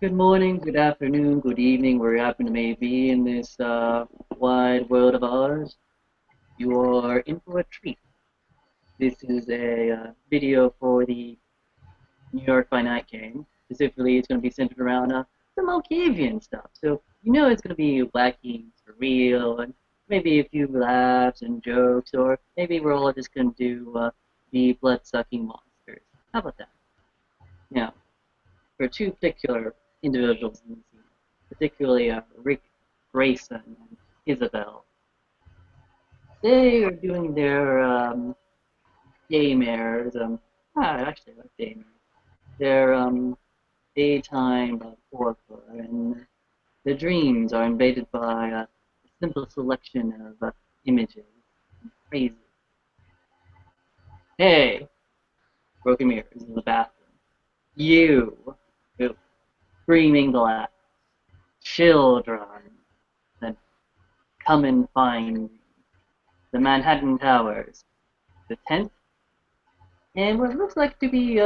Good morning, good afternoon, good evening, where you happen to may be in this wide world of ours. You are in for a treat. This is a video for the New York by Night game. Specifically, it's going to be centered around some Malkavian stuff. So you know it's going to be wacky, surreal, and maybe a few laughs and jokes, or maybe we're all just going to do be blood-sucking monsters. How about that? Now, for two particular individuals in the scene, particularly Rick Grayson and Isabel. They are doing their daymares. Actually, I like daymares. Their daytime warfare, and their dreams are invaded by a simple selection of images and phrases. Hey, broken mirrors in the bathroom. You, who, screaming glass, children, that come and find me. The Manhattan Towers, the 10th, and what looks like to be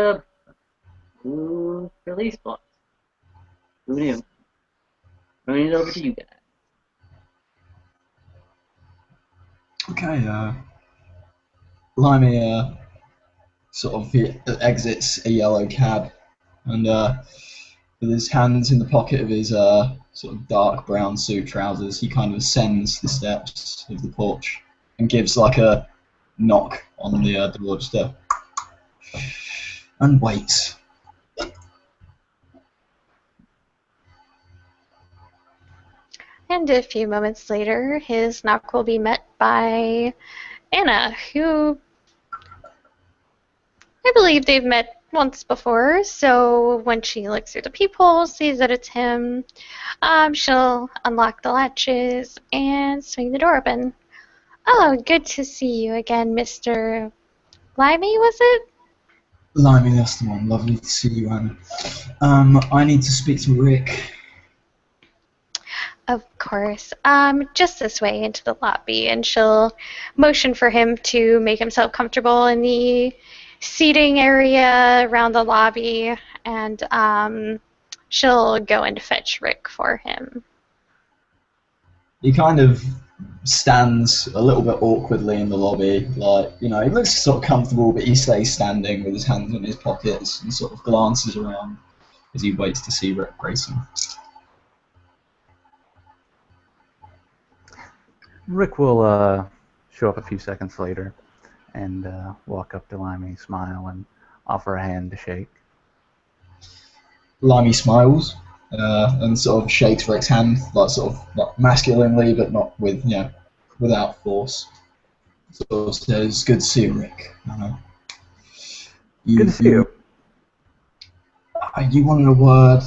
release blocks. Who knew? Turning it over to you guys. Okay, Limey sort of exits a yellow cab and with his hands in the pocket of his sort of dark brown suit trousers, he kind of ascends the steps of the porch and gives like a knock on the doorstep and waits. And a few moments later, his knock will be met by Anna, who I believe they've met once before. So when she looks through the peephole, sees that it's him, she'll unlock the latches and swing the door open. Oh, good to see you again, Mr. Limey, was it? Limey, that's the one. Lovely to see you, Anna. I need to speak to Rick. Of course. Just this way into the lobby, and she'll motion for him to make himself comfortable in the seating area around the lobby, and she'll go and fetch Rick for him. He kind of stands a little bit awkwardly in the lobby, like, you know, he looks sort of comfortable, but he stays standing with his hands in his pockets and sort of glances around as he waits to see Rick Grayson. Rick will show up a few seconds later and walk up to Limey, smile, and offer a hand to shake. Limey smiles and sort of shakes Rick's hand, like sort of like masculinely, but not with, you know, without force. Sort of says, "Good to see you, Rick." Good to see you. You wanted a word.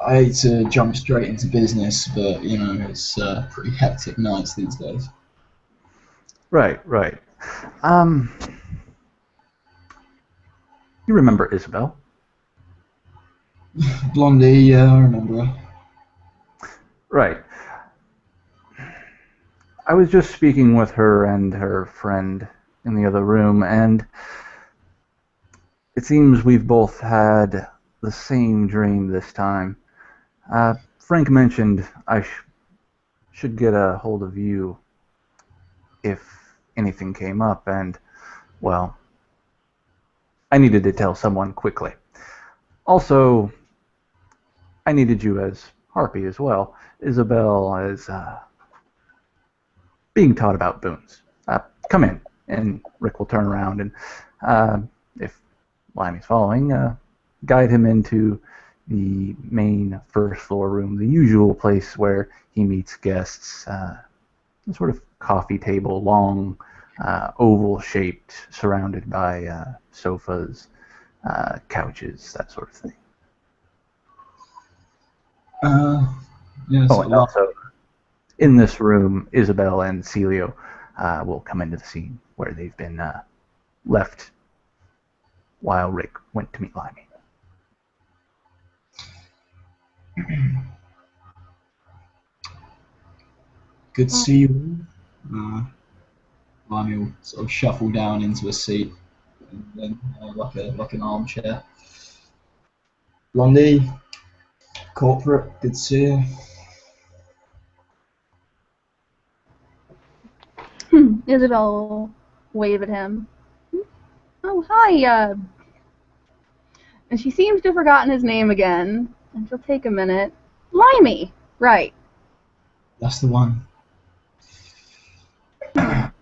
I hate to jump straight into business, but you know it's pretty hectic nights these days. Right. You remember Isabel? Blondie, yeah, I remember her. Right. I was just speaking with her and her friend in the other room, and it seems we've both had the same dream this time. Frank mentioned I should get a hold of you if anything came up, and, well, I needed to tell someone quickly. Also, I needed you as Harpy as well. Isabel is being taught about boons. Come in, and Rick will turn around and, if Limey's following, guide him into the main first floor room, the usual place where he meets guests. A sort of coffee table, long, oval-shaped, surrounded by sofas, couches, that sort of thing. Yeah. Oh, and also, in this room, Isabel and Celio will come into the scene where they've been left while Rick went to meet Limey. Good to see you. Limey will sort of shuffle down into a seat, and then like an armchair. Blondie, Corporate, good to see you. Isabel will wave at him. Oh, hi, and she seems to have forgotten his name again, and she'll take a minute. Limey! Right. That's the one. Why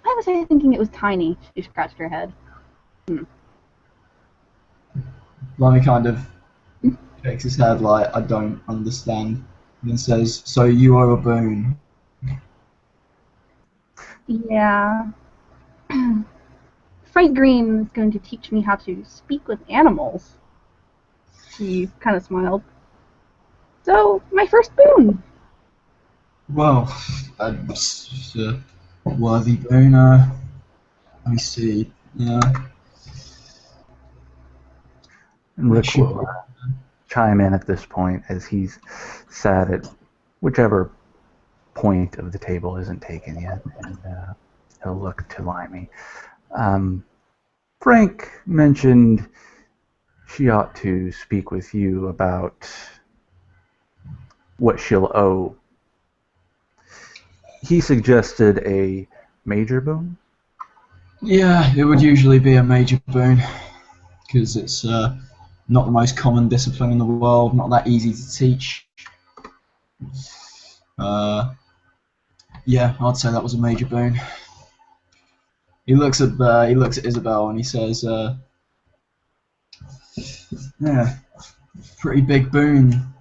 was I thinking it was Tiny? She scratched her head. Lemmy kind of shakes his head like, I don't understand, and then says, so you are a boon. Yeah. Frank Green is going to teach me how to speak with animals. She kind of smiled. So, my first boon. Well, it's a worthy boon. Let me see. Yeah. And Rick will chime in at this point as he's sat at whichever point of the table isn't taken yet, and he'll look to Limey. Frank mentioned she ought to speak with you about what she'll owe. He suggested a major boon. Yeah, it would usually be a major boon, because it's not the most common discipline in the world, not that easy to teach. Yeah, I'd say that was a major boon. He looks at Isabel and he says, "Yeah, pretty big boon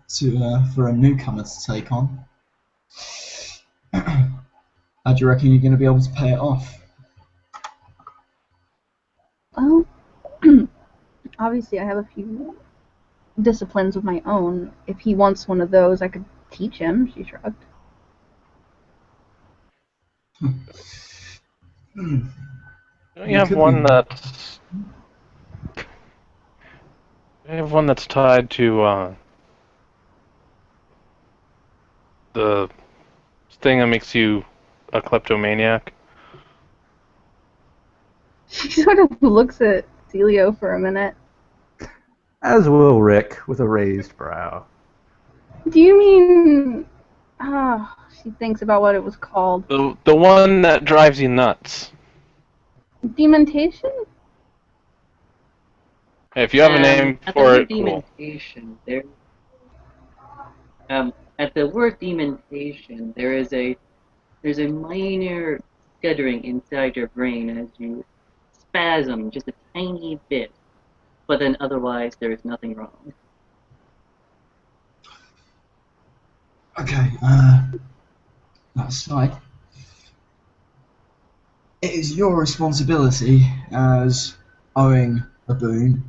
for a newcomer to take on. How do you reckon you're going to be able to pay it off?" Well, obviously I have a few disciplines of my own. If he wants one of those, I could teach him, she shrugged. Don't you It have could one be. that's... I have one that's tied to the thing that makes you a kleptomaniac. She sort of looks at Celio for a minute. As will Rick, with a raised brow. Do you mean... she thinks about what it was called. The one that drives you nuts. Dementation? Hey, if you have a name At the for word it, cool. dementation, at the word dementation, there's a minor scuttering inside your brain as you spasm just a tiny bit, but then otherwise there is nothing wrong. Okay, that aside, it is your responsibility as owing a boon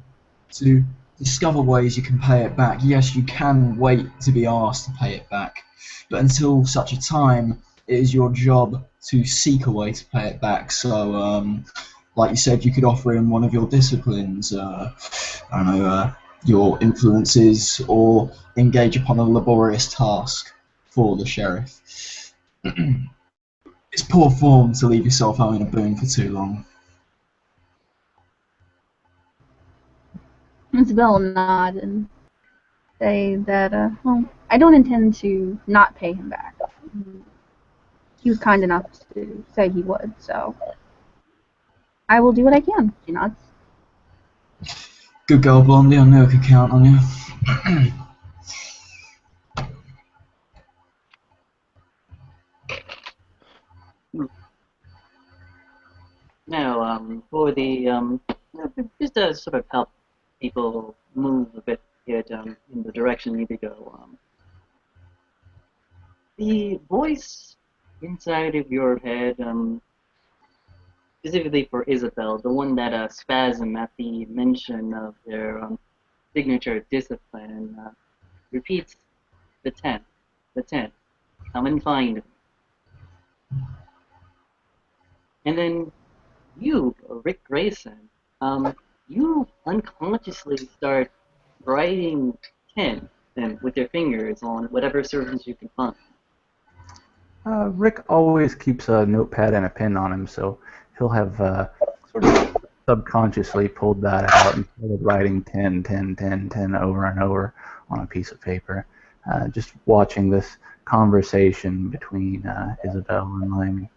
to discover ways you can pay it back. Yes, you can wait to be asked to pay it back, but until such a time, it is your job to seek a way to pay it back. So, like you said, you could offer him one of your disciplines, I don't know, your influences, or engage upon a laborious task for the sheriff. It's poor form to leave yourself owing a boon for too long. Isabel will nod and say that, well, I don't intend to not pay him back. He was kind enough to say he would, so I will do what I can. She nods. Good girl, Blondie. I know I could count on you. Now, for the just to sort of help people move a bit here in the direction you need to go. The voice inside of your head, specifically for Isabel, the one that spasm at the mention of their signature discipline, repeats the 10, the 10. Come and find me. And then you, Rick Grayson, you unconsciously start writing 10 and with your fingers on whatever surface you can find. Rick always keeps a notepad and a pen on him, so he'll have sort of subconsciously pulled that out and started writing 10, 10, 10, 10 over and over on a piece of paper, just watching this conversation between Isabel and Limey.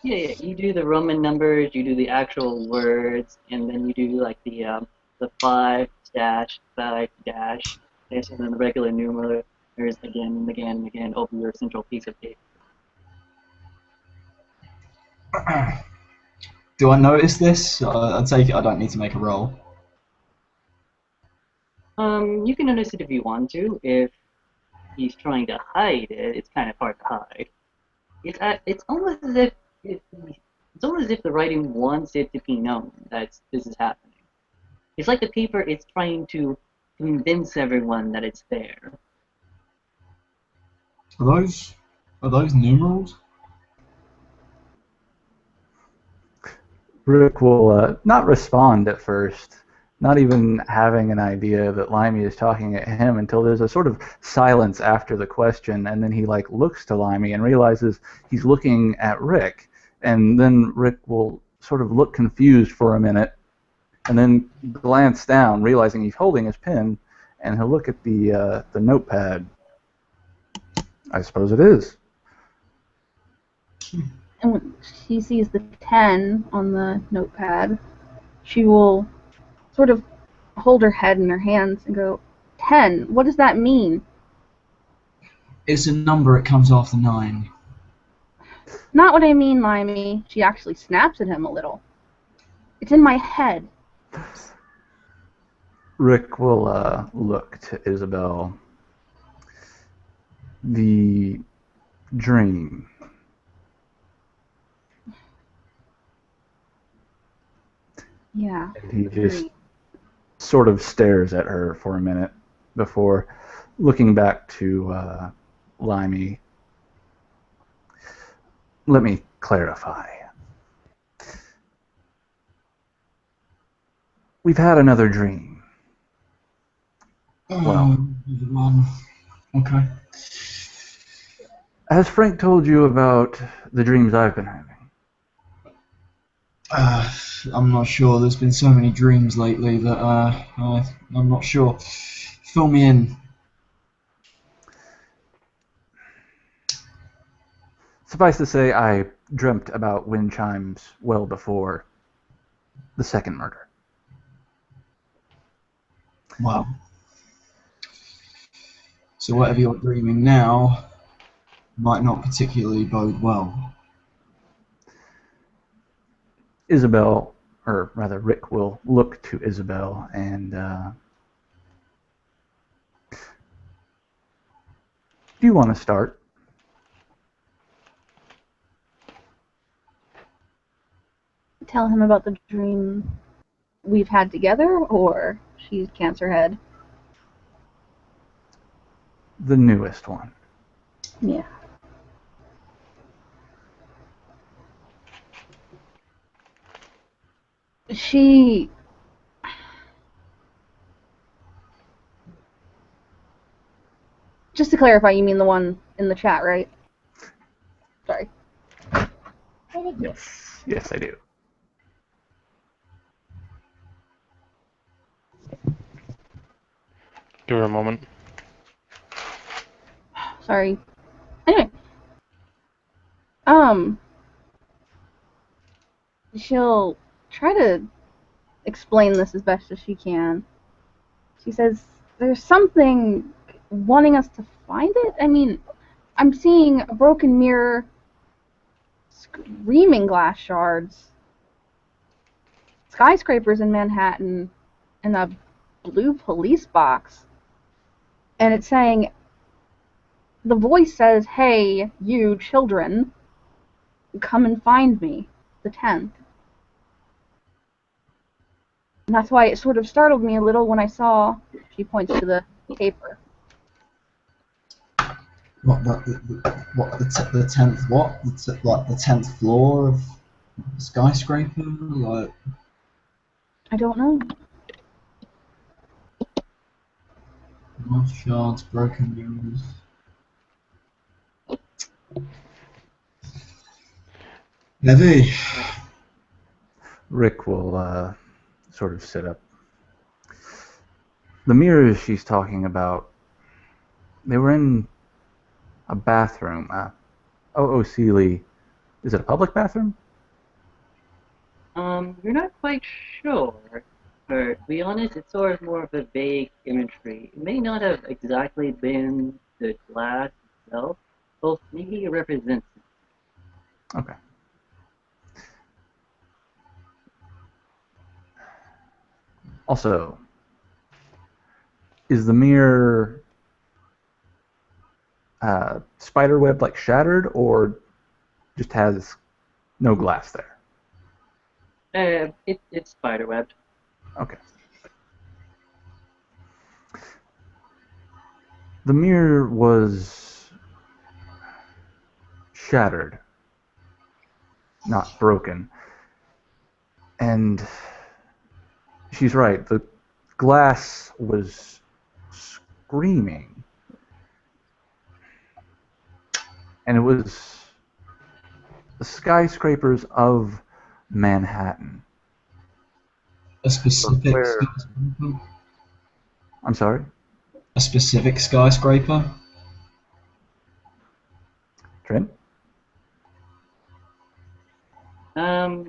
Yeah, you do the Roman numbers, you do the actual words, and then you do like the 5 dash 5 dash, and then the regular numerals again and again and again over your central piece of paper. Do I notice this? I take it I don't need to make a roll. You can notice it if you want to. If he's trying to hide it, it's kind of hard to hide. It's almost as if it's almost as if the writing wants it to be known that this is happening. It's like the paper is trying to convince everyone that it's there. Are those numerals? Rick will not respond at first, not even having an idea that Limey is talking at him until there's a sort of silence after the question, and then he like looks to Limey and realizes he's looking at Rick, and then Rick will sort of look confused for a minute, and then glance down, realizing he's holding his pen, and he'll look at the notepad. I suppose it is. And when she sees the 10 on the notepad, she will sort of hold her head in her hands and go, 10? What does that mean? It's a number, it comes after 9. Not what I mean, Limey. She actually snaps at him a little. It's in my head. Rick will look to Isabel. The dream. Yeah. And he just sort of stares at her for a minute before looking back to Limey. Let me clarify. We've had another dream. Well, okay. Has Frank told you about the dreams I've been having? I'm not sure. There's been so many dreams lately that I'm not sure. Fill me in. Suffice to say, I dreamt about wind chimes well before the second murder. Wow. So whatever you're dreaming now might not particularly bode well. Isabel, or rather Rick, will look to Isabel and do you want to start? Tell him about the dream we've had together, or she's cancer head? The newest one. Yeah. She... Just to clarify, you mean the one in the chat, right? Sorry. Yes, I do. Give her a moment. Sorry. Anyway. She'll try to explain this as best as she can. She says, there's something wanting us to find it? I mean, I'm seeing a broken mirror, screaming glass shards, skyscrapers in Manhattan, and a blue police box. And it's saying, the voice says, hey, you children, come and find me, the 10th. And that's why it sort of startled me a little when I saw, she points to the paper. What the 10th? What? Like the 10th floor of a skyscraper? Like, I don't know. glass shards, broken mirrors. Heavy. Rick will sort of sit up. The mirrors she's talking about, they were in a bathroom. Seeley, is it a public bathroom? You're not quite sure. Or, to be honest, it's sort of more of a vague imagery. It may not have exactly been the glass itself, but maybe it represents it. Okay. Also, is the mirror spiderweb like shattered, or just has no glass there? It's spiderwebbed. Okay. The mirror was shattered, not broken. And she's right, the glass was screaming. And it was the skyscrapers of Manhattan. A specific Where- skyscraper? I'm sorry? A specific skyscraper? Trent?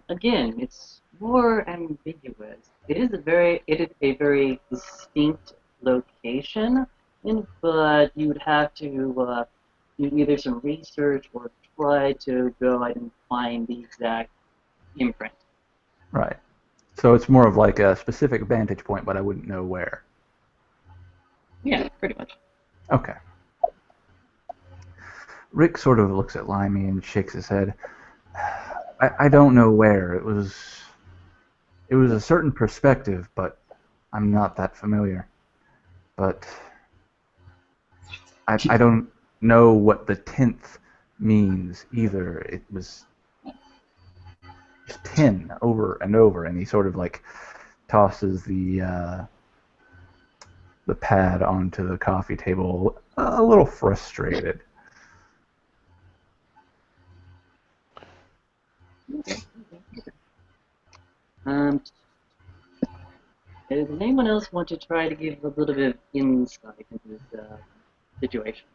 Again, it's more ambiguous. It is a very distinct location, but you'd have to do either some research or try to go out and find the exact imprint. Right. So it's more of like a specific vantage point, but I wouldn't know where. Yeah, pretty much. Okay. Rick sort of looks at Limey and shakes his head. I don't know where. It was a certain perspective, but I'm not that familiar. But I don't know what the 10th means either. It was just 10 over and over, and he sort of like tosses the pad onto the coffee table, a little frustrated. Does anyone else want to try to give a little bit of insight into this situation?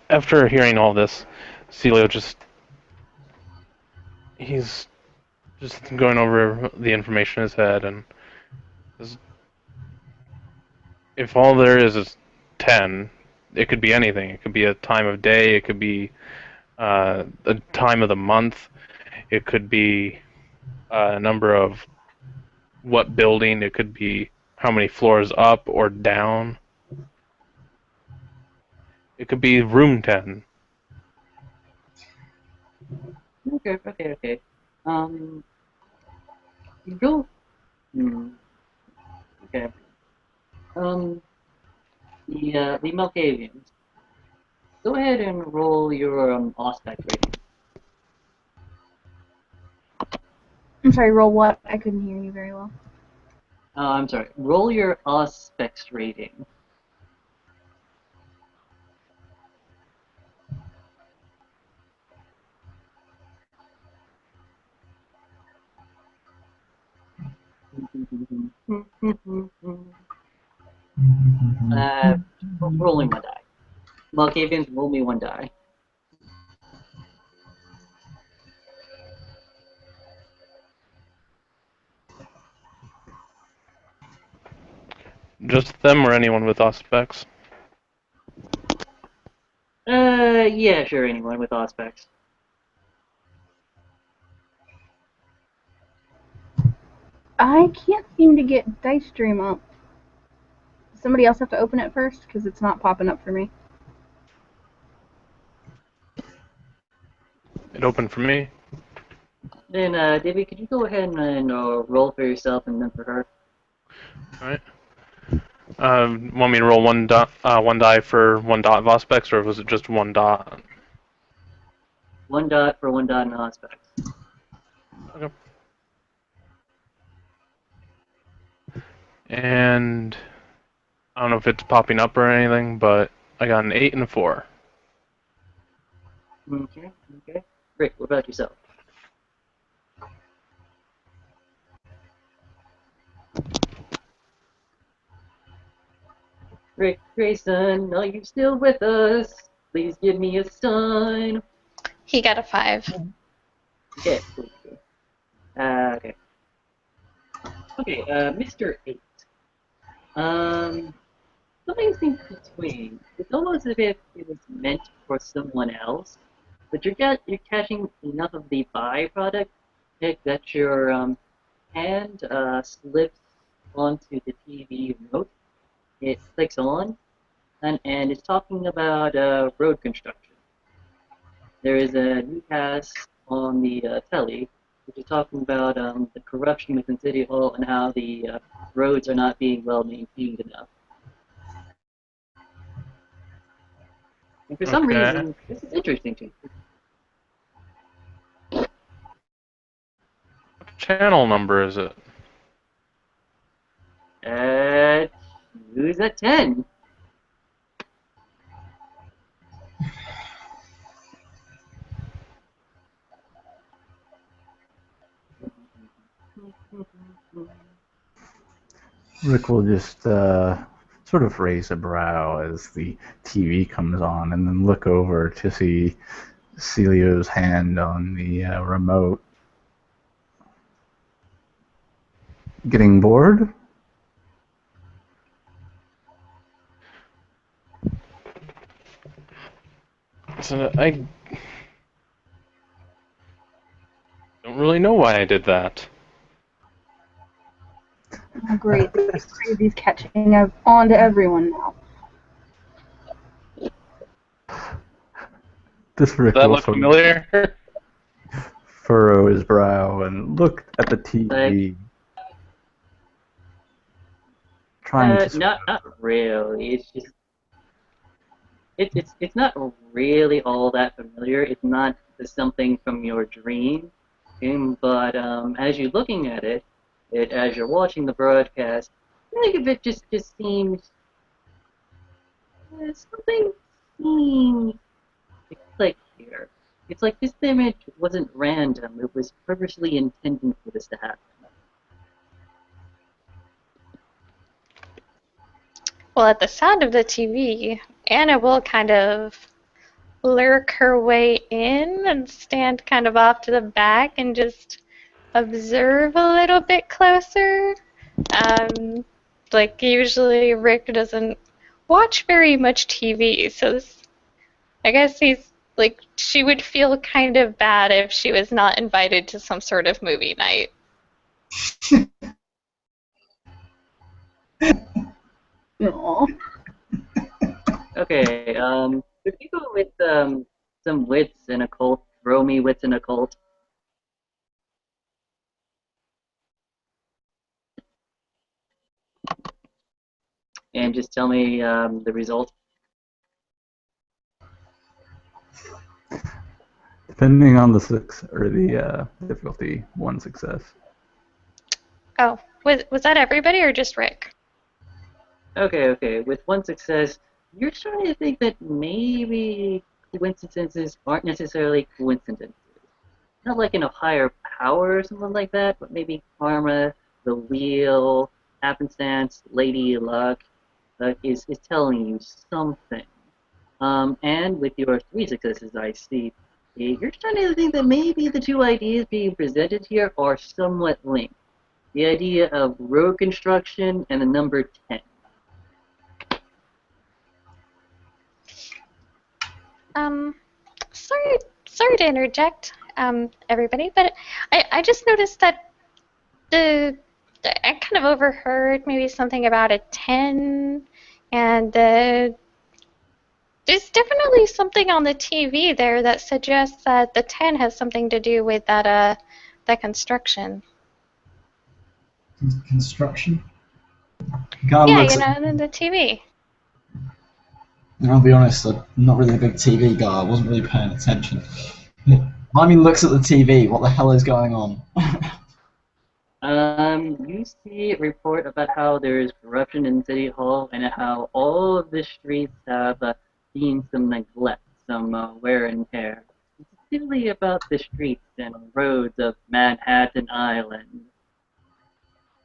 After hearing all this, Celio he's just going over the information in his head, and if all there is 10, it could be anything. It could be a time of day, it could be a time of the month, it could be a number of what building, it could be how many floors up or down. It could be room 10. Okay. You go. Okay. The Malkavians. Go ahead and roll your aspect rating. I'm sorry, roll what? I couldn't hear you very well. I'm sorry. Roll your aspects rating. Rolling one die. Malkavians, roll me one die. Just them or anyone with aspects? Yeah, sure, anyone with aspects. I can't seem to get Dice Dream up. Does somebody else have to open it first? Because it's not popping up for me. It opened for me. Then, Davey, could you go ahead and roll for yourself and then for her? Alright. Want me to roll one die for one dot of aspects, or was it just one dot? One dot for one dot in aspects. Okay. And I don't know if it's popping up or anything, but I got an 8 and a 4. Okay, okay. Great. What about yourself? Rick Grayson, are you still with us? Please give me a sign. He got a 5. Okay, cool, cool. Okay. Okay, Mr. 8. Um, something seems between. It's almost as if it was meant for someone else, but you're catching enough of the byproduct that your hand slips onto the TV remote. It clicks on, and it's talking about road construction. There is a newscast on the telly, which is talking about the corruption within City Hall and how the roads are not being well maintained enough. And for some Okay. reason, this is interesting to me. What channel number is it? Uh, who's at 10? Rick will just sort of raise a brow as the TV comes on and then look over to see Celio's hand on the remote. Getting bored? So I don't really know why I did that. Oh, great. This crazy's catching on to everyone now. This Does Rick that will look sort of familiar? furrow his brow and look at the Like, TV, trying to sort not really. It's just it's not really all that familiar. It's not something from your dream, but as you're looking at it, as you're watching the broadcast, I think of it just seems something seems to click here. It's like this image wasn't random; it was purposely intended for this to happen. Well, at the sound of the TV, Anna will kind of lurk her way in and stand kind of off to the back and just observe a little bit closer. Like usually Rick doesn't watch very much TV, so I guess he's like she would feel kind of bad if she was not invited to some sort of movie night. Aw. Okay, could you go with some wits in a cult? Throw me wits in a cult. And just tell me the result. depending on the six or the difficulty, one success. Oh, was that everybody or just Rick? Okay, okay. With one success, you're starting to think that maybe coincidences aren't necessarily coincidences. Not like in a higher power or something like that, but maybe karma, the wheel, happenstance, lady luck is telling you something. And with your three successes, I see, you're starting to think that maybe the two ideas being presented here are somewhat linked. The idea of road construction and the number 10. Um, sorry to interject, everybody, but I just noticed that the I kind of overheard maybe something about a 10, and there's definitely something on the TV there that suggests that the 10 has something to do with that construction. Construction. Kind of Yeah, looks you at. know, the TV. I'll be honest, I'm not really a big TV guy. I wasn't really paying attention. Mimey looks at the TV. What the hell is going on? You see a report about how there is corruption in City Hall and how all of the streets have seen some neglect, some wear and tear. specifically about the streets and roads of Manhattan Island,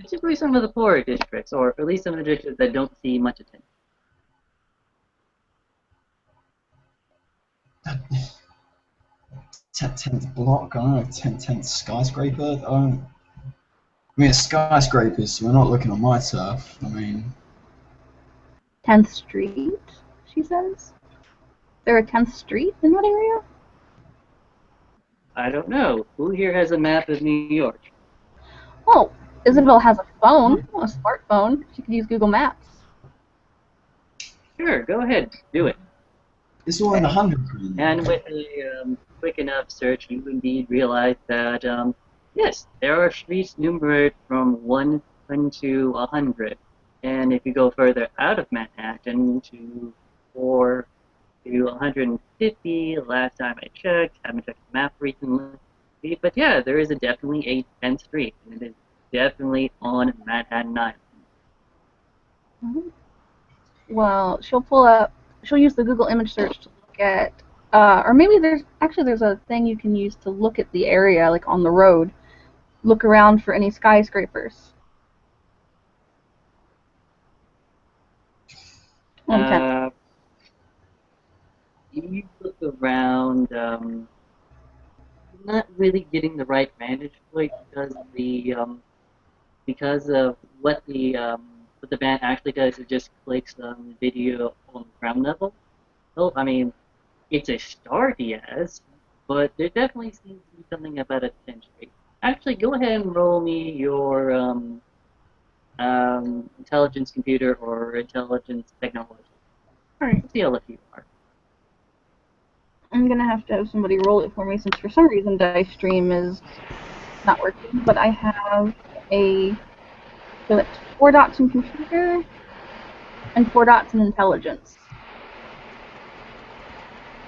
particularly some of the poorer districts, or at least some of the districts that don't see much attention. Tenth block, I don't know, tenth skyscraper. I mean, it's skyscrapers, so we're not looking on my turf. I mean, 10th Street, she says. Is there a 10th Street in that area? I don't know. Who here has a map of New York? Oh, Isabel has a phone, a smartphone. She could use Google Maps. Sure, go ahead, do it. it's all in the hundreds. And with a quick enough search, you indeed realize that, yes, there are streets numbered from 1 to 100. And if you go further out of Manhattan to 4 to 150, last time I checked, haven't checked the map recently. But yeah, there is definitely a 10th street, and it is definitely on Manhattan Island. Well, she'll use the Google image search to look at, or maybe there's a thing you can use to look at the area, like on the road. Look around for any skyscrapers. On 10th. You look around, not really getting the right vantage point because of what the band actually does. It just clicks video on ground level. Well, I mean, it's a start, yes, but there definitely seems to be something about a 10th Street. Actually, go ahead and roll me your intelligence computer or intelligence technology. Alright. Let's see how lucky you are. I'm gonna have to have somebody roll it for me since for some reason Dice Stream is not working, but I have so it's 4 dots in computer and 4 dots in intelligence.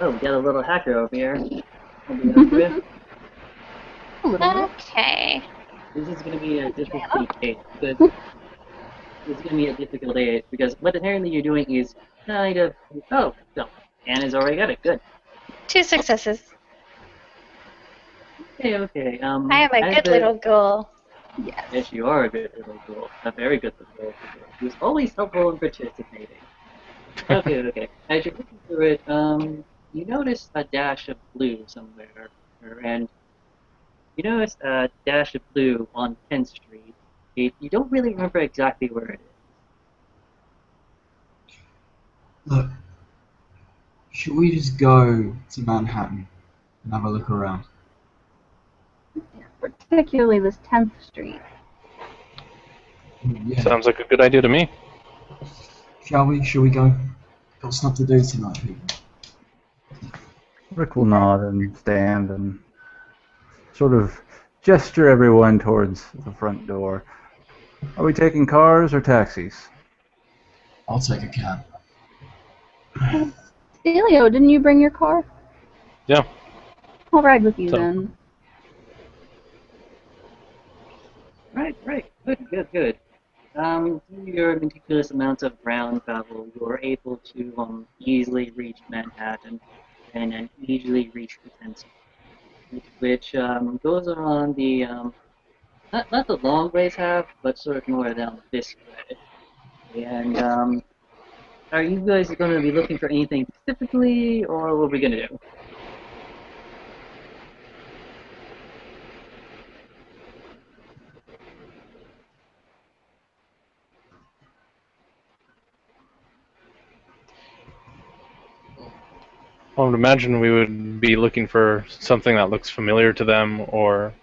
Oh, we got a little hacker over here. I'll be honest with you. A little bit. Okay. This is going to be a difficult case. It's going to be a difficult age because what apparently you're doing is kind of. Oh, no. Anna's already got it. Good. 2 successes. Okay, okay. I am a good little girl. Yes. Yes, you are a good little girl. A very good little girl. Who's always helpful and participating. Okay, okay. As you're looking through it, you notice a dash of blue somewhere, and you notice a dash of blue on 10th Street. You don't really remember exactly where it is. Look, should we just go to Manhattan and have a look around? Yeah, particularly this 10th Street. Yeah. Sounds like a good idea to me. Shall we? Shall we go? Got stuff to do tonight, people. Rick will nod and stand and sort of gesture everyone towards the front door. Are we taking cars or taxis? I'll take a cab. Delio, didn't you bring your car? Yeah. I'll ride with you So- then. Right, right. Good, good, good. Through your meticulous amounts of ground travel, you are able to easily reach Manhattan and then easily reach the 10th Street, which goes around the not the long ways half, but sort of more down this way. And are you guys going to be looking for anything specifically, or what are we going to do? I would imagine we would be looking for something that looks familiar to them, or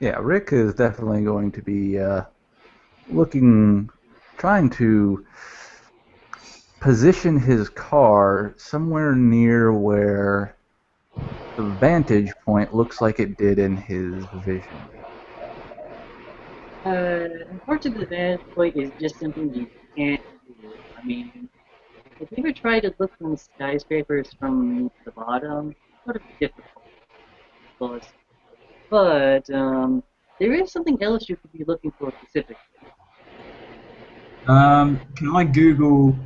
Yeah, Rick is definitely going to be trying to position his car somewhere near where the vantage point looks like it did in his vision. Unfortunately, the vantage point is just something you can't do. I mean, if you ever try to look from skyscrapers from the bottom, it's sort of difficult. But there is something else you could be looking for specifically. Can I Google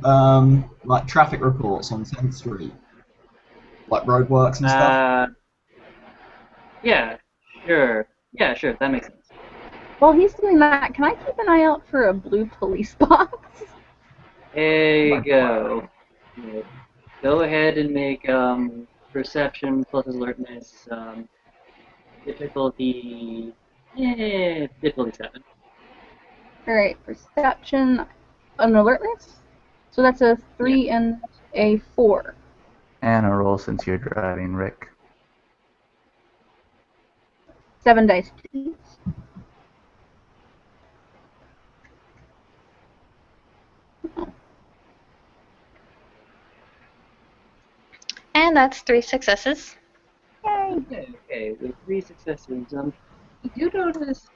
like traffic reports on 10th Street? like roadworks and stuff? Yeah, sure. Yeah, sure. That makes sense. While he's doing that, can I keep an eye out for a blue police box? There you go. Yeah. Go ahead and make perception plus alertness difficulty. Difficulty 7. Alright, perception and alertness. So that's a 3 and a 4. And a roll since you're driving, Rick. 7 dice, please. And that's 3 successes. Yay! Okay, with 3 successes, you do notice.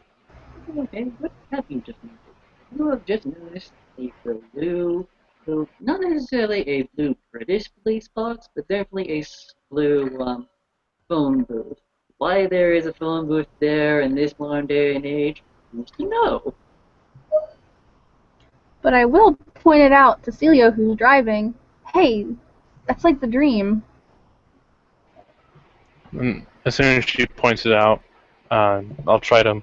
Okay, what have you just noticed? You have just noticed a blue, not necessarily a blue British police box, but definitely a blue phone booth. Why there is a phone booth there in this modern day and age, who's to know? But I will point it out to Celio, who's driving. Hey, that's like the dream. And as soon as she points it out, I'll try to.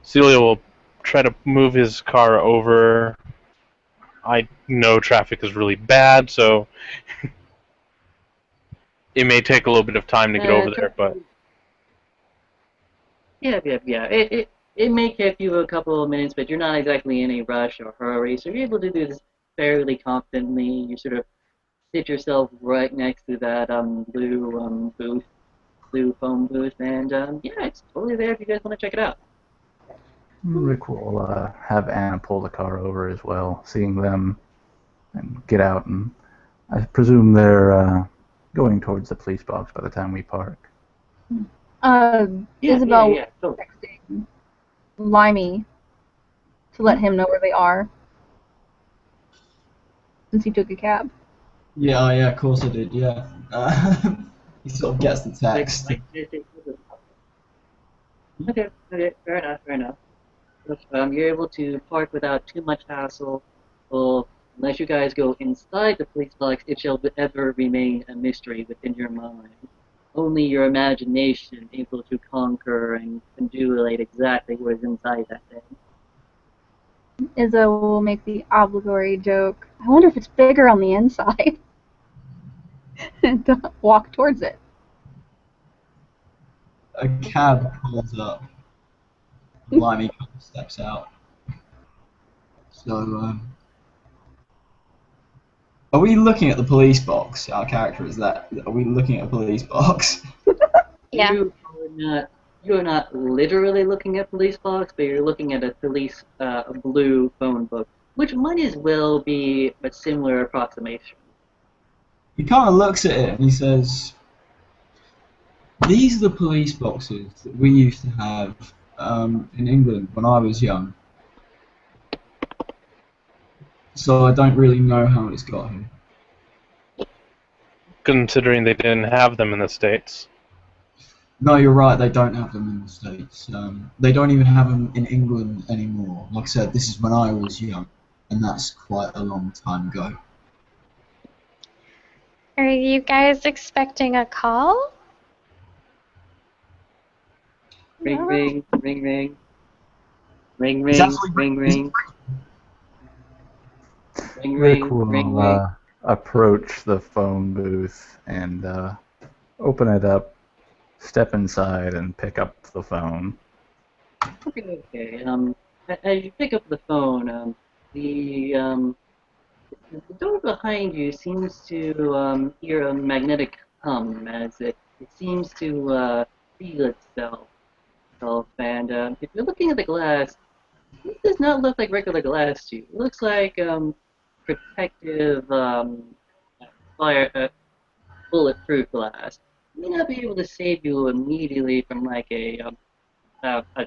Celia will try to move his car over. I know traffic is really bad, so it may take a little bit of time to get over there, but Yeah. It may take you a couple of minutes, but you're not exactly in a rush or hurry, so you're able to do this fairly confidently. You sort of sit yourself right next to that blue phone booth, and yeah, it's totally there if you guys want to check it out. Rick will have Anna pull the car over as well, seeing them and get out. And I presume they're going towards the police box by the time we park. Isabel Yeah, totally. texting Limey to let him know where they are, since he took a cab. Yeah, of course I did, yeah. He sort of gets the text. Okay, fair enough. You're able to park without too much hassle. Well, unless you guys go inside the police box, it shall ever remain a mystery within your mind. Only your imagination able to conquer and condulate exactly what is inside that thing. Izzo will make the obligatory joke. I wonder if it's bigger on the inside. And walk towards it. A cab pulls up. Limey kind of steps out. So, are we looking at the police box? Our character is that. Are we looking at a police box? Yeah. You are not literally looking at police box, but you're looking at a blue phone book, which might as well be a similar approximation. He kind of looks at it and he says, "These are the police boxes that we used to have in England when I was young. So I don't really know how it's got here." considering they didn't have them in the States. No, you're right. They don't have them in the States. They don't even have them in England anymore. Like I said, this is when I was young, and that's quite a long time ago. Are you guys expecting a call? Ring, ring, ring, ring. Ring, It's ring, actually ring, ring. Ring, Rick ring, will ring, ring. approach the phone booth and open it up, step inside, and pick up the phone. Okay. As you pick up the phone, the door behind you seems to hear a magnetic hum as it seems to feel itself. And if you're looking at the glass, this does not look like regular glass to you. It looks like protective fire bulletproof glass. It may not be able to save you immediately from like a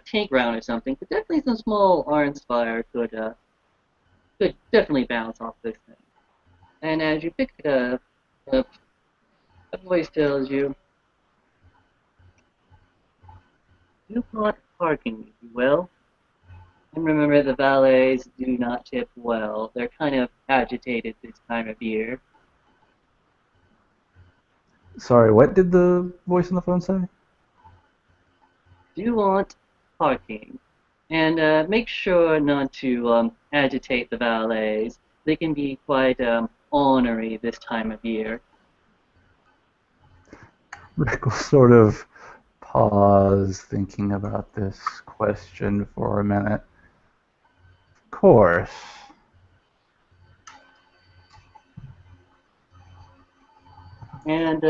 tank round or something, but definitely some small orange fire could definitely bounce off this thing. And as you pick it up, a voice tells you, "Do not parking, if you will. And remember, the valets do not tip well. They're kind of agitated this time of year." Sorry, what did the voice on the phone say? Duat parking. And make sure not to agitate the valets. They can be quite ornery this time of year. Rick will sort of pause, thinking about this question for a minute. Of course. And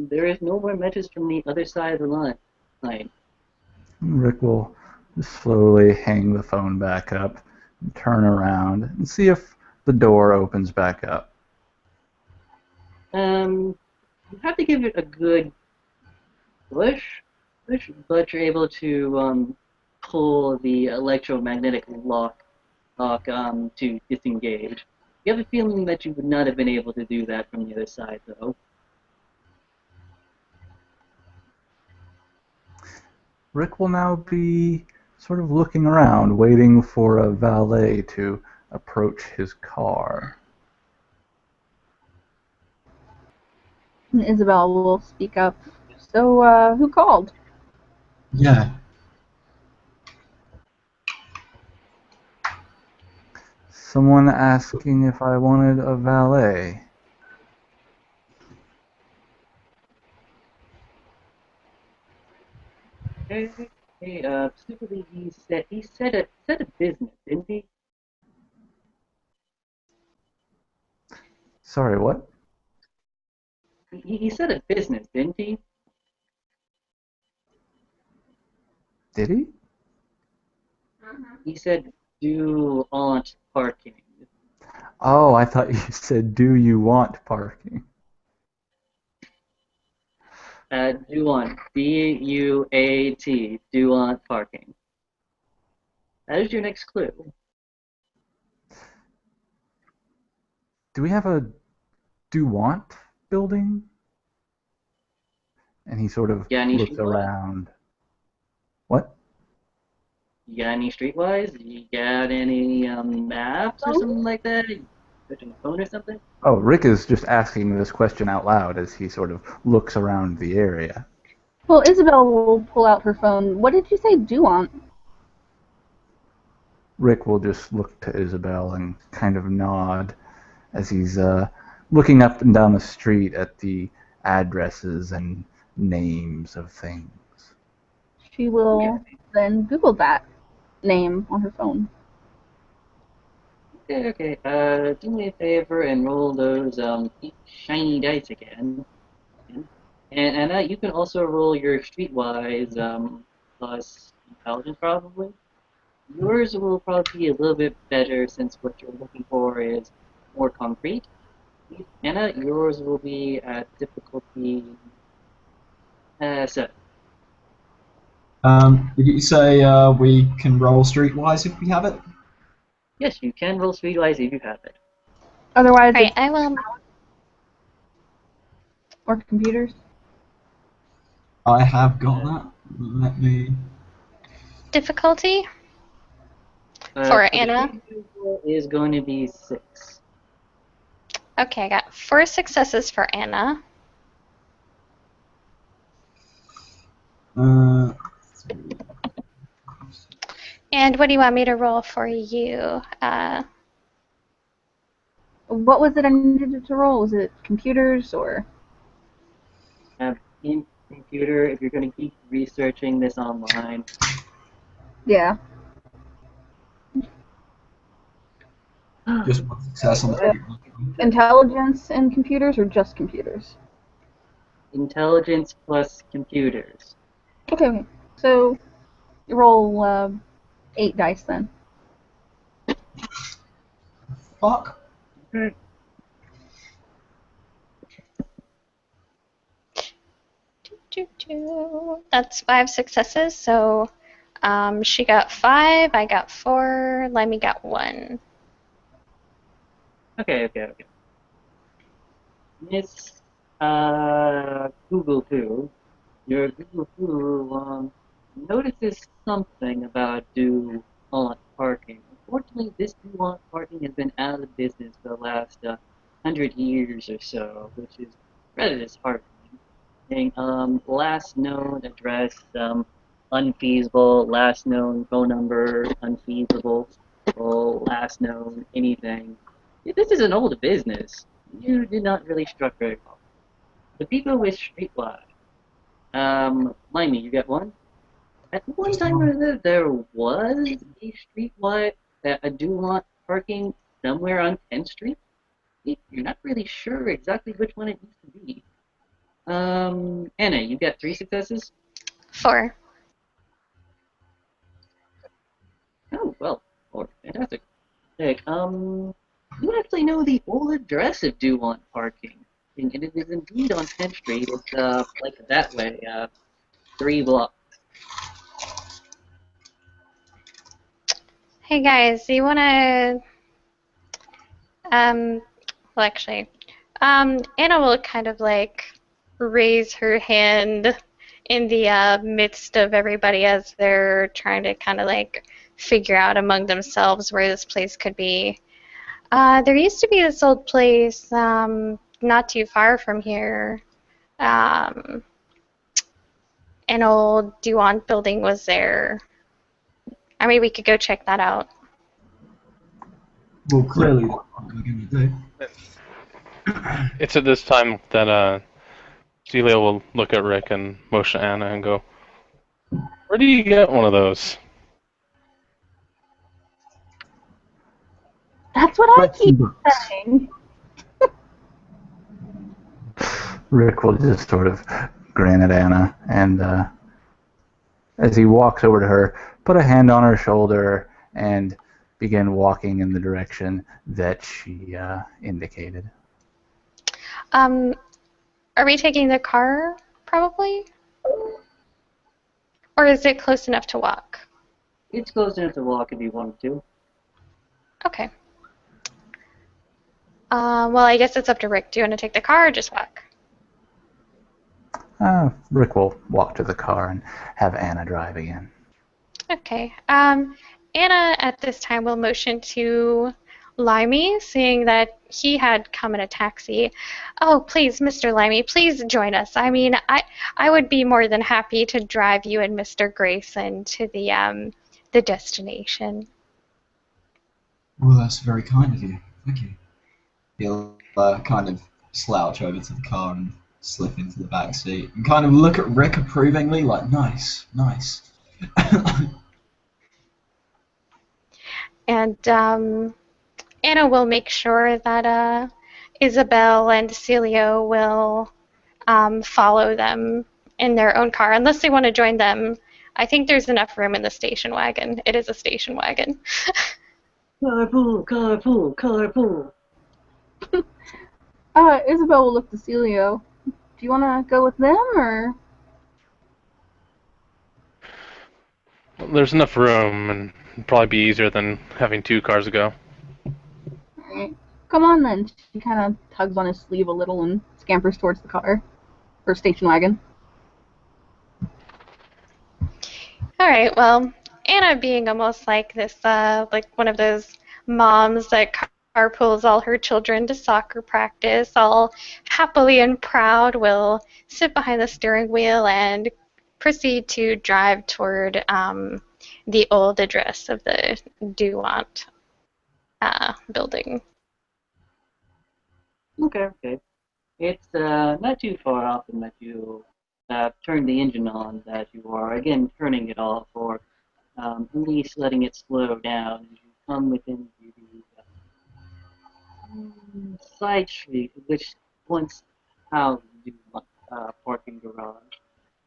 there is no more message from the other side of the line. Rick will just slowly hang the phone back up and turn around and see if the door opens back up. You have to give it a good push, but you're able to pull the electromagnetic lock to disengage. You have a feeling that you would not have been able to do that from the other side, though. Rick will now be sort of looking around, waiting for a valet to approach his car. And Isabel will speak up. So, who called? Yeah. Someone asking if I wanted a valet. Specifically, he said a business, didn't he? Sorry, what? He said a business, didn't he? Did he? He said do aunt parking. Oh, I thought you said, do you want parking? Duat, D-U-A-T, Duat parking. That is your next clue. Do we have a do want building? And he sort of Got any looks streetwise? around. What? You got any streetwise? You got any maps or something like that? You searching the phone or something? Oh, Rick is just asking this question out loud as he sort of looks around the area. Well, Isabel will pull out her phone. What did you say, Duant? Rick will just look to Isabel and kind of nod as he's looking up and down the street at the addresses and names of things. She will then Google that name on her phone. Okay. Do me a favor and roll those shiny dice again. And you can also roll your streetwise plus intelligence probably. Yours will probably be a little bit better since what you're looking for is more concrete. Anna, yours will be at difficulty 7. Did you say we can roll streetwise if we have it? Yes, you can roll streetwise if you have it. Otherwise, Right, it's I will. or computers. I have got that. Let me. Difficulty For for the Anna. street roll is going to be 6. Okay, I got 4 successes for Anna. Uh, And what do you want me to roll for you? What was it I needed to roll? Was it computers or? In computer, if you're going to keep researching this online, Yeah. just one success on the streetwise. Intelligence and computers or just computers? intelligence plus computers. Okay. So you roll 8 dice then. Fuck. That's 5 successes, so she got 5, I got 4, Lemmy got 1. Okay. Miss Google Poo, your Google Poo notices something about due on parking. Unfortunately, this due on parking has been out of business for the last 100 years or so, which is rather disheartening. saying, last known address, unfeasible, last known phone number, unfeasible, or last known anything. This is an old business. You did not really struck very well. The people with Streetwise, Limey, you got one? At one time or another, there was a streetwide, a do-not parking somewhere on 10th Street. You're not really sure exactly which one it used to be. Anna, you got 3 successes? 4. Oh, well, or fantastic. Hey, you actually know the old address of do want parking. And it is indeed on 10th Street. It's, like that way, 3 blocks. Hey guys, do you wanna um well actually, Anna will kind of like raise her hand in the midst of everybody as they're trying to kind of like figure out among themselves where this place could be. There used to be this old place not too far from here. Um, an old Duat building was there. I mean, we could go check that out. Well, clearly that's what we're going to do. It's at this time that Celia will look at Rick and motion Anna and go, "Where do you get one of those?" That's what I keep saying. Rick will just sort of grin at Anna, and as he walks over to her, put a hand on her shoulder and begin walking in the direction that she indicated. Are we taking the car, probably? Or is it close enough to walk? It's close enough to walk if you wanted to. Okay. Well, I guess it's up to Rick. Do you want to take the car or just walk? Rick will walk to the car and have Anna drive again. Okay. Anna at this time will motion to Limey, seeing that he had come in a taxi. Oh, please, Mr. Limey, please join us. I mean, I would be more than happy to drive you and Mr. Grayson to the destination. Well, that's very kind of you. Thank you. He'll kind of slouch over to the car and slip into the back seat and kind of look at Rick approvingly, like, nice, nice. And Anna will make sure that Isabel and Celio will follow them in their own car, unless they want to join them. I think there's enough room in the station wagon. It is a station wagon. Carpool, carpool, carpool. Isabel will look to Celio. Do you want to go with them, or? There's enough room, and it'd probably be easier than having 2 cars go. Alright. Come on then. She kind of tugs on his sleeve a little and scampers towards the car. Or station wagon. Alright, well, Anna being almost like this, like one of those moms that carpools all her children to soccer practice, all happily and proud, will sit behind the steering wheel and proceed to drive toward the old address of the Duat building. Okay. It's not too far off from that you turn the engine on, that you are again turning it off, or at least letting it slow down as you come within the side street, which once housed the parking garage.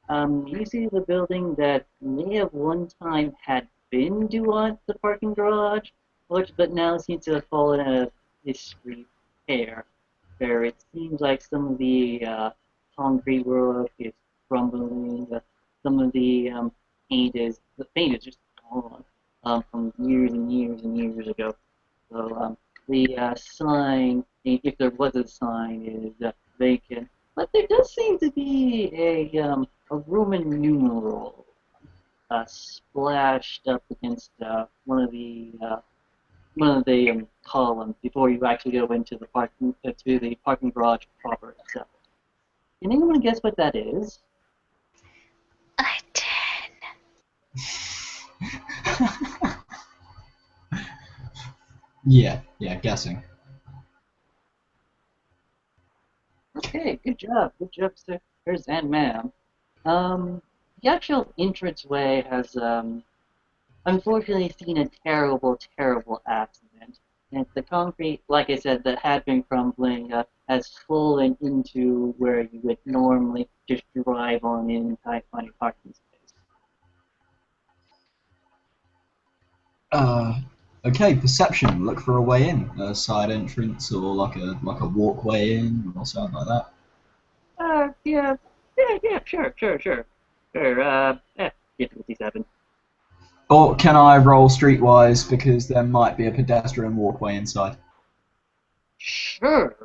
You see the building that may have one time had been Duat, the parking garage, which but now seems to have fallen out of disrepair. Where it seems like some of the concrete work is crumbling, some of the paint is just gone from years and years and years ago. So the sign, if there was a sign, is vacant. But there does seem to be a Roman numeral splashed up against one of the columns before you actually go into the parking to the parking garage proper itself. Can anyone guess what that is? A 10. Yeah, guessing. Okay, good job, sirs and ma'am. The actual entranceway has unfortunately seen a terrible accident. And the concrete, like I said, that had been crumbling, has fallen into where you would normally just drive on in and find a parking space. Okay, perception. Look for a way in, a side entrance, or like a walkway in, or something like that. Sure. Sure, difficulty 7. Or can I roll streetwise because there might be a pedestrian walkway inside? Sure,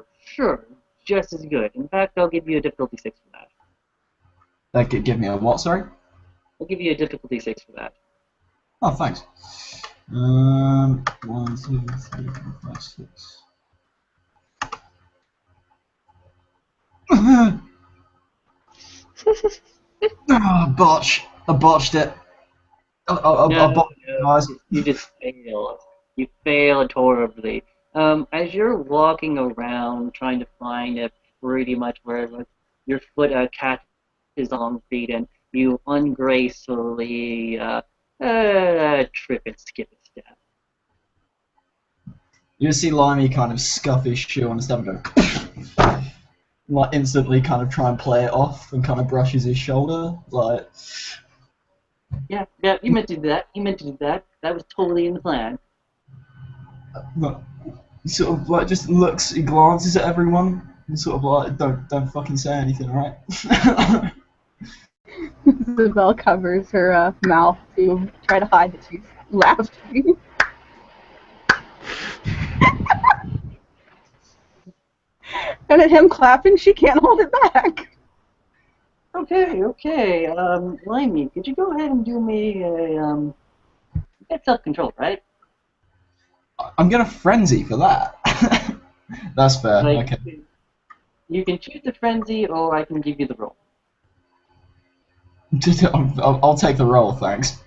just as good. In fact, I'll give you a difficulty 6 for that. That could give me a what? Sorry. I'll give you a difficulty 6 for that. Oh, thanks. 1, 2, 3, 4, 5, 6. Oh, botch! I botched it. I botched it, guys. You just failed. You failed horribly. As you're walking around trying to find it pretty much wherever your foot catches on feet and you ungracefully trip and skip a step. You see Limey kind of scuff his shoe on his step and go, like instantly kind of try and play it off and kind of brushes his shoulder, like. Yeah, you meant to do that. That was totally in the plan. Look, he sort of like just looks, he glances at everyone, and sort of like, don't fucking say anything, alright? Isabel covers her mouth to try to hide that she's laughing. And at him clapping, she can't hold it back. Okay. Limey, could you go ahead and do me a get self-control, right? I'm gonna frenzy for that. That's fair, Like, okay. you can choose the frenzy, or I can give you the roll. I'll take the roll, thanks.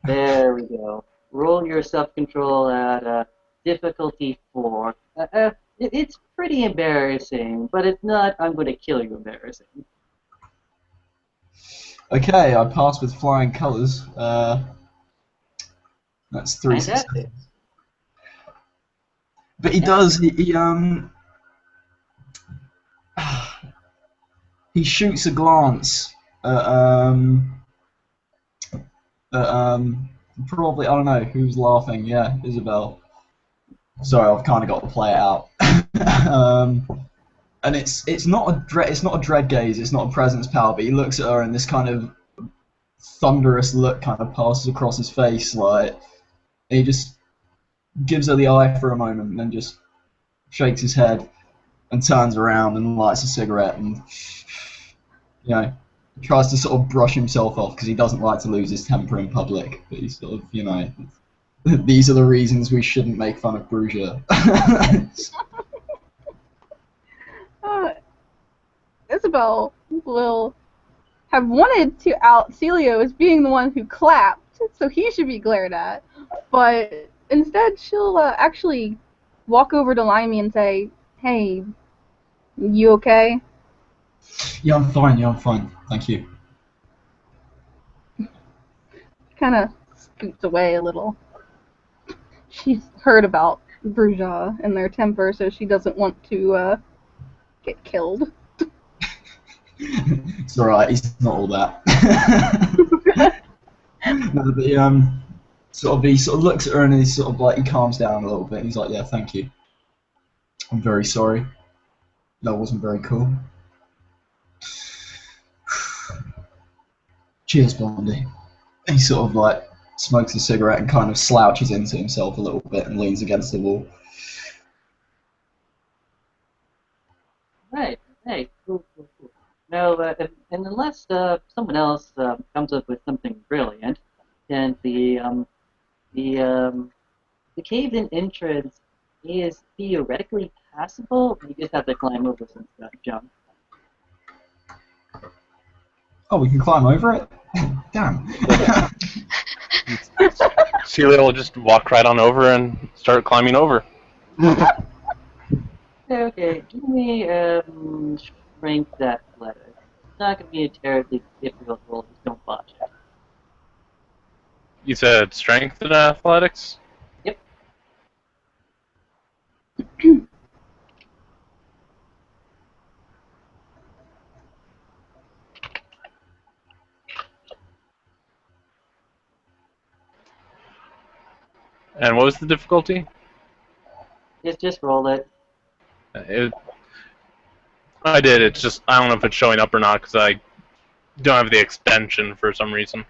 There we go. Roll your self-control at difficulty 4. It's pretty embarrassing, but it's not I'm going to kill you embarrassing. Okay, I passed with flying colours. That's 3 Fantastic. successes. But he does, he shoots a glance at, probably, I don't know, who's laughing, yeah, Isabel. Sorry, I've kind of got to play it out. And it's not a dread gaze, it's not a presence power, but he looks at her and this kind of thunderous look kind of passes across his face, like, he just gives her the eye for a moment and then just shakes his head and turns around and lights a cigarette and, you know, tries to sort of brush himself off because he doesn't like to lose his temper in public, but he's sort of, you know, these are the reasons we shouldn't make fun of Brugia. Isabel will have wanted to out Celio as being the one who clapped, so he should be glared at. But instead, she'll actually walk over to Limey and say, "Hey, you okay?" Yeah, I'm fine, thank you. Kind of scoots away a little. She's heard about Bruja and their temper, so she doesn't want to get killed. It's alright, he's not all that. No, but he sort of looks at her and he sort of like, he calms down a little bit. He's like, yeah, thank you. I'm very sorry. That wasn't very cool. Cheers, Blondie. He sort of like smokes a cigarette and kind of slouches into himself a little bit and leans against the wall. Right. Cool. No, and unless someone else comes up with something brilliant, then the cave-in entrance is theoretically passable. You just have to climb over some stuff, jump. Oh, we can climb over it? Damn. Celia will just walk right on over and start climbing over. Okay, give me strength athletics. It's not going to be a terribly difficult roll, just don't botch it. You said strength and athletics? Yep. And what was the difficulty? Just roll it. It, I did. It's just I don't know if it's showing up or not because I don't have the extension for some reason.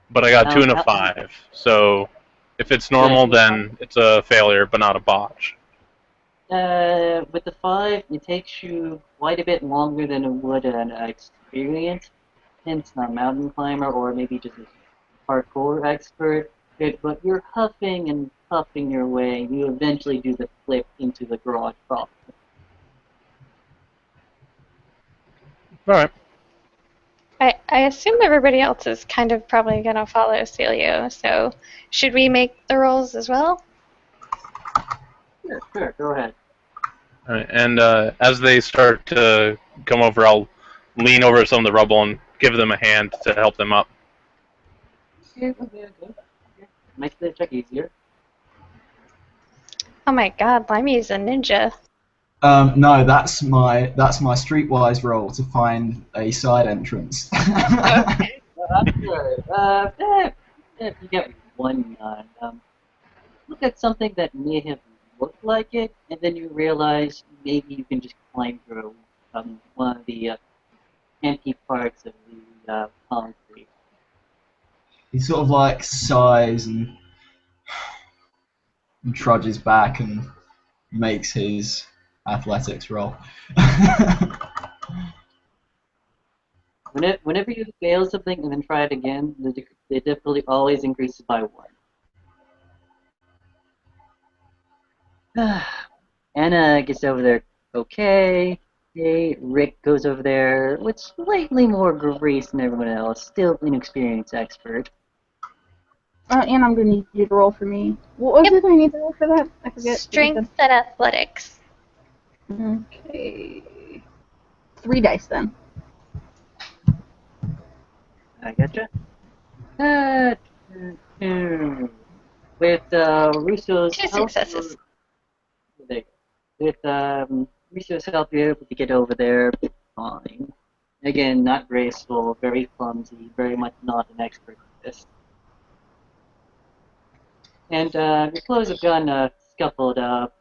But I got 2 and a 5. So if it's normal, then it's a failure, but not a botch. With the 5, it takes you quite a bit longer than it would an experienced, hence a mountain climber or maybe just a parkour expert. But you're huffing and puffing your way, and you eventually do the flip into the garage proper. All right. I assume everybody else is kind of probably going to follow Celio, so should we make the rolls as well? Sure, go ahead. All right. And as they start to come over, I'll lean over some of the rubble and give them a hand to help them up. Okay. Makes the check easier. Oh my god, Limey's a ninja. No, that's my streetwise roll to find a side entrance. Okay, I'm sure. If you get one none, look at something that may have looked like it, and then you realize maybe you can just climb through one of the empty parts of the concrete. He sort of like sighs and trudges back and makes his athletics roll. Whenever you fail something and then try it again, the difficulty always increases by 1. Anna gets over there okay. Hey, Rick goes over there with slightly more grace than everyone else. Still inexperienced expert. And I'm gonna need you to roll for me. What was it I need to roll for that? I forget. Strength and athletics. Okay. 3 dice then. I gotcha. With Russo's 2 help, successes. with Russo's help, you're able to get over there fine. Again, not graceful, very clumsy, very much not an expert at this. And your clothes have gotten scuffled up.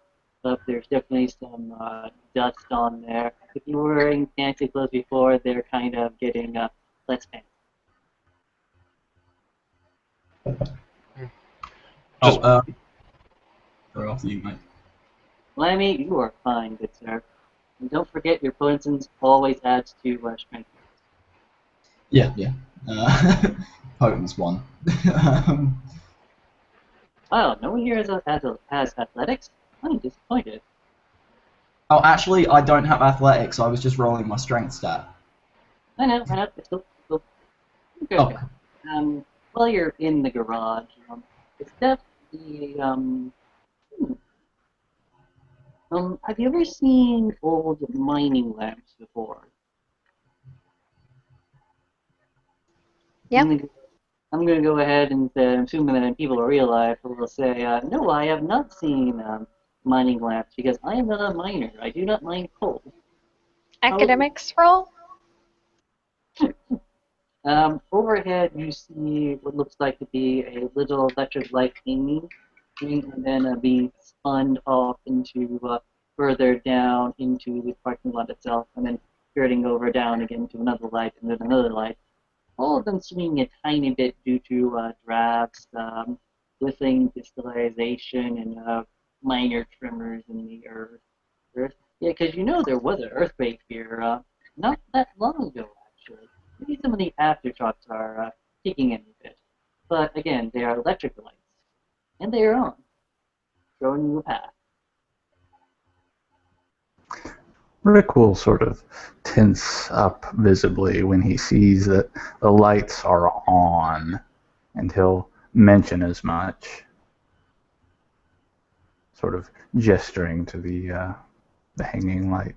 There's definitely some dust on there. If you were wearing fancy clothes before, they're kind of getting less fancy. Throw off you, mate. Lammy, you are fine, good sir. And don't forget your potence always adds to strength. Yeah. Potence 1. Wow, no one here has athletics? I'm disappointed. Oh, actually, I don't have athletics. I was just rolling my strength stat. I know. It's cool. Okay. Oh. While you're in the garage, it's definitely have you ever seen old mining lamps before? Yeah. I'm gonna go ahead and assuming that people are real life, will say, no, I have not seen mining lamps because I am not a miner. I do not mine coal. Academics roll? Overhead, you see what looks like to be a little electric light hanging, and then being spun off into further down into the parking lot itself, and then skirting over down again to another light, and then another light. All of them swinging a tiny bit due to drafts, whistling distillation, and minor tremors in the earth. Yeah, because you know there was an earthquake here not that long ago, actually. Maybe some of the aftershocks are kicking in a bit. But again, they are electric lights. And they are on, showing you a path. Rick will sort of tense up visibly when he sees that the lights are on, and he'll mention as much, sort of gesturing to the hanging light.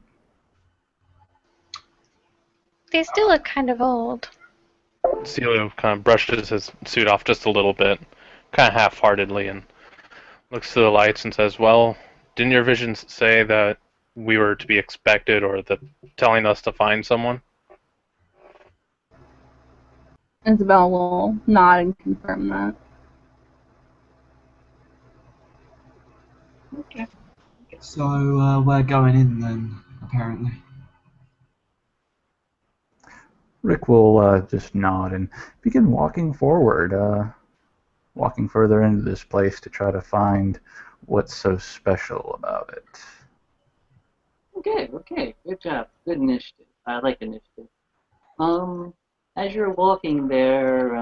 They still look kind of old. Celio kind of brushes his suit off just a little bit, kind of half-heartedly, and looks to the lights and says, "Well, didn't your visions say that we were to be expected, or that telling us to find someone?" Isabel will nod and confirm that. Okay. So we're going in then, apparently. Rick will just nod and begin walking forward, walking further into this place to try to find what's so special about it. Okay. Good job. Good initiative. I like initiative. As you're walking there,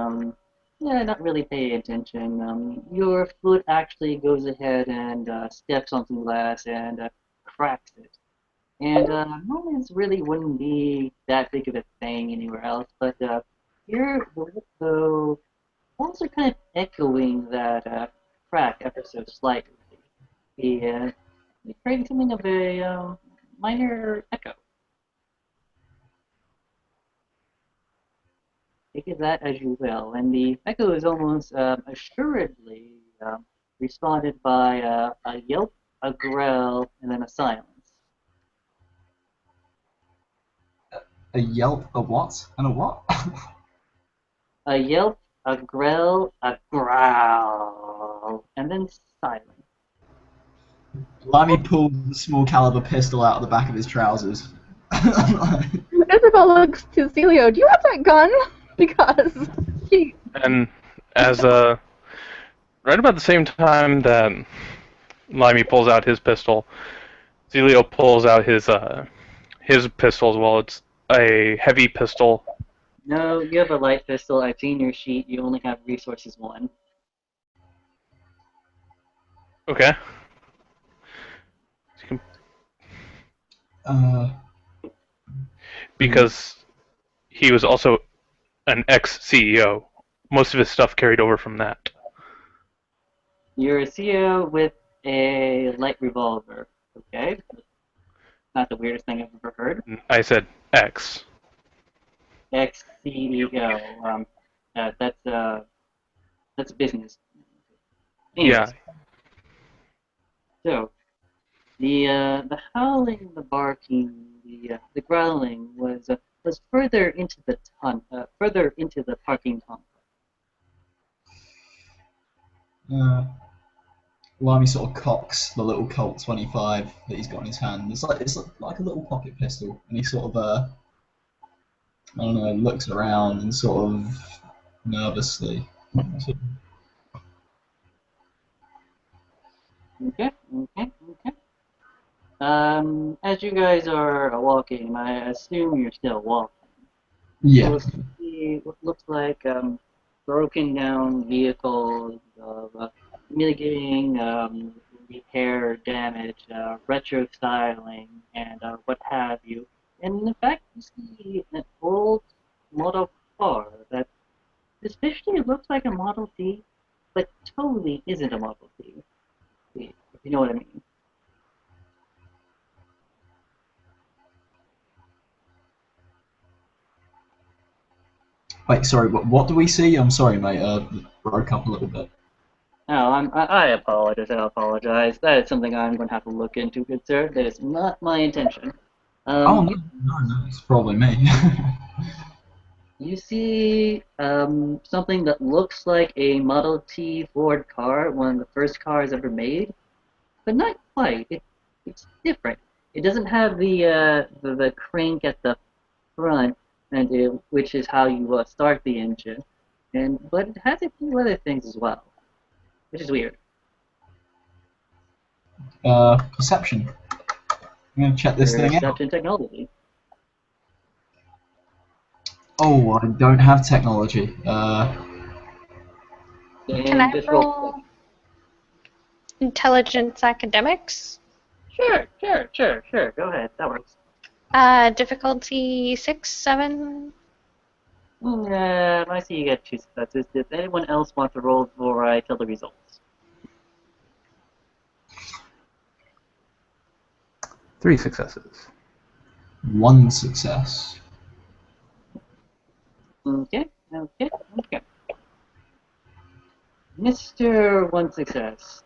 yeah, not really paying attention. Your foot actually goes ahead and steps on some glass and cracks it. And moments really wouldn't be that big of a thing anywhere else, but here, the walls are kind of echoing that crack ever so slightly. The creating something of a minor echo. Take it that as you will, and the echo is almost assuredly responded by a yelp, a growl, and then a silence. A yelp, a what, and a what? A yelp, a growl, a growl, and then silence. Limey pulls the small caliber pistol out of the back of his trousers. Isabel looks to Celio. Do you have that gun? Because she. And as right about the same time that Limey pulls out his pistol, Celio pulls out his pistol as well. It's a heavy pistol. No, you have a light pistol. I've seen your sheet. You only have resources 1. Okay. Because he was also an ex-CEO. Most of his stuff carried over from that. You're a CEO with a light revolver. Okay. Not the weirdest thing I've ever heard. I said ex. Ex-CEO. That's business. Anyways, Yeah. so the howling, the barking, the growling was further into the parking tunnel. Limey sort of cocks the little Colt 25 that he's got in his hand. It's like a little pocket pistol, and he sort of I don't know, looks around and sort of nervously. Okay. As you guys are walking, I assume you're still walking. Yeah. You'll see what looks like broken down vehicles of mitigating repair damage, retro styling, and what have you. And in fact, you see an old model car that suspiciously looks like a Model T, but totally isn't a Model T. If you know what I mean. Wait, sorry, what do we see? I'm sorry, mate. Broke up a little bit. No, I apologize. I apologize. That is something I'm going to have to look into, good sir. That is not my intention. Oh no, it's probably me. You see something that looks like a Model T Ford car, one of the first cars ever made, but not quite. It's different. It doesn't have the crank at the front, which is how you start the engine, but it has a few other things as well, which is weird. Perception. I'm gonna check this thing out. Perception technology. Oh, I don't have technology. Can I Just roll intelligence academics? Sure. Go ahead. That works. Difficulty 6, 7. I see you got 2 successes. Does anyone else want to roll before I tell the results? 3 successes. 1 success. Okay. Mr. One Success.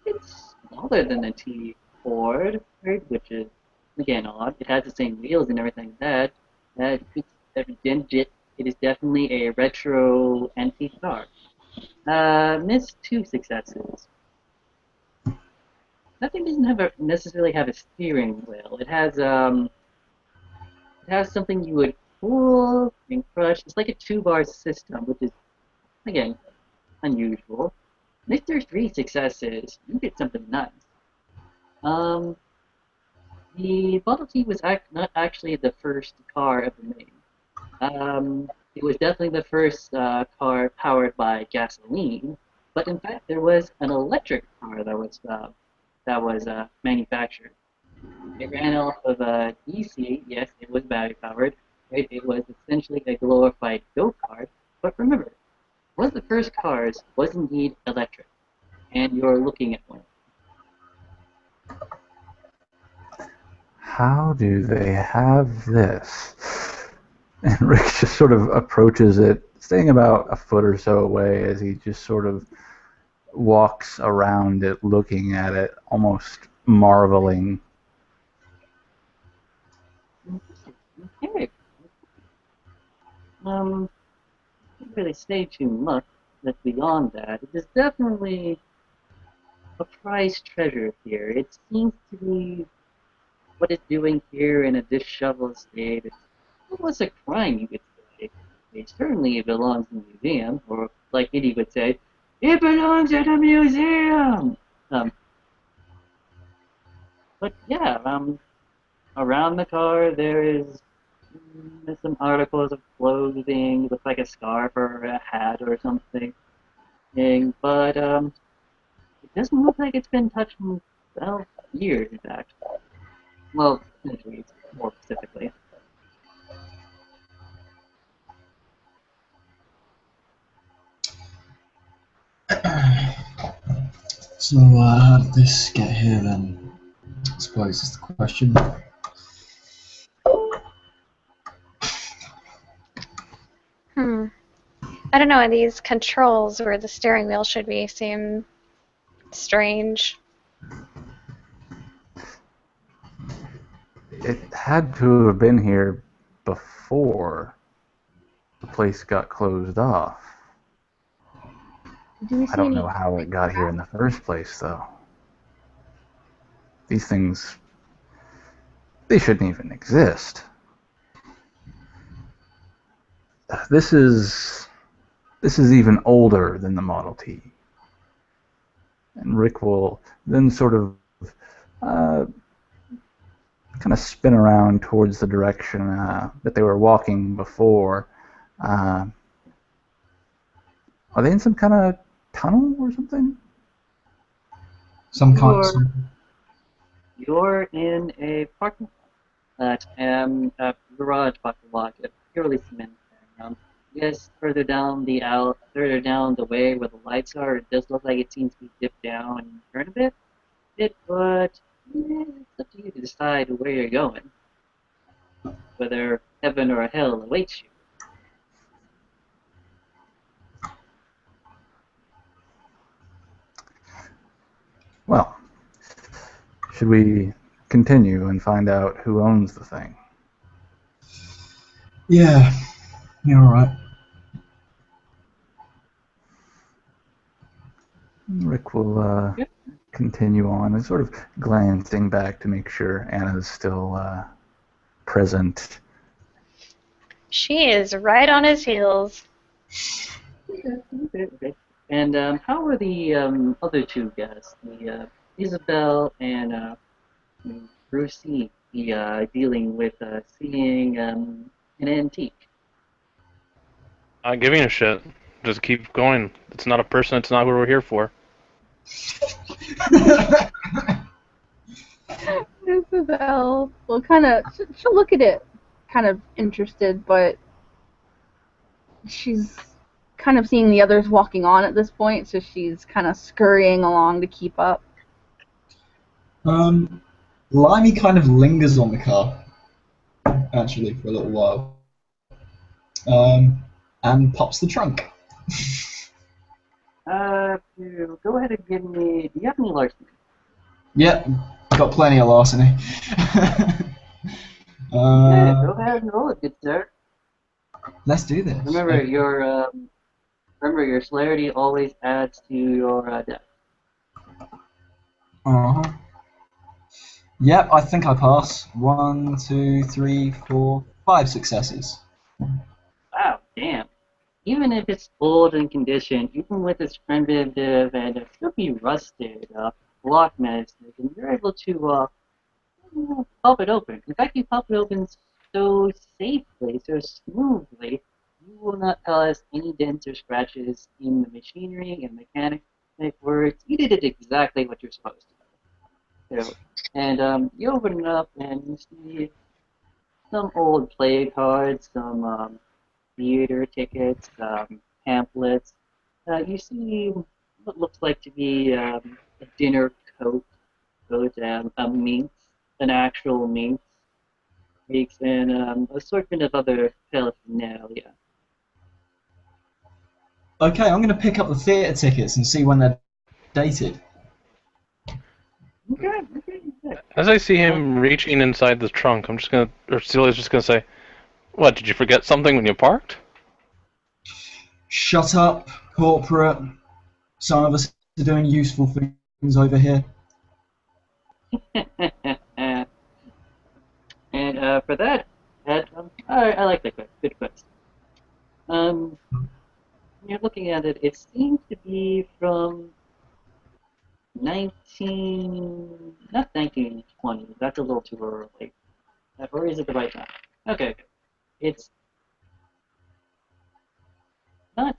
It's smaller than a T Ford, right? Which is, again, odd. It has the same wheels and everything like that. It is definitely a retro antique car. Miss 2 successes. That thing doesn't necessarily have a steering wheel. It has something you would pull and crush. It's like a 2-bar system, which is, again, unusual. Mr. 3 successes. You did something nice. Um, the Model T was not actually the first car ever made. It was definitely the first car powered by gasoline, but in fact there was an electric car that was manufactured. It ran off of DC. Yes, it was battery powered. Right? It was essentially a glorified go-kart. But remember, one of the first cars was indeed electric, and you're looking at one. How do they have this? And Rick just sort of approaches it, staying about a foot or so away as he just sort of walks around it, looking at it, almost marveling. Okay. Can't really say too much that's beyond that. It is definitely a prized treasure here. It seems to be what it's doing here in a disheveled state. It's almost a crime, you could say. It certainly belongs in a museum, or like Eddie would say, it belongs at a museum. Um, but yeah, around the car there is some articles of clothing, looks like a scarf or a hat or something. But it doesn't look like it's been touched in, well, years, in fact. Well, centuries, more specifically. So, how did this get here then? I suppose is the question. I don't know, these controls where the steering wheel should be seem strange. It had to have been here before the place got closed off. Do we see I don't any? know how it got here in the first place, though. These things, they shouldn't even exist. This is even older than the Model T. And Rick will then sort of kind of spin around towards the direction that they were walking before. Are they in some kind of tunnel or something? Some kind of. You're in a parking lot, a garage parking lot, a purely cement. Yes, further down the way where the lights are, it does look like it seems to be dipped down and turned a bit, but yeah, it's up to you to decide where you're going, whether heaven or hell awaits you. Well, should we continue and find out who owns the thing? Yeah, alright. Rick will continue on and sort of glancing back to make sure Anna's still present. She is right on his heels. Okay. And how are the other two guests, the Isabel and Brucey, dealing with seeing an antique? Giving a shit. Just keep going. It's not a person. It's not what we're here for. Isabel will kind of, she'll look at it kind of interested, but she's kind of seeing the others walking on at this point, so she's kind of scurrying along to keep up. Limey kind of lingers on the car, actually, for a little while, and pops the trunk. Go ahead and give me. Do you have any larceny? Yep, got plenty of larceny. Yeah, go ahead and roll it, good sir. Let's do this. Remember your celerity always adds to your dex. Uh-huh. Yep, I think I pass. 1, 2, 3, 4, 5 successes. Wow, damn. Even if it's old and conditioned, even with its primitive and it still be rusted, block medicine, and you're able to pop it open. In fact, you pop it open so safely, so smoothly, you will not cause any dents or scratches in the machinery and mechanic words. You did it exactly what you're supposed to do. So, and you open it up and you see some old play cards, some theater tickets, pamphlets. You see what looks like to be a dinner coat, a minx, an actual minx, and assortment of other paraphernalia. Okay, I'm going to pick up the theatre tickets and see when they're dated. Okay. As I see him reaching inside the trunk, Celia's just gonna say, "What? Did you forget something when you parked?" Shut up, corporate. Some of us are doing useful things over here. And for that, I like that quest. Good quest. When you're looking at it, it seems to be from 1920. That's a little too early. Or is it the right time? Okay. It's not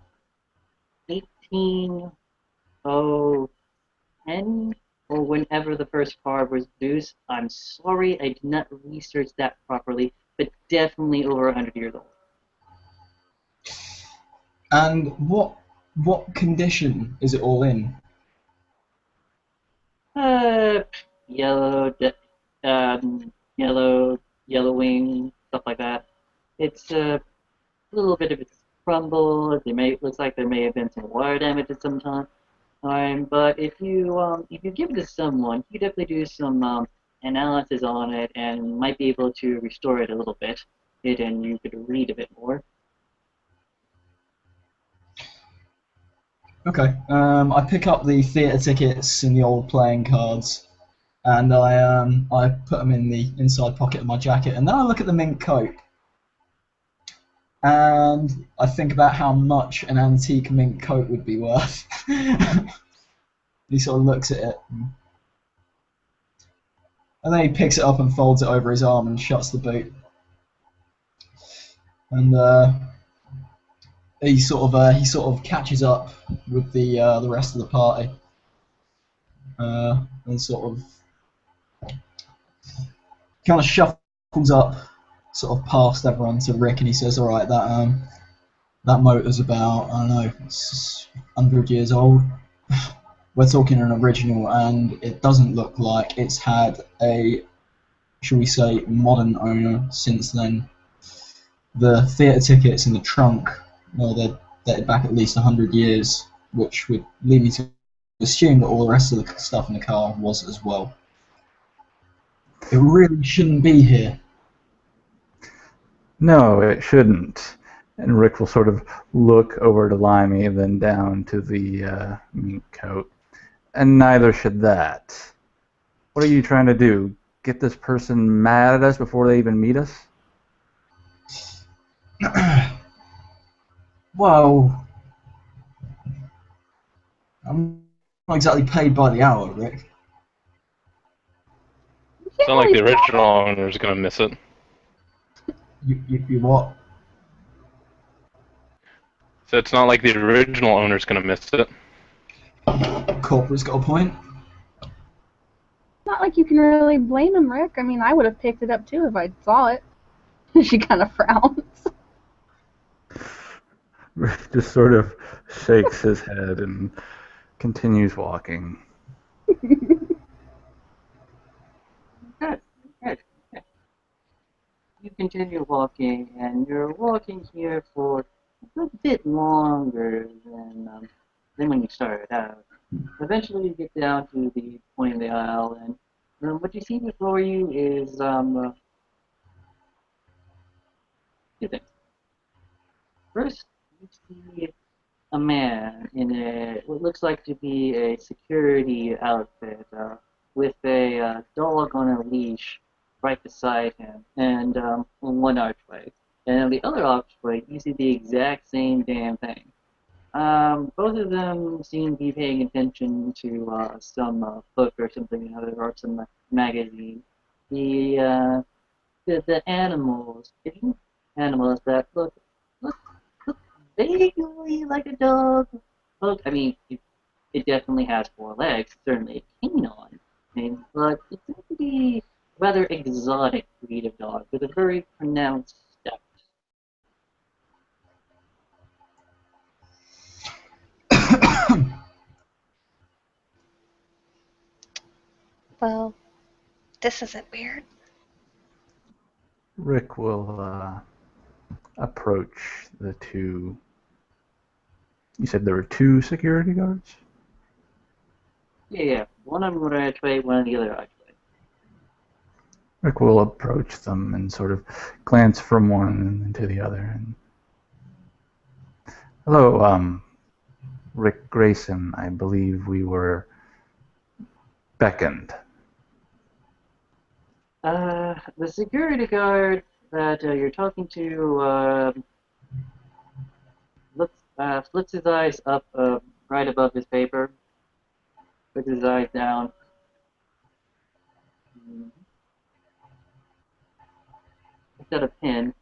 1810 or whenever the first car was produced. I'm sorry, I did not research that properly, but definitely over 100 years old. And what condition is it all in? Uh, yellow, yellowing, stuff like that. It's a little bit of it's crumbled. Looks like there may have been some water damage at some time. But if you give it to someone, you definitely do some analysis on it and might be able to restore it a little bit. And you could read a bit more. Okay. I pick up the theatre tickets and the old playing cards, and I put them in the inside pocket of my jacket, and then I look at the mink coat, and I think about how much an antique mink coat would be worth. He sort of looks at it, and then he picks it up and folds it over his arm and shuts the boot. And he sort of catches up with the rest of the party, and sort of kind of shuffles up, sort of past everyone to Rick, and he says, "All right, that motor's about, I don't know, it's 100 years old. We're talking an original, and it doesn't look like it's had a, shall we say, modern owner since then. The theatre tickets in the trunk, well, they're dated back at least 100 years, which would lead me to assume that all the rest of the stuff in the car was as well. It really shouldn't be here." No, it shouldn't. And Rick will sort of look over to Limey and then down to the mink coat. And neither should that. What are you trying to do? Get this person mad at us before they even meet us? Well, I'm not exactly paid by the hour, Rick. It's not like the original owner's gonna miss it. You what? So it's not like the original owner's gonna miss it. Corporate's got a point. not like you can really blame him, Rick. I mean, I would have picked it up too if I saw it. She kind of frowns. Rick just sort of shakes his head and continues walking. Good, good. You continue walking, and you're walking here for a bit longer than when you started out. Eventually, you get down to the point of the aisle, and what you see before you is two things. First, you see a man in what looks like to be a security outfit with a dog on a leash right beside him, and on one archway. And on the other archway, you see the exact same damn thing. Both of them seem to be paying attention to some book or something or some magazine. The, uh, the animals, the animals that look look vaguely like a dog. Look, I mean, it definitely has four legs, certainly a canine, but it seems to be a rather exotic breed of dog with a very pronounced step. Well, this isn't weird. Rick will approach the two. You said there were two security guards? Yeah. One on one archway, one on the other archway. Rick will approach them and sort of glance from one to the other. And, hello, Rick Grayson. I believe we were beckoned. The security guard that you're talking to flips his eyes up right above his paper, puts his eyes down. He's got a pen,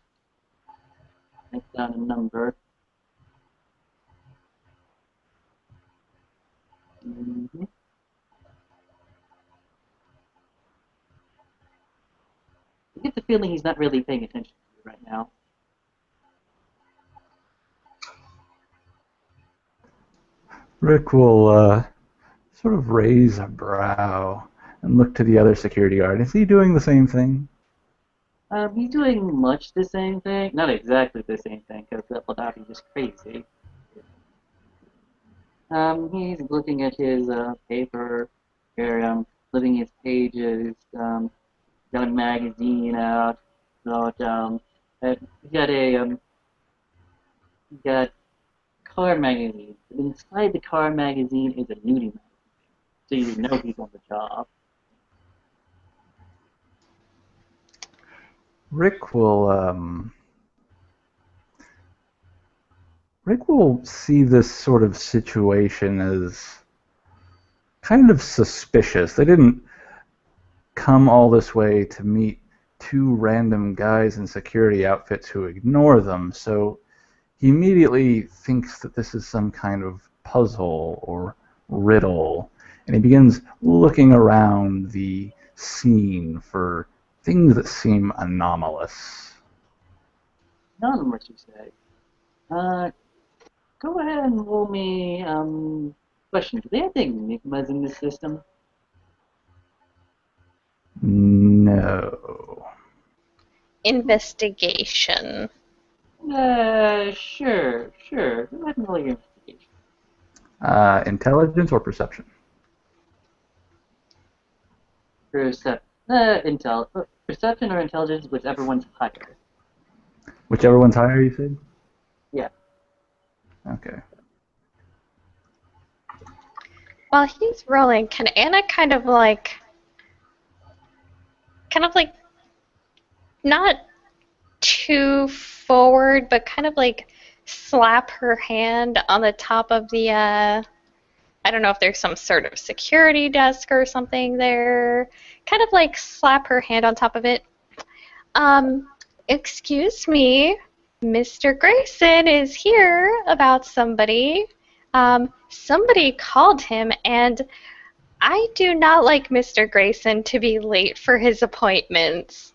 writes down a number. Mm-hmm. You get the feeling he's not really paying attention to you right now. Rick will sort of raise a brow and look to the other security guard. Is he doing the same thing? He's doing much the same thing. Not exactly the same thing, because that would be just crazy. He's looking at his paper, here, flipping his pages, got a magazine out, got, he got he got car magazine. But inside the car magazine is a nudie magazine, so you know he's on the job. Rick will see this sort of situation as kind of suspicious. They didn't come all this way to meet two random guys in security outfits who ignore them, so he immediately thinks that this is some kind of puzzle or riddle, and he begins looking around the scene for things that seem anomalous. Anonymous, you say. Go ahead and roll me, question. Do they have the enigmas in this system? No. Investigation. Sure. Go ahead and roll your investigation. Intelligence or perception? Perception or intelligence, whichever one's higher. Whichever one's higher, you said? Yeah. Okay. While he's rolling, can Anna kind of like not too forward, but kind of like slap her hand on the top of the I don't know if there's some sort of security desk or something there. Kind of like slap her hand on top of it. Excuse me, Mr. Grayson is here about somebody. Somebody called him, and I do not like Mr. Grayson to be late for his appointments.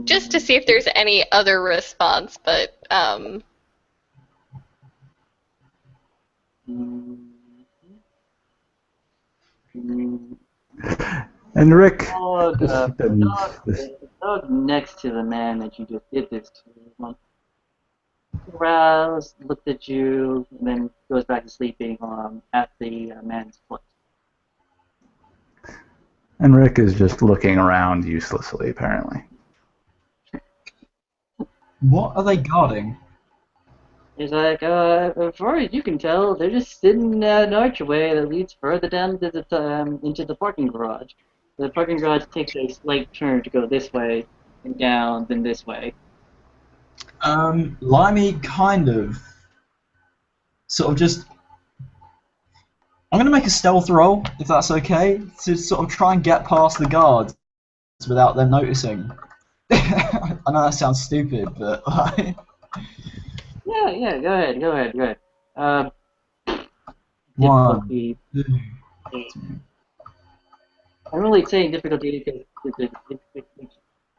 Just to see if there's any other response, but And Rick, The dog next to the man that you just did this to growls, looked at you, and then goes back to sleeping at the man's foot. and Rick is just looking around uselessly, apparently. What are they guarding? He's like, as far as you can tell, they're just sitting at an archway that leads further down into the parking garage. The parking garage takes a slight turn to go this way and down, then this way. Limey kind of, sort of just. I'm gonna make a stealth roll, if that's okay, to sort of try and get past the guards without them noticing. I know that sounds stupid, but like. Yeah, go ahead. One. Difficulty. I'm really saying difficulty because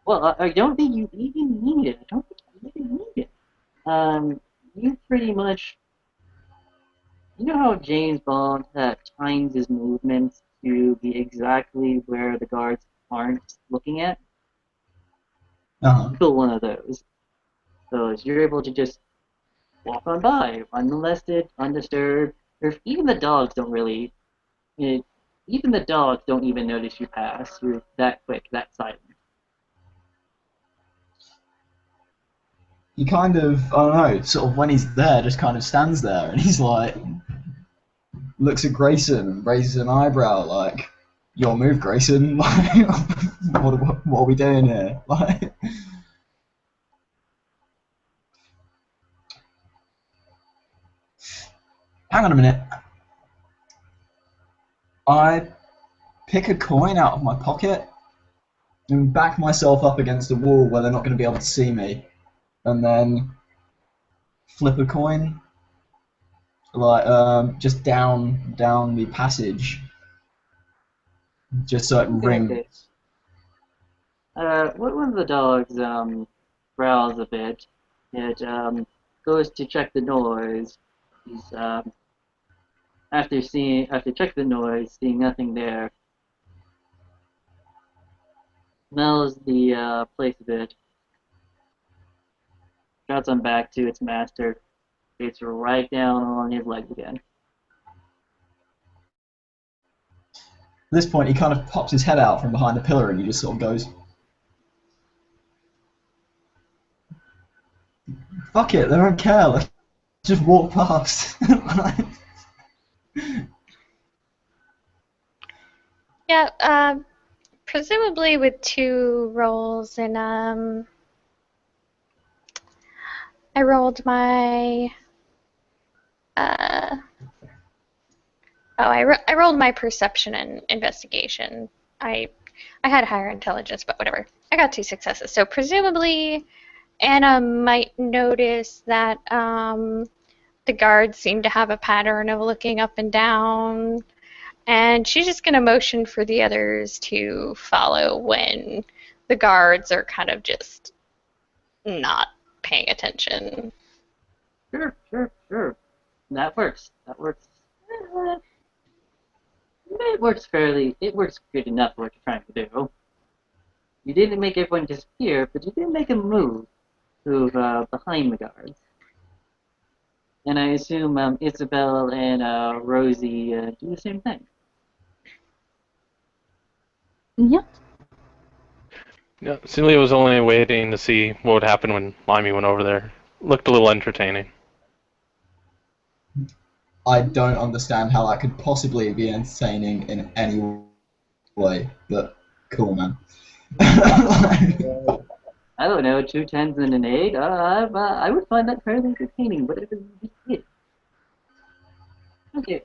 well, I don't think you even need it. I don't think you even need it. You pretty much, you know how James Bond times his movements to be exactly where the guards aren't looking at? Uh-huh. You're one of those. So you're able to just walk on by, unmolested, undisturbed. Even the dogs don't really. Even the dogs don't even notice you pass. You're that quick, that silent. He kind of, I don't know, sort of when he's there, just kind of stands there, and he's like, looks at Grayson and raises an eyebrow, like, your move, Grayson. Like, what are we doing here? Like, hang on a minute. I pick a coin out of my pocket and back myself up against a wall where they're not going to be able to see me, and then flip a coin, like just down the passage, just so it rings. One of the dogs growls a bit. It goes to check the noise. He's after check the noise, seeing nothing there, smells the place a bit, trots on back to its master, gets right down on his legs again. At this point, he kind of pops his head out from behind the pillar and he just sort of goes, fuck it, they don't care, let's just walk past. yeah, presumably with 2 rolls, and I rolled my I rolled my perception and investigation. I had higher intelligence, but whatever. I got 2 successes, so presumably Anna might notice that the guards seem to have a pattern of looking up and down, and she's just going to motion for the others to follow when the guards are kind of just not paying attention. Sure. That works. It works good enough for what you're trying to do. You didn't make everyone disappear, but you did make a move behind the guards. And I assume Isabel and Rosie do the same thing. Yep. Yeah, Celia was only waiting to see what would happen when Limey went over there. Looked a little entertaining. I don't understand how that could possibly be entertaining in any way, but cool, man. I don't know, 2 10s and an 8. I would find that fairly entertaining, but it was it. Okay,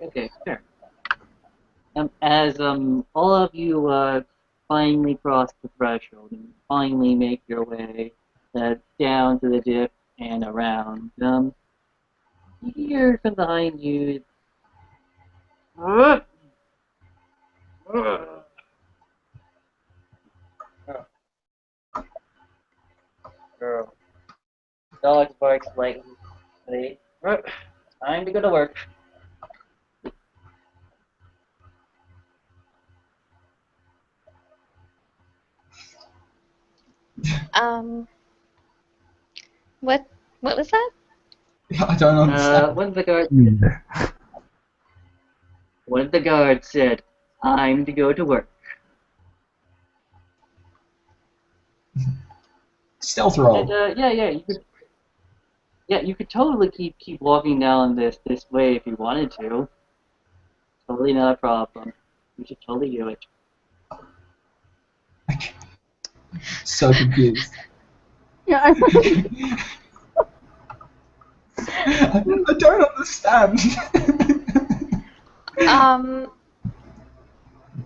sure. As all of you finally cross the threshold and finally make your way down to the dip and around, you hear from behind you Girl. Dog barks slightly. Time to go to work. Um, what what was that? I don't understand. One of the guards said, "Time to go to work." Stealth And roll. you could totally keep walking down this way if you wanted to. Totally not a problem. You should totally do it. So confused. Yeah, I I don't understand.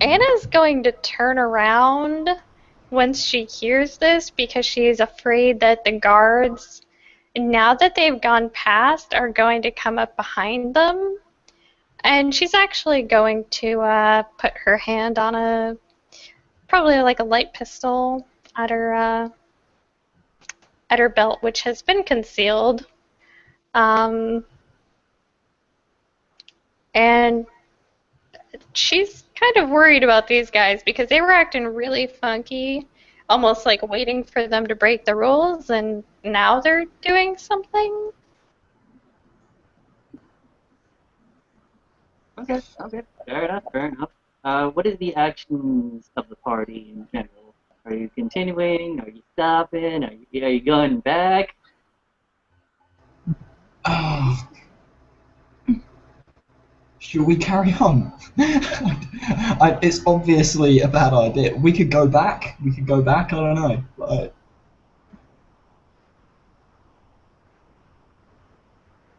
Anna's going to turn around once she hears this because she is afraid that the guards, now that they've gone past, are going to come up behind them. And she's actually going to put her hand on probably like a light pistol at her belt, which has been concealed. And she's kind of worried about these guys because they were acting really funky, almost like waiting for them to break the rules, and now they're doing something. Okay, fair enough. What is the actions of the party in general? Are you continuing? Are you stopping? Are you going back? Oh, should we carry on? It's obviously a bad idea. We could go back. I don't know.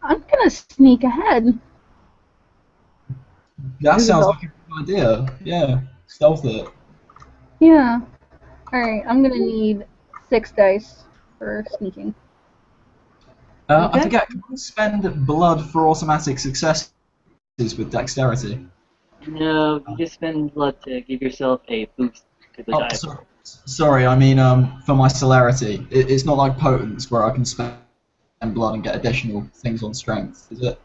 I'm gonna sneak ahead. That sounds Isabel. like a good idea. Yeah, stealth it. Yeah. Alright, I'm gonna need 6 dice for sneaking. I Okay. forget. Can we spend blood for automatic successes with dexterity? No, you just spend blood to give yourself a boost to the Oh, die. sorry. I mean, for my celerity, it's not like potence where I can spend blood and get additional things on strength, is it?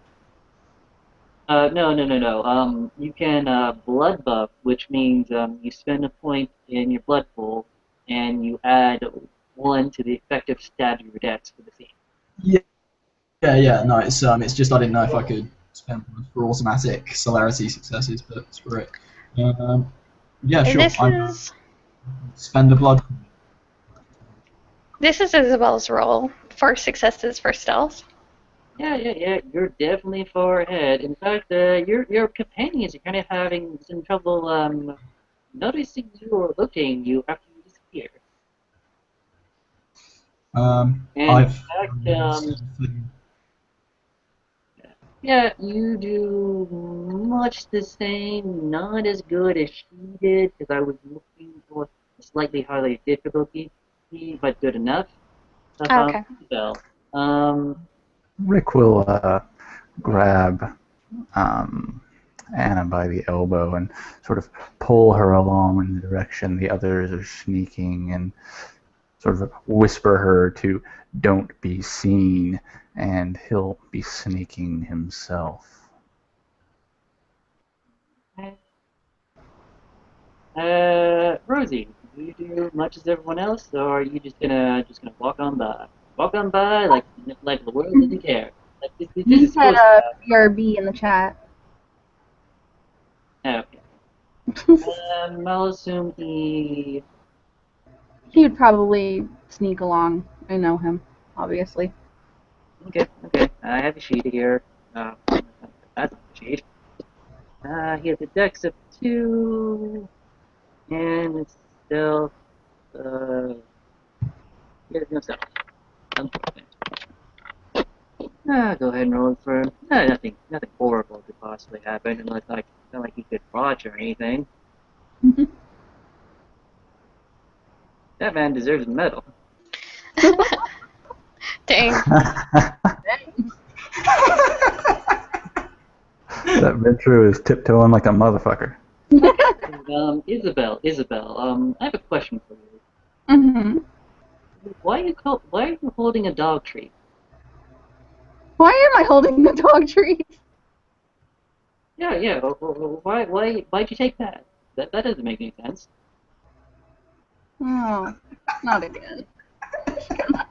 No. You can blood buff, which means you spend a point in your blood pool, and you add one to the effective stat of your dex for the scene. Yeah. No, it's just I didn't know if I could spend blood for automatic celerity successes, but screw it. Yeah, And sure. this I'm is spend the blood. Isabel's roll for successes for stealth. Yeah. You're definitely far ahead. In fact, your companions are kind of having some trouble noticing you or locating you after you disappear. And in I've fact, yeah, you do much the same, not as good as she did, because I was looking for a slightly higher difficulty, but good enough. Okay. Isabel, um, Rick will grab Anna by the elbow and sort of pull her along in the direction the others are sneaking and sort of whisper her to don't be seen, and he'll be sneaking himself. Rosie, do you do much as everyone else, or are you just gonna walk on by? Walk on by like the world doesn't care. Like this He is said supposed to happen. BRB in the chat. Okay. I'll assume he. He would probably sneak along. I know him, obviously. Okay. I have a sheet here. That's not a sheet. He has a dex of 2, and it's still. He has no stealth. Unfortunate. Go ahead and roll it for him. Nothing horrible could possibly happen unless not like he could botch or anything. That man deserves a medal. Dang. That Ventrue is tiptoeing like a motherfucker. Isabel, I have a question for you. Mm-hmm. Why are you holding a dog treat? Why am I holding the dog treat? Yeah. Why'd you take that? That doesn't make any sense. Oh, not again. She put it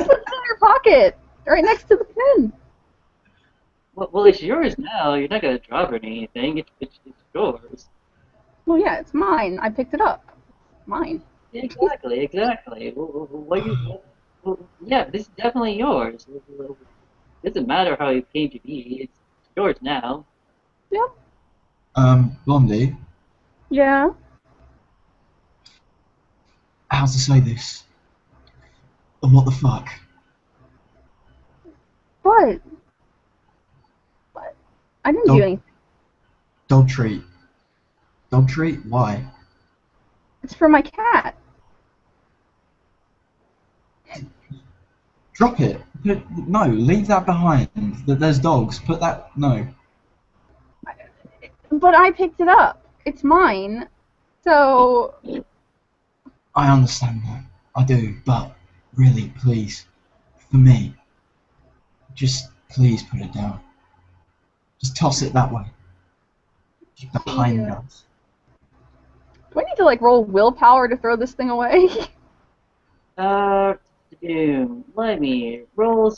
in her pocket, right next to the pen. Well, it's yours now. You're not gonna drop it or anything. It's yours. Well, yeah, it's mine. I picked it up. Mine. Exactly. Yeah, this is definitely yours. It doesn't matter how it came to be. It's yours now. Yep. Blondie, Yeah. how to say this? What the fuck? What? What? I didn't do Dog, anything. dog treat. Dog treat? Why? It's for my cat. Drop it. No, leave that behind. There's dogs. Put that. No. But I picked it up. It's mine. So, I understand that. I do. But really, please, for me, just please put it down. Just toss it that way. Behind yeah. us. Do I need to like roll willpower to throw this thing away? Let me roll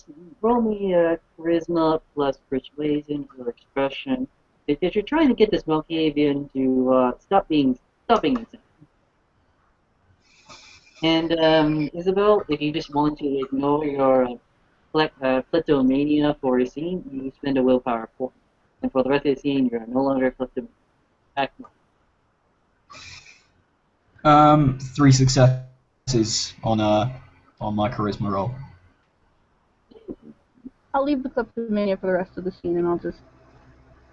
me a charisma plus persuasion or expression because you're trying to get this Malkavian to stop being insane. And Isabel, if you just want to ignore your kleptomania for a scene, you spend a willpower point. And for the rest of the scene, you're no longer a kleptomaniac. Act normal. 3 successes on my charisma roll. I'll leave the kleptomania for the rest of the scene, and I'll just.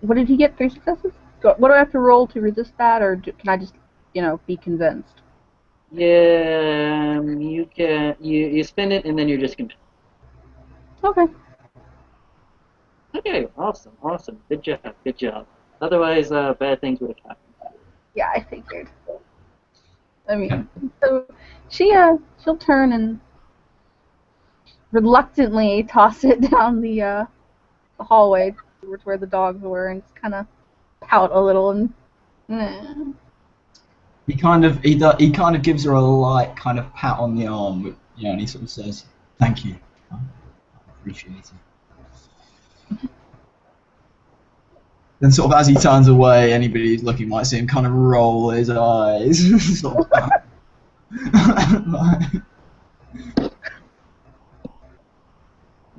What did he get? 3 successes? What do I have to roll to resist that, or can I just, be convinced? Yeah, you can. You spend it, and then you're just convinced. Okay. Okay, awesome. Good job. Otherwise, bad things would have happened. Yeah, I figured. I mean, so she'll turn and reluctantly toss it down the hallway towards where the dogs were, and just kind of pout a little and. He kind of gives her a light kind of pat on the arm, and he sort of says, "Thank you, I appreciate it." Then sort of as he turns away, anybody who's looking might see him kind of roll his eyes. Sort of,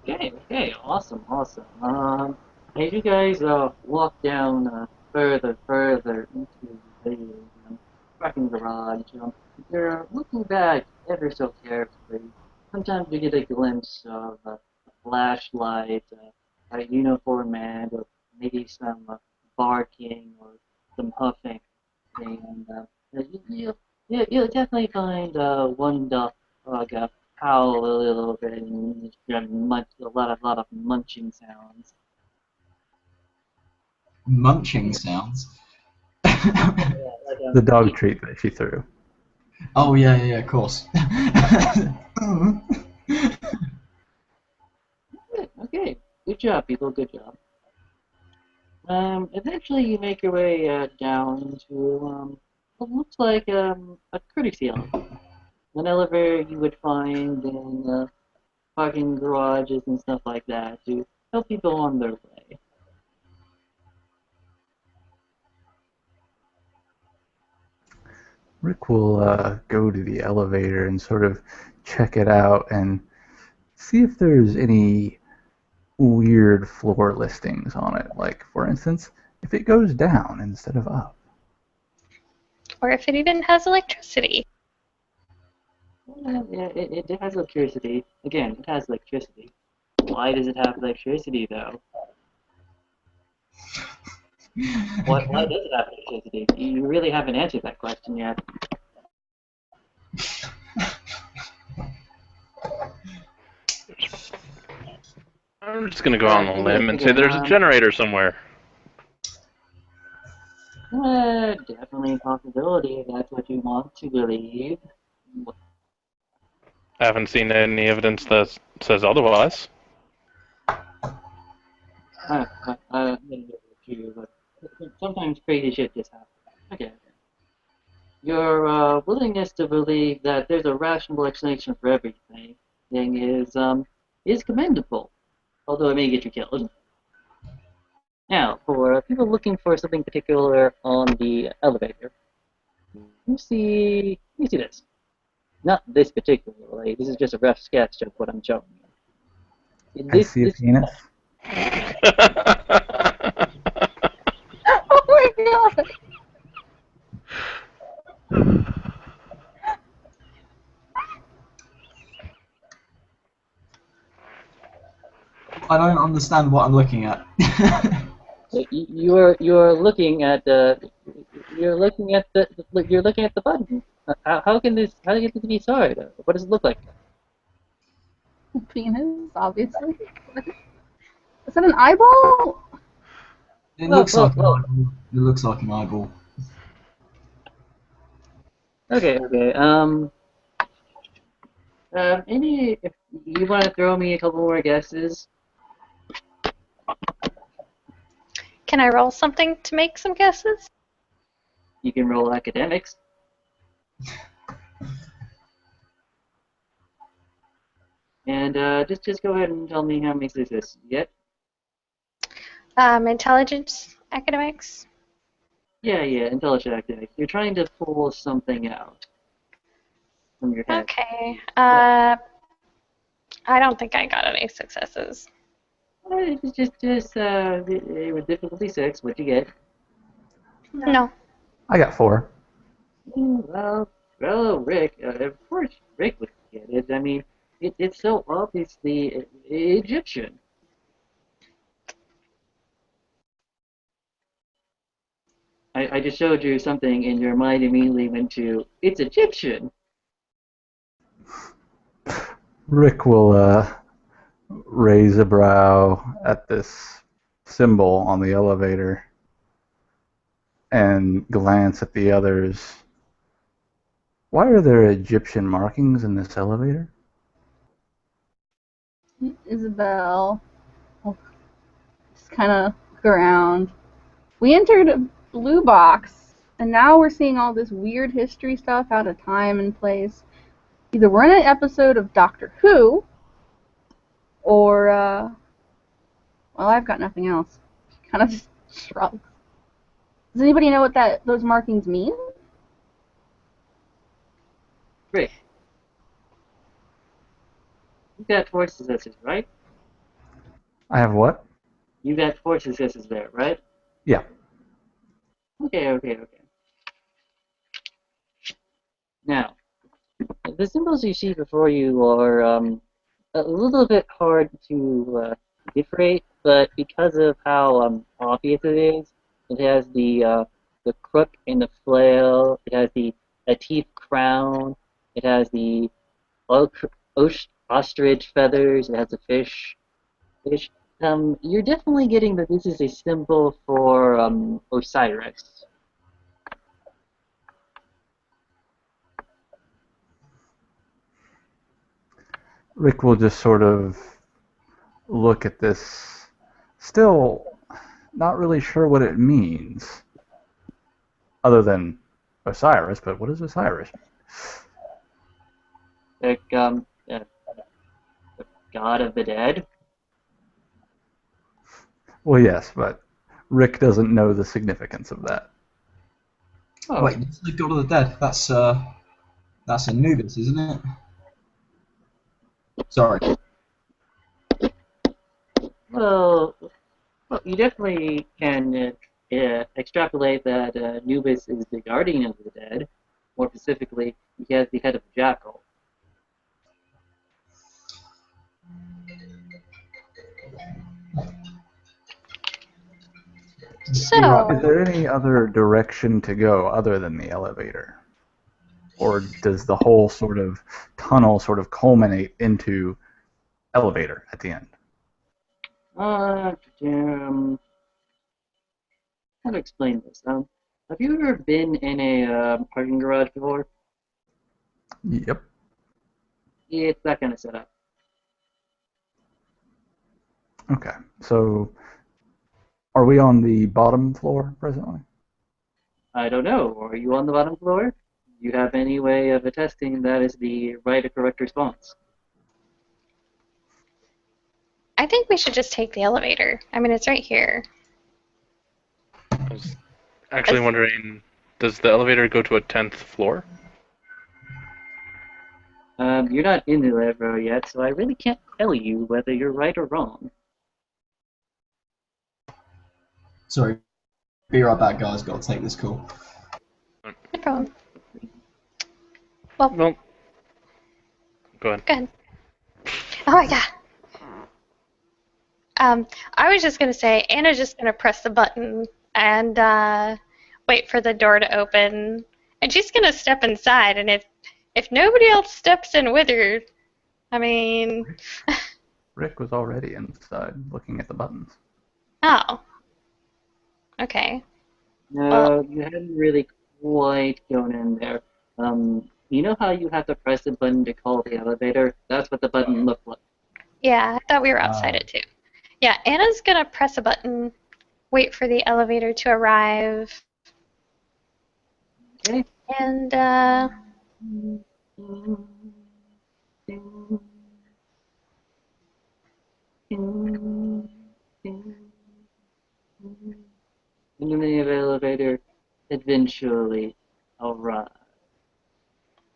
Okay, awesome. As you guys walk down further into the parking garage, you're looking back ever so carefully. Sometimes you get a glimpse of a flashlight, a uniform man, or maybe some barking or some huffing, and you'll definitely find one dog howl a little bit and a lot of munching sounds. munching sounds. The dog treat that she threw. Oh yeah, of course. Okay, good job, people. Good job. Eventually you make your way down to what looks like a courtesy elevator. An elevator you would find in parking garages and stuff like that to help people on their way. Rick will go to the elevator and sort of check it out and see if there's any weird floor listings on it. Like, for instance, if it goes down instead of up. Or if it even has electricity. Yeah, it has electricity. Again, it has electricity. Why does it have electricity, though? Why does it have electricity? You really haven't answered that question yet. I'm just gonna go on a limb and say Again, there's a generator somewhere. Definitely a possibility if that's what you want to believe. I haven't seen any evidence that says otherwise. I you, but sometimes crazy shit just happens. Okay. Your willingness to believe that there's a rational explanation for everything thing is commendable, although it may get you killed. Now, for people looking for something particular on the elevator, you see this. Not this particularly. This is just a rough sketch of what I'm showing you. I see a This penis. Oh my god! I don't understand what I'm looking at. you're looking at the you're looking at the button. How can this be sorry? What does it look like? Penis, obviously. Is that an eyeball? It Well, looks well, like an well. eyeball. It looks like an eyeball. Okay. Any if you want to throw me a couple more guesses, Can I roll something to make some guesses? you can roll academics. And just go ahead and tell me how many successes you get. Intelligence, academics. Yeah, intelligent academics. You're trying to pull something out from your head. Okay. Yeah. I don't think I got any successes. It's just with difficulty 6. What'd you get? No. I got 4. Rick. Of course, Rick would get it. I mean, it's so obviously Egyptian. I just showed you something, and your mind immediately went to it's Egyptian. Rick will raise a brow at this symbol on the elevator and glance at the others. Why are there Egyptian markings in this elevator? Isabel. Just kind of look around. We entered a blue box, and now we're seeing all this weird history stuff out of time and place. Either we're in an episode of Doctor Who, or, well, I've got nothing else. Kind of just shrugs. Does anybody know what those markings mean? Rick, you got 4 successes, right? I have what? You got 4 successes there, right? Yeah. Okay. Now, the symbols you see before you are a little bit hard to differentiate, but because of how obvious it is, it has the crook and the flail. It has the a teeth crown. It has the ostrich feathers. It has a fish. You're definitely getting that this is a symbol for Osiris. Rick will just sort of look at this, still not really sure what it means, other than Osiris, but what is Osiris? Like the god of the dead. Well, yes, but Rick doesn't know the significance of that. Oh, Wait, it's the God of the Dead. That's Anubis, isn't it? Sorry. well, you definitely can extrapolate that Anubis is the guardian of the dead. More specifically, he has the head of a jackal. So, Is there any other direction to go other than the elevator? Or does the whole sort of tunnel sort of culminate into elevator at the end? How to explain this? Have you ever been in a parking garage before? Yep. It's that kind of setup. Okay. So, are we on the bottom floor presently? I don't know. Are you on the bottom floor? Do you have any way of attesting that is the right or correct response? I think we should just take the elevator. I mean, it's right here. I was actually wondering, does the elevator go to a 10th floor? You're not in the elevator yet, so I really can't tell you whether you're right or wrong. Sorry, be right back, guys. Got to take this call. No problem. Well, Well, go ahead. go ahead. Oh my god. I was just gonna say, Anna's just gonna press the button and wait for the door to open, and she's gonna step inside. And if nobody else steps in with her, I mean, Rick was already inside looking at the buttons. oh, okay. No, you hadn't really quite gone in there. You know how you have to press the button to call the elevator? That's what the button looked like. Yeah, I thought we were outside it too. Yeah, Anna's gonna press a button, wait for the elevator to arrive, Okay? and And then the elevator eventually arrives.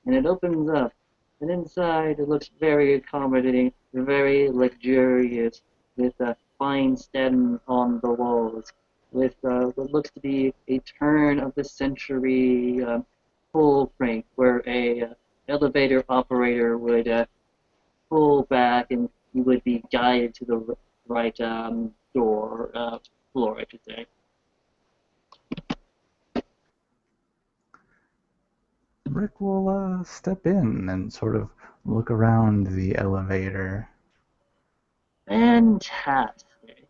And it opens up. And inside it looks very accommodating, very luxurious, with a fine satin on the walls, with what looks to be a turn of the century pull crank, where a elevator operator would pull back and you would be guided to the right door, floor, I should say. Rick will step in and sort of look around the elevator. Fantastic.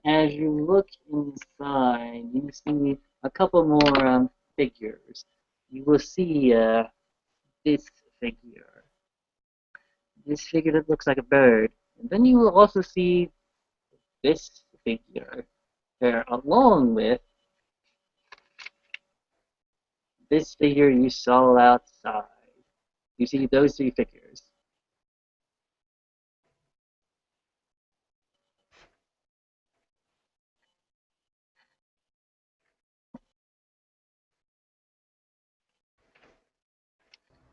As you look inside, you see a couple more figures. You will see this figure. This figure that looks like a bird. And then you will also see this figure there, along with this figure you saw outside. You see those three figures.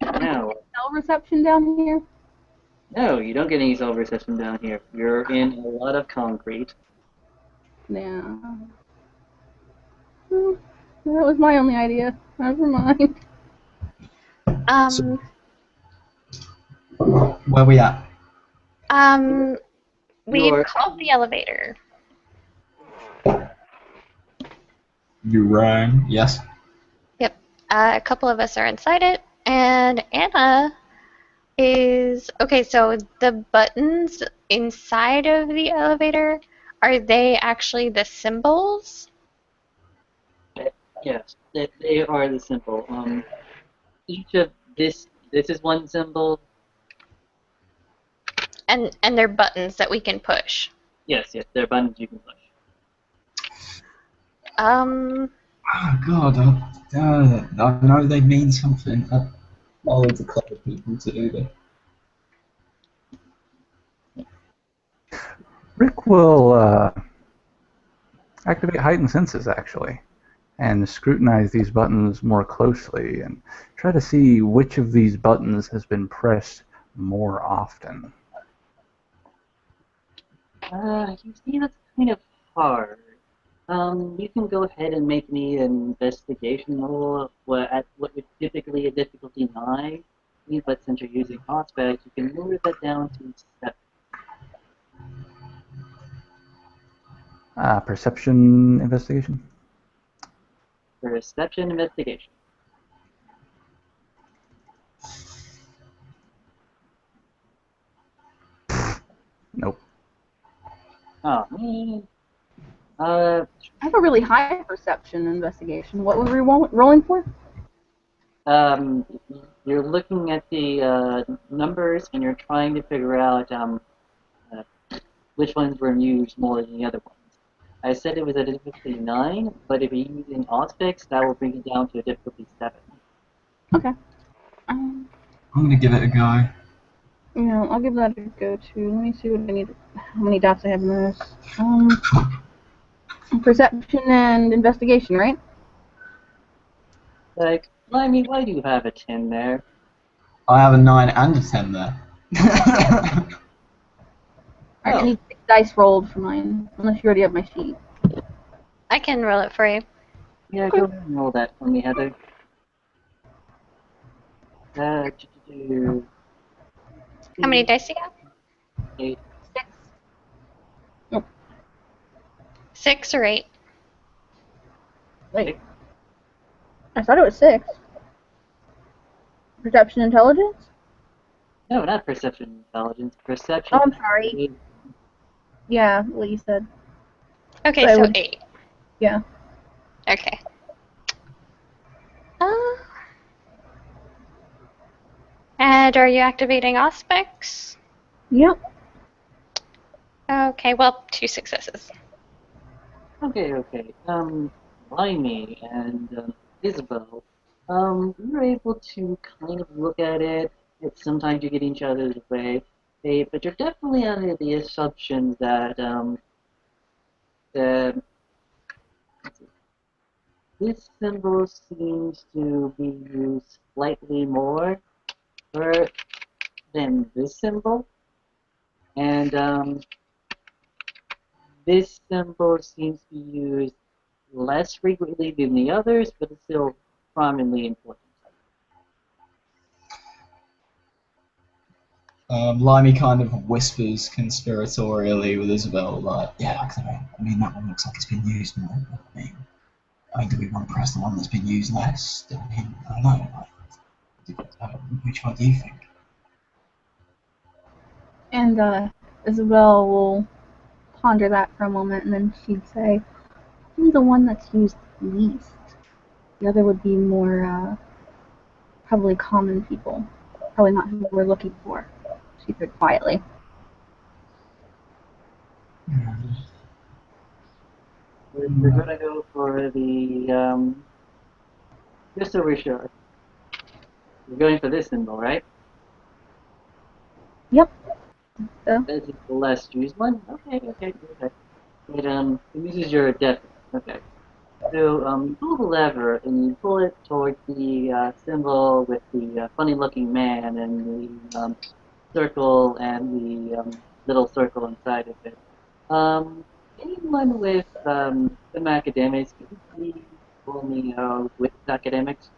Now, Cell reception down here? no, you don't get any cell reception down here. You're in a lot of concrete. Yeah. Hmm, that was my only idea. Never mind. um, Where we at? we've You're called the elevator. You rang. Yes. Yep. A couple of us are inside it, and Anna is okay. So the buttons inside of the elevator, are they actually the symbols? yes, they are the symbol. Each of this is one symbol. And they're buttons that we can push. Yes, they're buttons you can push. Oh God, I know they mean something. Loads of clever people to do this. Rick will activate heightened senses, actually, and scrutinize these buttons more closely and try to see which of these buttons has been pressed more often. You see, that's kind of hard. You can go ahead and make me an investigation roll at what would typically a difficulty 9 be, but since you're using Aspect, you can lower that down to 7. Perception investigation? Perception investigation. Nope. Oh, man. Uh, I have a really high perception investigation. What were we rolling for? um, you're looking at the numbers and you're trying to figure out uh, which ones were used more than the other ones. I said it was a difficulty 9, but if you're using Auspex, that will bring it down to a difficulty 7. Okay. I'm gonna give it a go. Yeah, I'll give that a go too. Let me see what I need. How many dots I have in this? Perception and investigation, right? Like, Limey, why do you have a 10 there? I have a 9 and a 10 there. Alright, I Oh, need 6 dice rolled for mine, unless you already have my sheet. I can roll it for you. yeah, go ahead and roll that for me, Heather. Uh, How many dice you got? 8. 6. Nope. 6 or 8? Wait. I thought it was 6. Perception intelligence? No, not perception intelligence. Perception. Oh, I'm sorry. Yeah, what you said. Okay, So I so would- 8. Yeah. Okay. And are you activating Auspex? Yep. Okay, well, 2 successes. Okay. Limey and Isabel, you're able to kind of look at it. Sometimes you get each other's way, but you're definitely under the assumption that the, this symbol seems to be used slightly more than this symbol, and this symbol seems to be used less frequently than the others, but it's still prominently important. Limey kind of whispers conspiratorially with Isabel, like, yeah, I mean, that one looks like it's been used more. I mean, do we want to press the one that's been used less? I mean, I don't know. Which one do you think? And Isabel will ponder that for a moment, and then she'd say, "Probably the one that's used least. The other would be more, probably common people. Probably not who we're looking for." She said quietly. We're gonna go for the just so we're sure. We're going for this symbol, right? Yep. So, This is the less used one. Okay. But this is your definite. Okay. So you pull the lever and you pull it towards the symbol with the funny-looking man and the circle and the little circle inside of it. Anyone with some academics, could you please roll me with academics?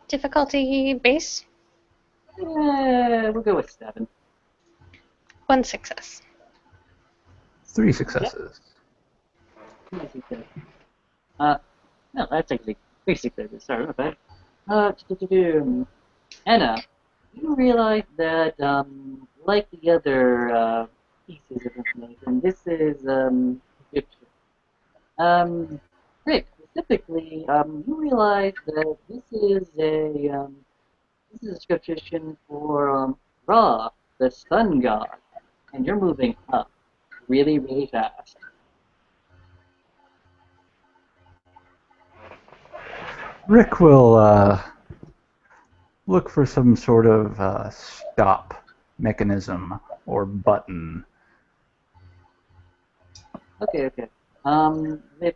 Difficulty base? We'll go with 7. 1 success. 3 successes. No, that's actually 3 successes. Sorry, my bad. Anna, you realize that, like the other pieces of information, this is description. Rick, specifically, you realize that this is a description for Ra, the sun god, and you're moving up really fast. Rick will look for some sort of stop mechanism or button. Okay. With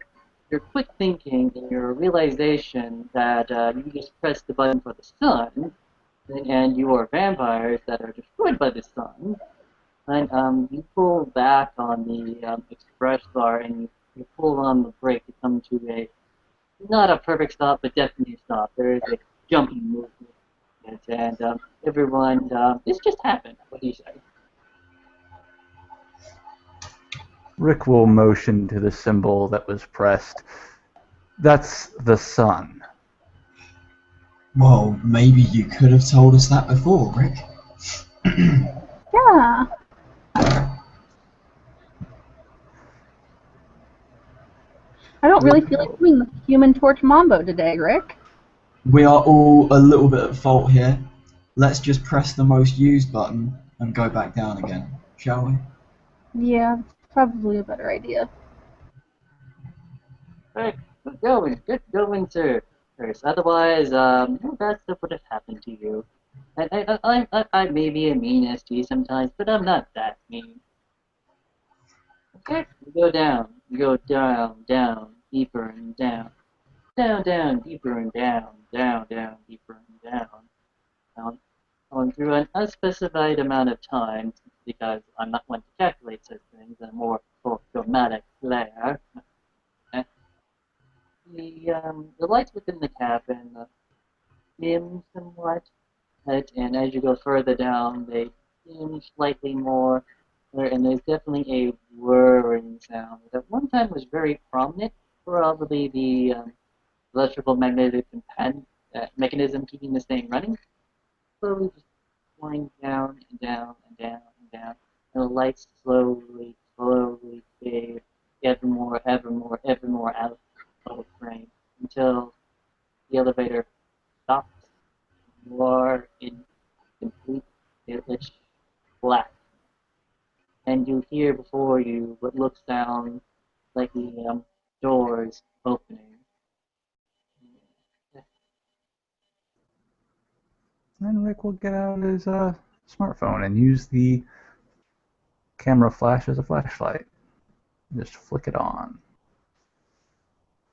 your quick thinking and your realization that you just pressed the button for the sun, and you are vampires that are destroyed by the sun, and you pull back on the express bar and you pull on the brake to come to a not a perfect stop, but definitely a stop. There is a jumping movement, and everyone, this just happened. What do you say? Rick will motion to the symbol that was pressed. That's the sun. Well, maybe you could have told us that before, Rick. Yeah. I don't really feel like doing the Human Torch Mambo today, Rick. We are all a little bit at fault here. Let's just press the most used button and go back down again, shall we? Yeah, it's probably a better idea. Right, good going, sir. First, otherwise, bad stuff would have happened to you. I may be a mean SG sometimes, but I'm not that mean. Okay, you go down, down, deeper and down, deeper and down, deeper and down, on through an unspecified amount of time, because I'm not one to calculate such things, I'm more for dramatic flair. The lights within the cabin dim somewhat, and as you go further down, they dim slightly more, and there's definitely a whirring sound that at one time was very prominent, probably the electrical magnetic mechanism keeping this thing running, slowly just going down and down and down and down, and the lights slowly fade ever more out of frame until the elevator stops. You are in complete pitch black, and you hear before you what looks down like the doors opening. And Rick will get out his smartphone and use the camera flash as a flashlight. Just flick it on.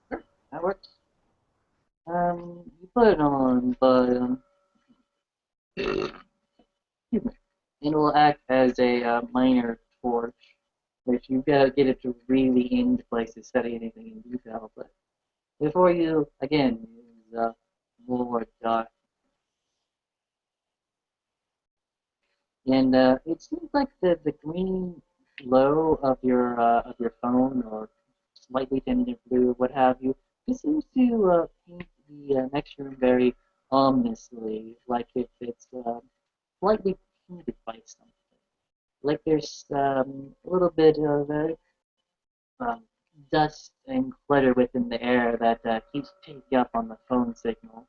Sure, that works. You put it on, but it will act as a minor torch, which you've got to get it to really into place to study anything in detail. But before you, again, use more dot. And it seems like the green glow of your phone, or slightly tinted blue, what have you, it seems to paint the next room very ominously, like if it's slightly painted by something. Like there's a little bit of um, dust and clutter within the air that keeps picking up on the phone signal.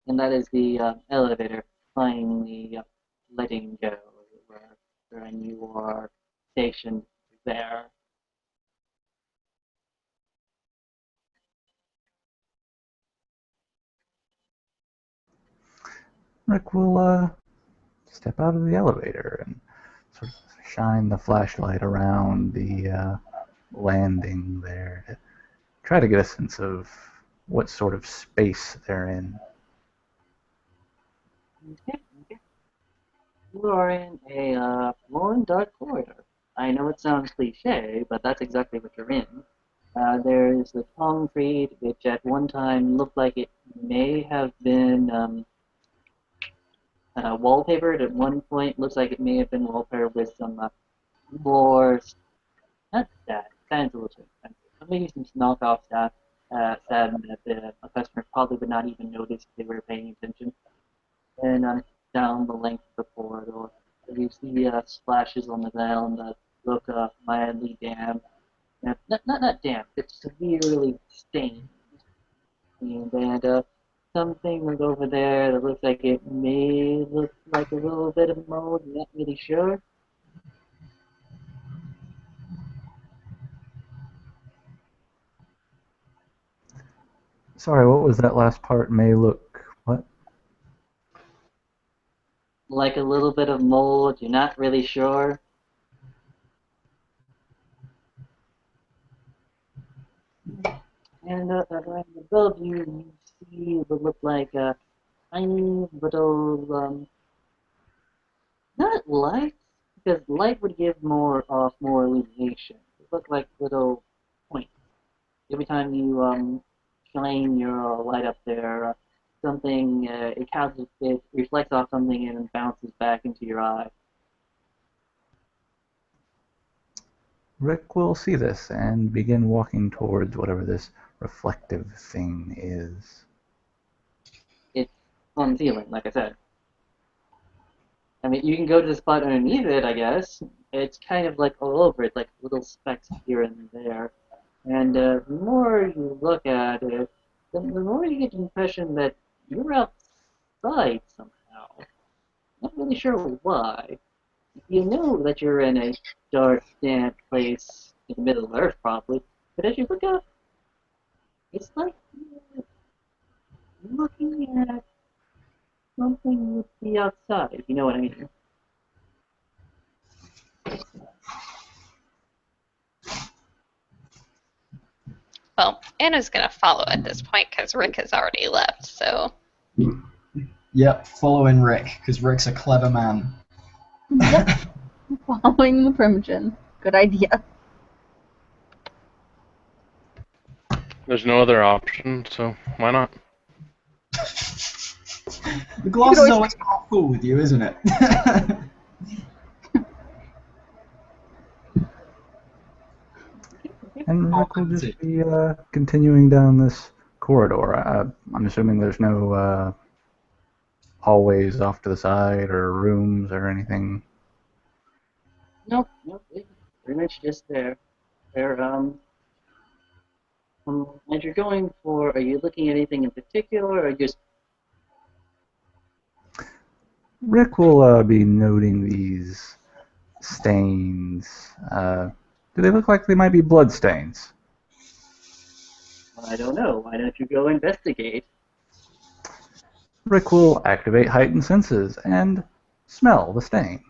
And that is the elevator finally letting go, and you are stationed there. Rick will step out of the elevator and sort of shine the flashlight around the landing there to try to get a sense of what sort of space they're in. Okay, okay. You are in a long, dark corridor. I know it sounds cliche, but that's exactly what you're in. There's the concrete, which at one time looked like it may have been wallpapered. At one point, looks like it may have been wallpapered with some more, not that, sounds a little too expensive, but maybe some knockoff satin that a customer probably would not even notice if they were paying attention. And down the length of the corridor, you see splashes on the ground that look mildly damp. Not damp, it's severely stained. And something was over there that looks like it may look like a little bit of mold, not really sure. Sorry, what was that last part? May look what? Like a little bit of mold, you're not really sure. And right above you, you see what look like a tiny little, not lights, because light would give more off more illumination. It look like little points. Every time you shine your light up there, something it reflects off something and bounces back into your eye. Rick will see this and begin walking towards whatever this reflective thing is. on the ceiling, like I said. I mean, you can go to the spot underneath it, I guess. It's kind of like all over it, like little specks here and there. And the more you look at it, the more you get the impression that you're outside somehow. Not really sure why. You know that you're in a dark, damp place in the middle of Earth, probably. But as you look up, it's like you're looking at something with the outside, if you know what I mean. Well, Anna's gonna follow at this point because Rick has already left, so. Yep, following Rick, because Rick's a clever man. Yep. Following the Primogen. Good idea. There's no other option, so why not? The glass is always- always half full with you, isn't it? And Rick will just be continuing down this corridor. I'm assuming there's no hallways off to the side or rooms or anything. Nope, it's pretty much just there. As you're going for, are you looking at anything in particular, or just Rick will be noting these stains. Do they look like they might be blood stains? I don't know. Why don't you go investigate? Rick will activate heightened senses and smell the stain.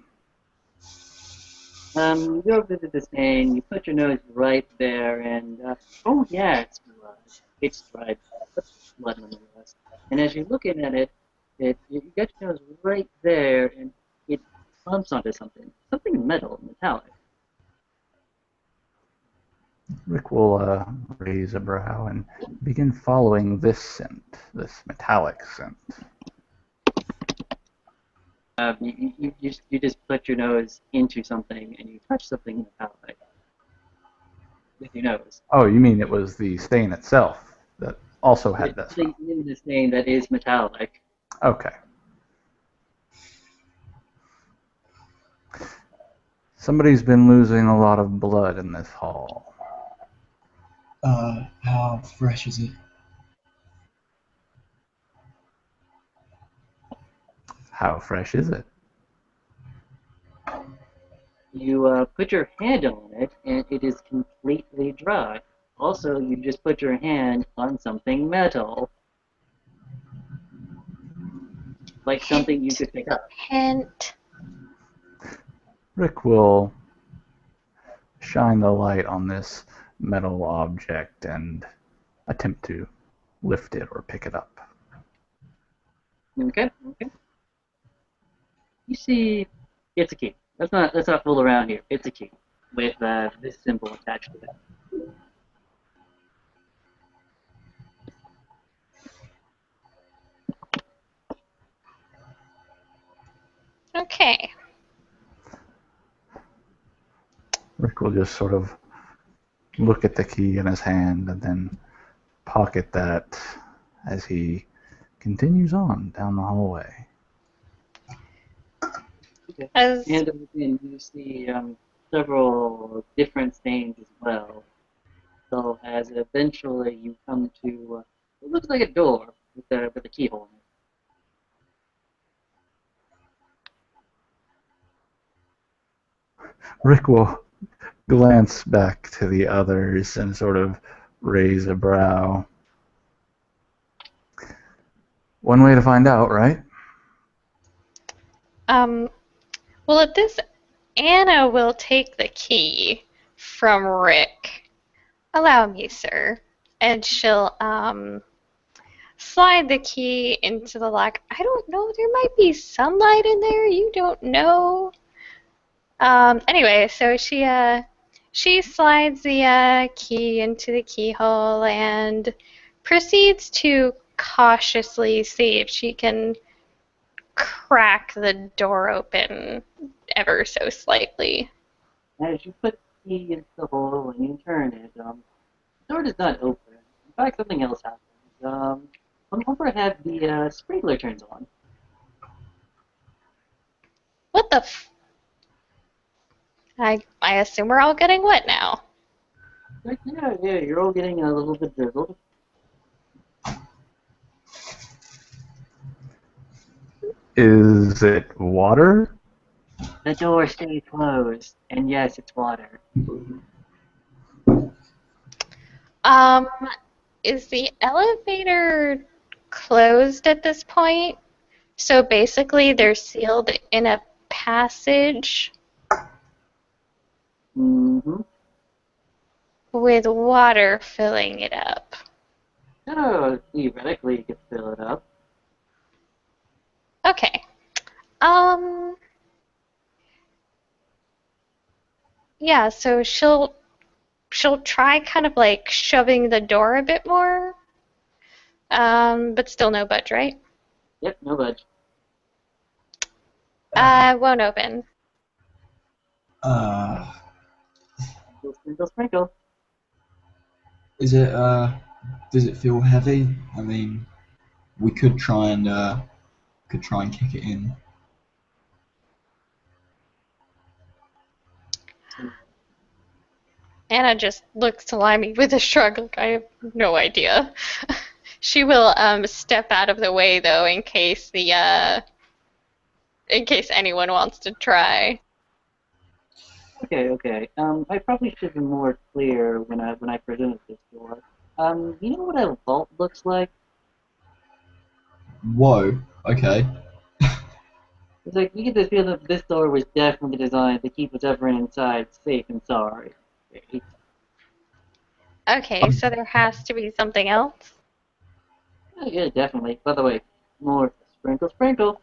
You go visit the stain, you put your nose right there, and, oh yeah, it's blood. It's dried blood, but blood nonetheless. And as you're looking at it, you get your nose right there, and it bumps onto something. Something metallic. Rick will raise a brow and begin following this scent, this metallic scent. You just put your nose into something, and you touch something metallic with your nose. Oh, you mean it was the stain itself that also had that It's smell? in the stain that is metallic. Okay. Somebody's been losing a lot of blood in this hall. How fresh is it? How fresh is it? You put your hand on it, and it is completely dry. Also, you just put your hand on something metal. Like something you could pick up. Hint. Rick will shine the light on this metal object and attempt to lift it or pick it up. Okay. You see, it's a key. Let's not fool around here. It's a key with this symbol attached to it. Okay. Rick will just sort of look at the key in his hand and then pocket that as he continues on down the hallway. Okay. As And within, you see several different stains as well. So as eventually you come to what looks like a door with a keyhole in it. Rick will glance back to the others and sort of raise a brow. One way to find out, right? well, at this, Anna will take the key from Rick. Allow me, sir. And she'll, slide the key into the lock. I don't know, there might be sunlight in there, you don't know. Anyway, so she slides the key into the keyhole and proceeds to cautiously see if she can crack the door open ever so slightly. As you put the key into the hole and you turn it, the door does not open. In fact, something else happens. Over or have the sprinkler turns on. What the f... I assume we're all getting wet now. Yeah, you're all getting a little bit drizzled. Is it water? The door stays closed, and yes, it's water. Um, is the elevator closed at this point? So basically, they're sealed in a passage Mm-hmm. with water filling it up. Oh, theoretically, you could fill it up. Okay. Um, yeah, so she'll try kind of like shoving the door a bit more. But still no budge, right? Yep, no budge. Won't open. Uh, Sprinkle, sprinkle, sprinkle. is it does it feel heavy? I mean, we could try and kick it in. Anna just looks to Limey with a shrug, like I have no idea. She will step out of the way though in case anyone wants to try. Okay. I probably should be more clear when I presented this door. You know what a vault looks like? Whoa. Okay. It's like you get the feeling that this door was definitely designed to keep whatever inside safe and sorry. Okay, so there has to be something else. Yeah, definitely. By the way, more sprinkle, sprinkle.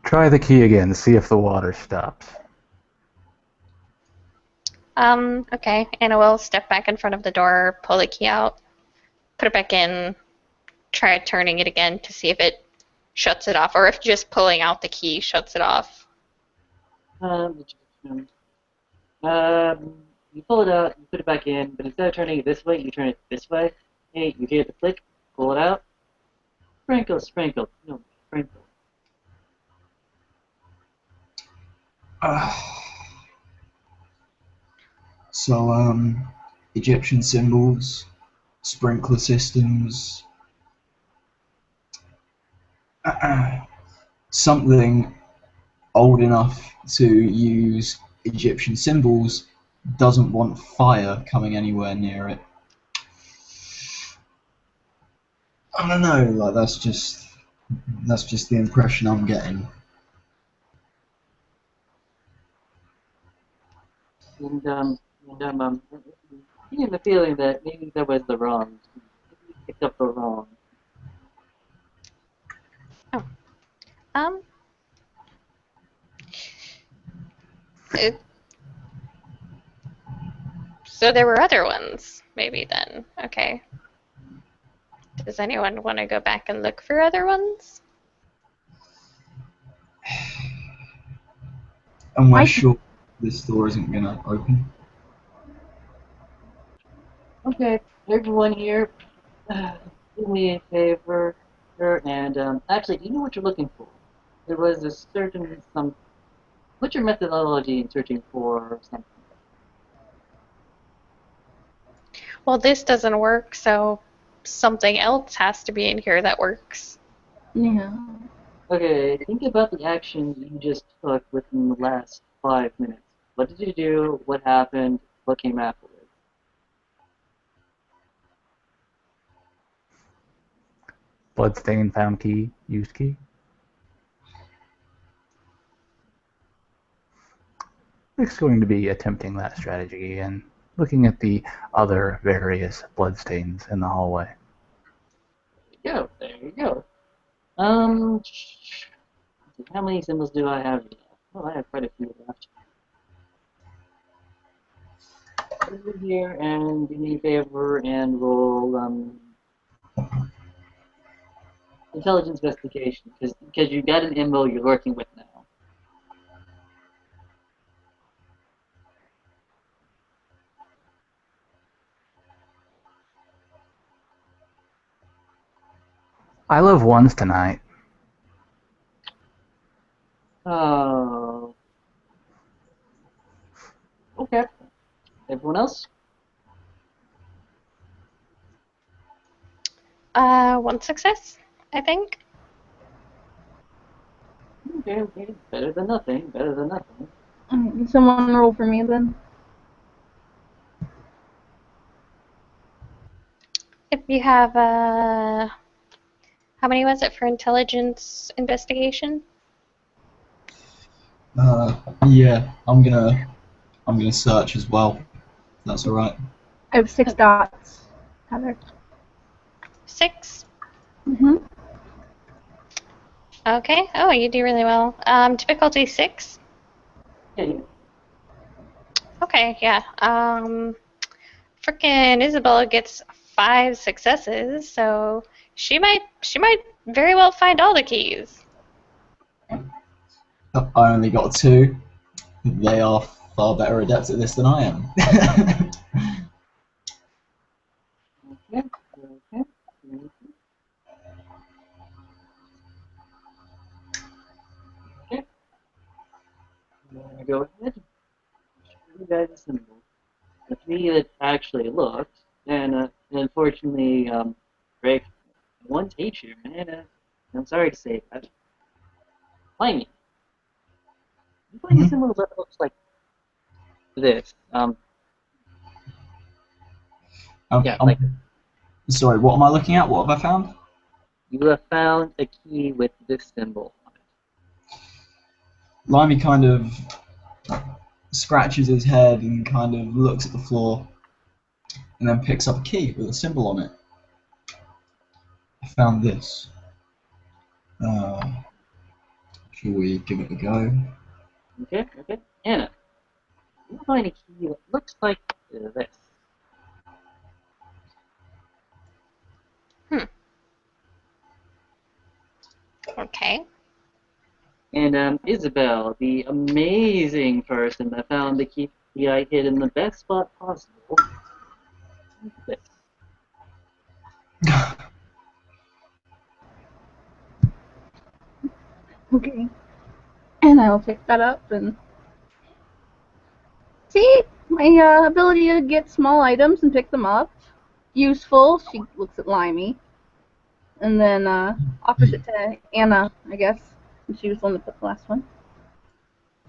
Try the key again, see if the water stops. Okay. Anna will step back in front of the door, pull the key out, put it back in, try turning it again to see if it shuts it off, or if just pulling out the key shuts it off. Um, you pull it out, you put it back in, but instead of turning it this way, you turn it this way. Hey, you hear the click, pull it out. Sprinkle, sprinkle. No, sprinkle. Uh, so Egyptian symbols, sprinkler systems, something old enough to use Egyptian symbols doesn't want fire coming anywhere near it. I don't know, like that's just the impression I'm getting. And getting the feeling that maybe that was the wrong. Maybe you picked up the wrong. Oh. Um. It, so there were other ones, maybe then. Okay. Does anyone want to go back and look for other ones? And we're I sure this door isn't gonna open. Okay, everyone here, do me a favor, and actually, do you know what you're looking for? There was a certain some. What's your methodology in searching for something? Well, this doesn't work, so something else has to be in here that works. Yeah. Okay, think about the actions you just took within the last 5 minutes. What did you do? What happened? What came afterwards? Bloodstain found key, used key. Nick's going to be attempting that strategy and looking at the other various bloodstains in the hallway. There you go. Um, how many symbols do I have here? Oh, I have quite a few left. Over here and do me a favor and roll intelligence investigation because you got an MO you're working with now. I love ones tonight. Oh. Okay. Everyone else? One success, I think. Okay, okay. Better than nothing. Better than nothing. Can someone roll for me then? If you have, how many was it for intelligence investigation? Yeah, I'm gonna search as well. If that's all right. I have 6 dots. Heather. 6. Mm-hmm. Okay. Oh, you do really well. Difficulty 6. Yeah, yeah. Okay, yeah. Frickin' Isabella gets 5 successes, so she might very well find all the keys. I only got 2. They are far better adept at this than I am. Okay. Okay. Okay. I'm gonna go ahead. Show you guys a symbol. The 3 that actually looked, and unfortunately, Rick, one teacher, man. I'm sorry to say that. Find you find a Mhm. symbol that looks like this. Yeah, like Sorry, what am I looking at? What have I found? you have found a key with this symbol on it. Limey kind of scratches his head and kind of looks at the floor and then picks up a key with a symbol on it. I found this. Shall we give it a go? Okay, okay. Anna, you find a key that looks like this. Okay. And Isabel, the amazing person that found the key I hid in the best spot possible. This. Okay. And I'll pick that up and see my ability to get small items and pick them up. Useful. She looks at Limey and then offers it to Anna, I guess. And she was the one that put the last one.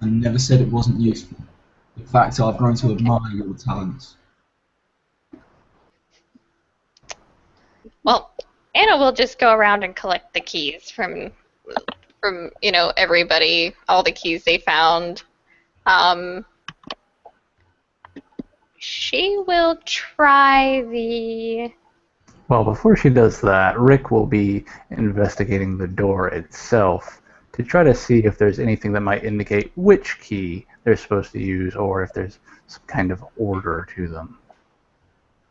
I never said it wasn't useful. In fact, I've grown to Okay. admire your talents. Well, Anna will just go around and collect the keys from everybody, all the keys they found. Um, she will try the. Well, before she does that, Rick will be investigating the door itself to try to see if there's anything that might indicate which key they're supposed to use or if there's some kind of order to them.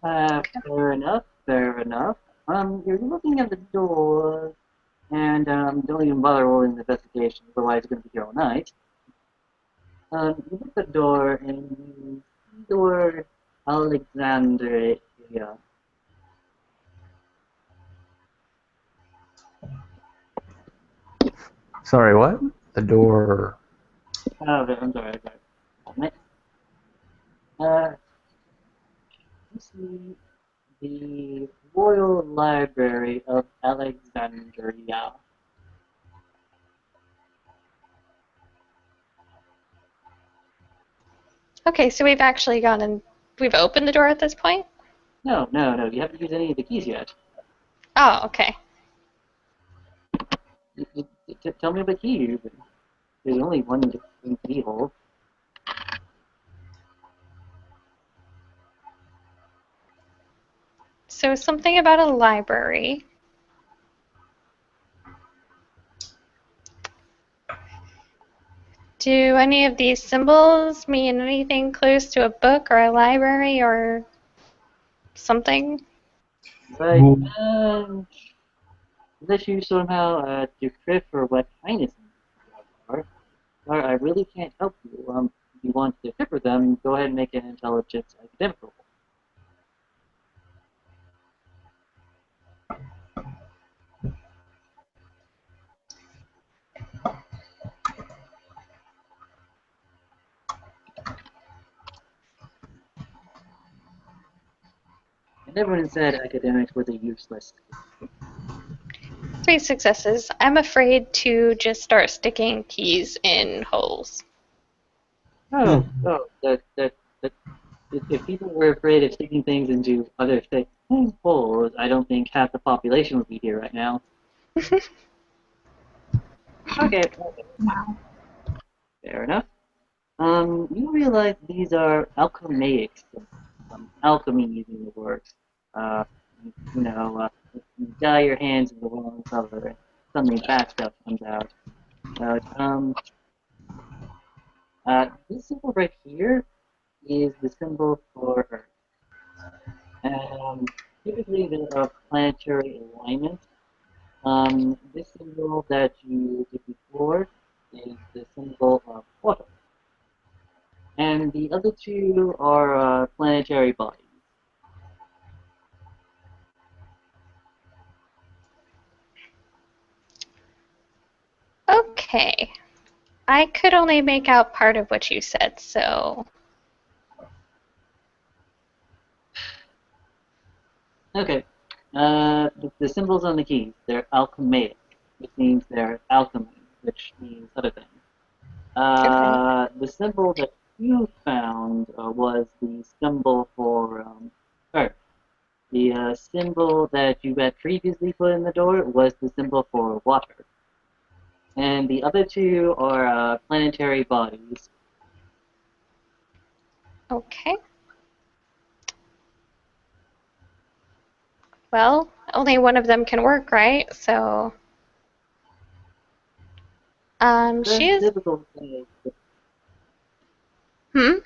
Fair enough, fair enough. You're looking at the door, and don't even bother rolling the investigation, otherwise it's going to be here all night. You look at the door, and you see the word Alexandria. Sorry, what? The door. Oh, I'm sorry, you see the Royal Library of Alexandria. Okay, so we've actually gone and we've opened the door at this point? No, no, no, you haven't used any of the keys yet. Oh, okay. Tell me about the key you're using. There's only one keyhole. So something about a library. Do any of these symbols mean anything close to a book or a library or something? Right, Well, unless you somehow decrypt for what kind of symbols are, or I really can't help you. If you want to decipher them, go ahead and make an intelligence academic roll. Everyone said academics was a useless. 3 successes. I'm afraid to just start sticking keys in holes. That. If people were afraid of sticking things into other holes, I don't think half the population would be here right now. Okay, Wow. fair enough. You realize these are alchemaic symbols. Alchemy using the works. Uh, you dye your hands in the wrong color, and suddenly bad stuff comes out. But this symbol right here is the symbol for Earth. Typically, there are planetary alignments. This symbol that you did before is the symbol of water, and the other two are planetary bodies. Okay. I could only make out part of what you said, so. Okay. The symbols on the keys, they're alchemaic, which means they're alchemy, which means other things. Okay. The symbol that you found was the symbol for Earth. The symbol that you had previously put in the door was the symbol for water. And the other two are planetary bodies. Okay. Well, only one of them can work, right? So. She That's is. difficult. Hmm?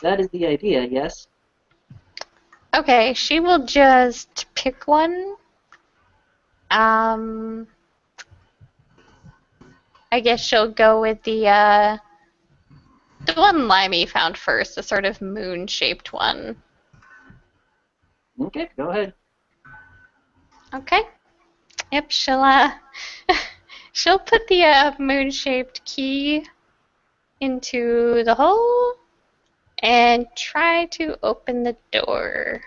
That is the idea, yes? Okay, she will just pick one. Um. I guess she'll go with the one Limey found first, the sort of moon-shaped one. Okay, go ahead. Okay. Yep, she'll put the moon-shaped key into the hole and try to open the door.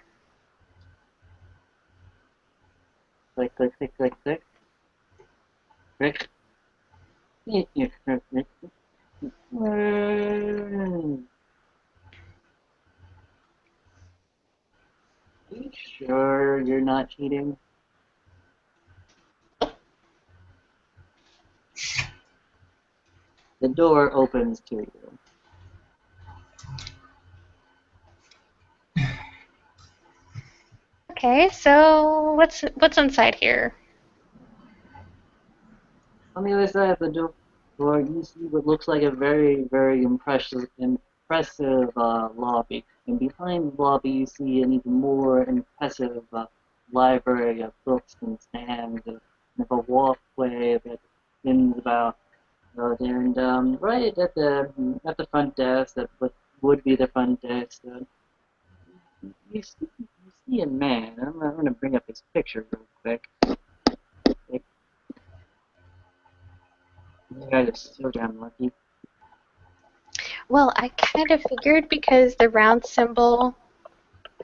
Click, click, click, click, click. Click. Are you sure you're not cheating? The door opens to you. Okay, so what's inside here? On the other side of the door, you see what looks like a very, very impressive lobby. And behind the lobby, you see an even more impressive library of books and stands, and a walkway that spins about. And right at the front desk, that would be the front desk, you see a man. I'm gonna bring up his picture real quick. Like, you guys are so damn lucky. Well, I kind of figured because the round symbol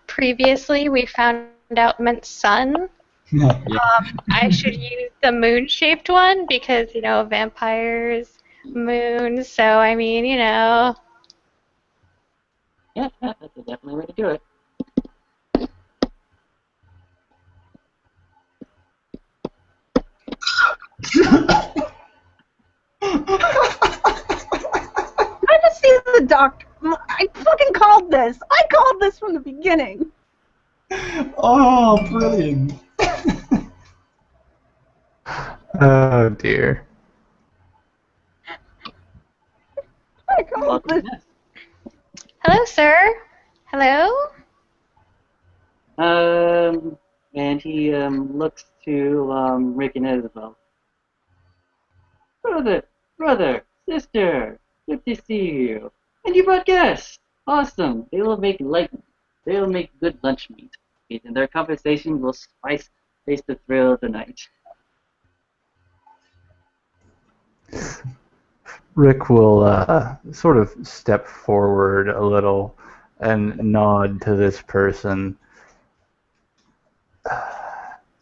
previously we found out meant sun. Yeah. I should use the moon-shaped one because, vampires, moons. So, I mean, Yeah, that's definitely a way to do it. I just see the doctor. I fucking called this. I called this from the beginning. Oh, brilliant. Oh dear. I called Welcome, this. yes. hello, sir. Hello? And he looks to Rick and Isabel. Brother, sister, good to see you. And you brought guests. Awesome. They will make good lunch meat. And their conversation will face the thrill of the night. Rick will sort of step forward a little and nod to this person.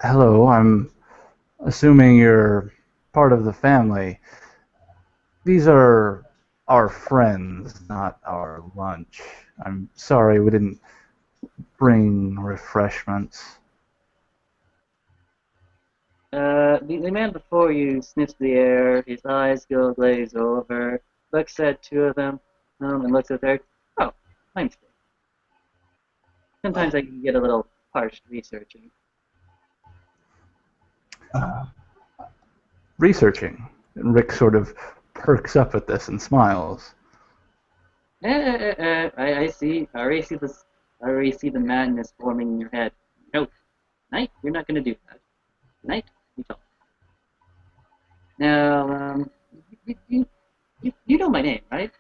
Hello, I'm assuming you're part of the family. These are our friends, not our lunch. I'm sorry we didn't bring refreshments. The man before you sniffs the air, his eyes go glaze over, looks at two of them, and looks at third. Oh, my mistake. Sometimes I can get a little parched researching. Researching. And Rick sort of perks up at this and smiles. I see. I already see the madness forming in your head. No, Knight, you're not going to do that. Knight, you talk. Now, you know my name, right?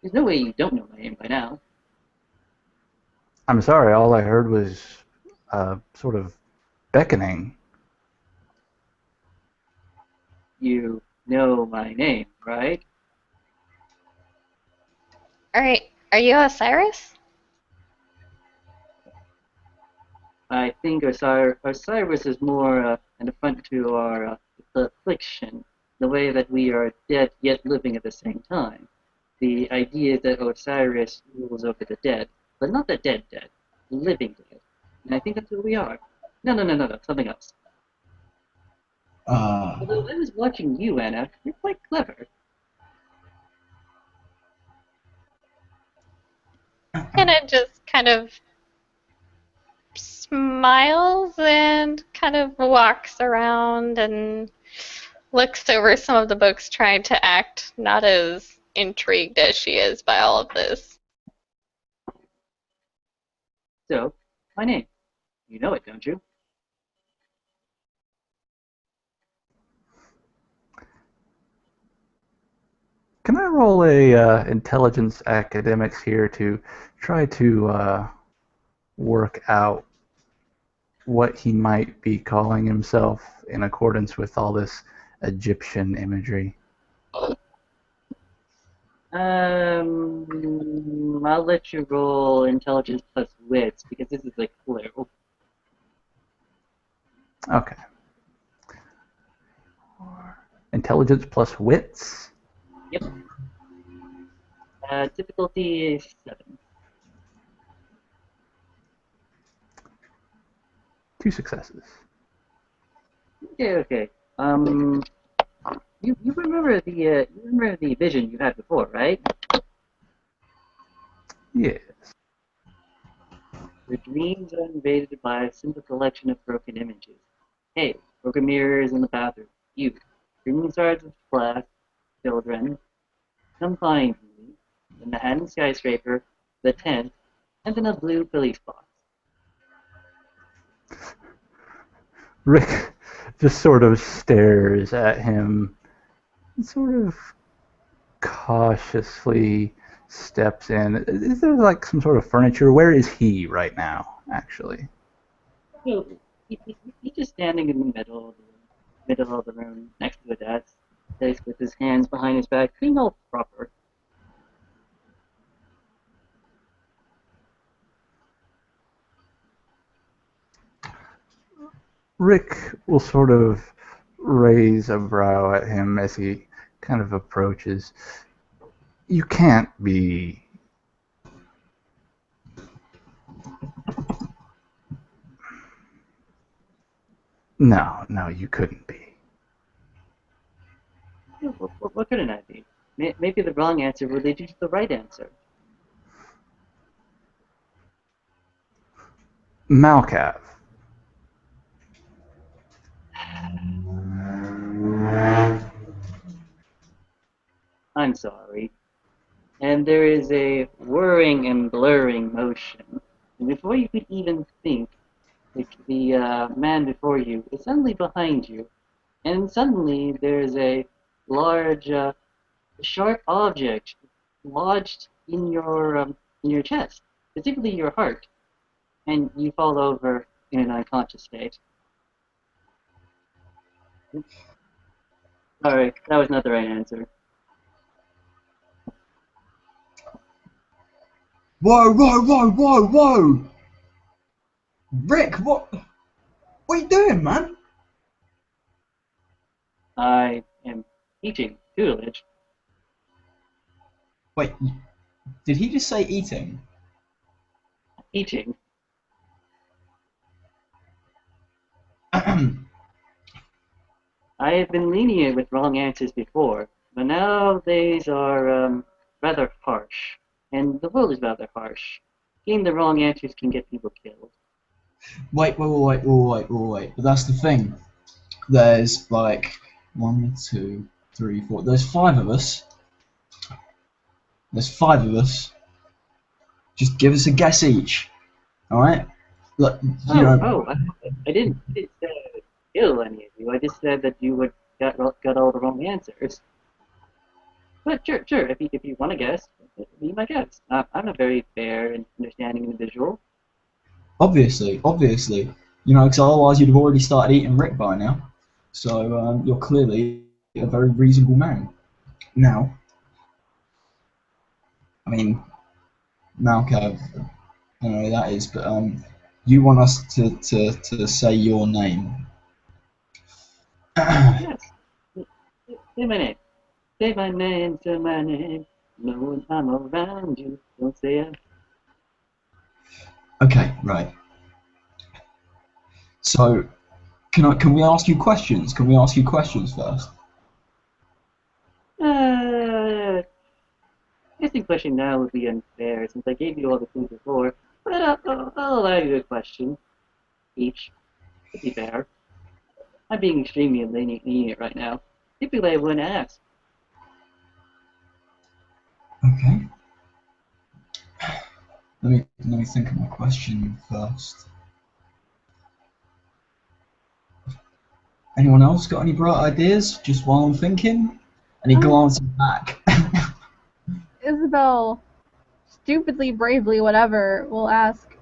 There's no way you don't know my name by now. I'm sorry, all I heard was sort of beckoning. You know my name, right? Alright, are you Osiris? I think Osiris is more an affront to our affliction, the way that we are dead yet living at the same time. The idea that Osiris rules over the dead, but not the dead, the living dead. And I think that's what we are. No, something else. Although I was watching you, Anna, you're quite clever. Anna just kind of smiles and kind of walks around and looks over some of the books, trying to act not as intrigued as she is by all of this. So, my name. You know it, don't you? Can I roll a intelligence academics here to try to work out what he might be calling himself in accordance with all this Egyptian imagery? I'll let you roll intelligence plus wits because this is like clue. Okay. Intelligence plus wits? Yep. Difficulty is 7. 2 successes. Okay. You remember the vision you had before, right? Yes. Your dreams are invaded by a simple collection of broken images. Hey, broken mirrors in the bathroom. You, screaming stars of class, children, come find me. The Manhattan skyscraper, the tent, and then a blue police box. Rick just sort of stares at him and sort of cautiously steps in. Is there like some sort of furniture? Where is he right now, actually? So he's just standing in the middle of the room, next to a desk, with his hands behind his back, being all proper. Rick will sort of raise a brow at him as he kind of approaches. You can't be. No, you couldn't be. What couldn't I be? Maybe the wrong answer will lead you to the right answer. Malkav. I'm sorry. And there is a whirring and blurring motion. And before you could even think, the man before you is suddenly behind you, and suddenly there's a large, sharp object lodged in your chest, particularly your heart, and you fall over in an unconscious state. Sorry, that was not the right answer. Whoa, whoa, whoa, whoa, whoa! Rick, what are you doing, man? I am teaching tutelage. Wait, did he just say eating? Teaching. I have been lenient with wrong answers before, but nowadays are rather harsh, and the world is rather harsh. Getting the wrong answers can get people killed. Wait. But that's the thing. There's like 1, 2, 3, 4. There's 5 of us. There's 5 of us. Just give us a guess each. All right? Look, you know. I didn't kill any of you. I just said that you would got all the wrong answers. But sure. If you want to guess, be my guest. I'm a very fair and understanding individual. Obviously. You know, because otherwise you'd have already started eating Rick by now. So you're clearly a very reasonable man. Now, I mean, Malco, I don't know who that is, but you want us to say your name. Yes. Say my name. Say my name. Say my name. Know when I'm around you. Don't say it. Okay, right. So, can we ask you questions? Can we ask you questions first? Asking question now would be unfair since I gave you all the clues before. But I'll allow you a question each. To be fair, I'm being extremely lenient right now. Typically, I wouldn't ask. Okay. Let me think of my question first. Anyone else got any bright ideas? Just while I'm thinking, and he glances back. Isabel, stupidly, bravely, whatever, will ask,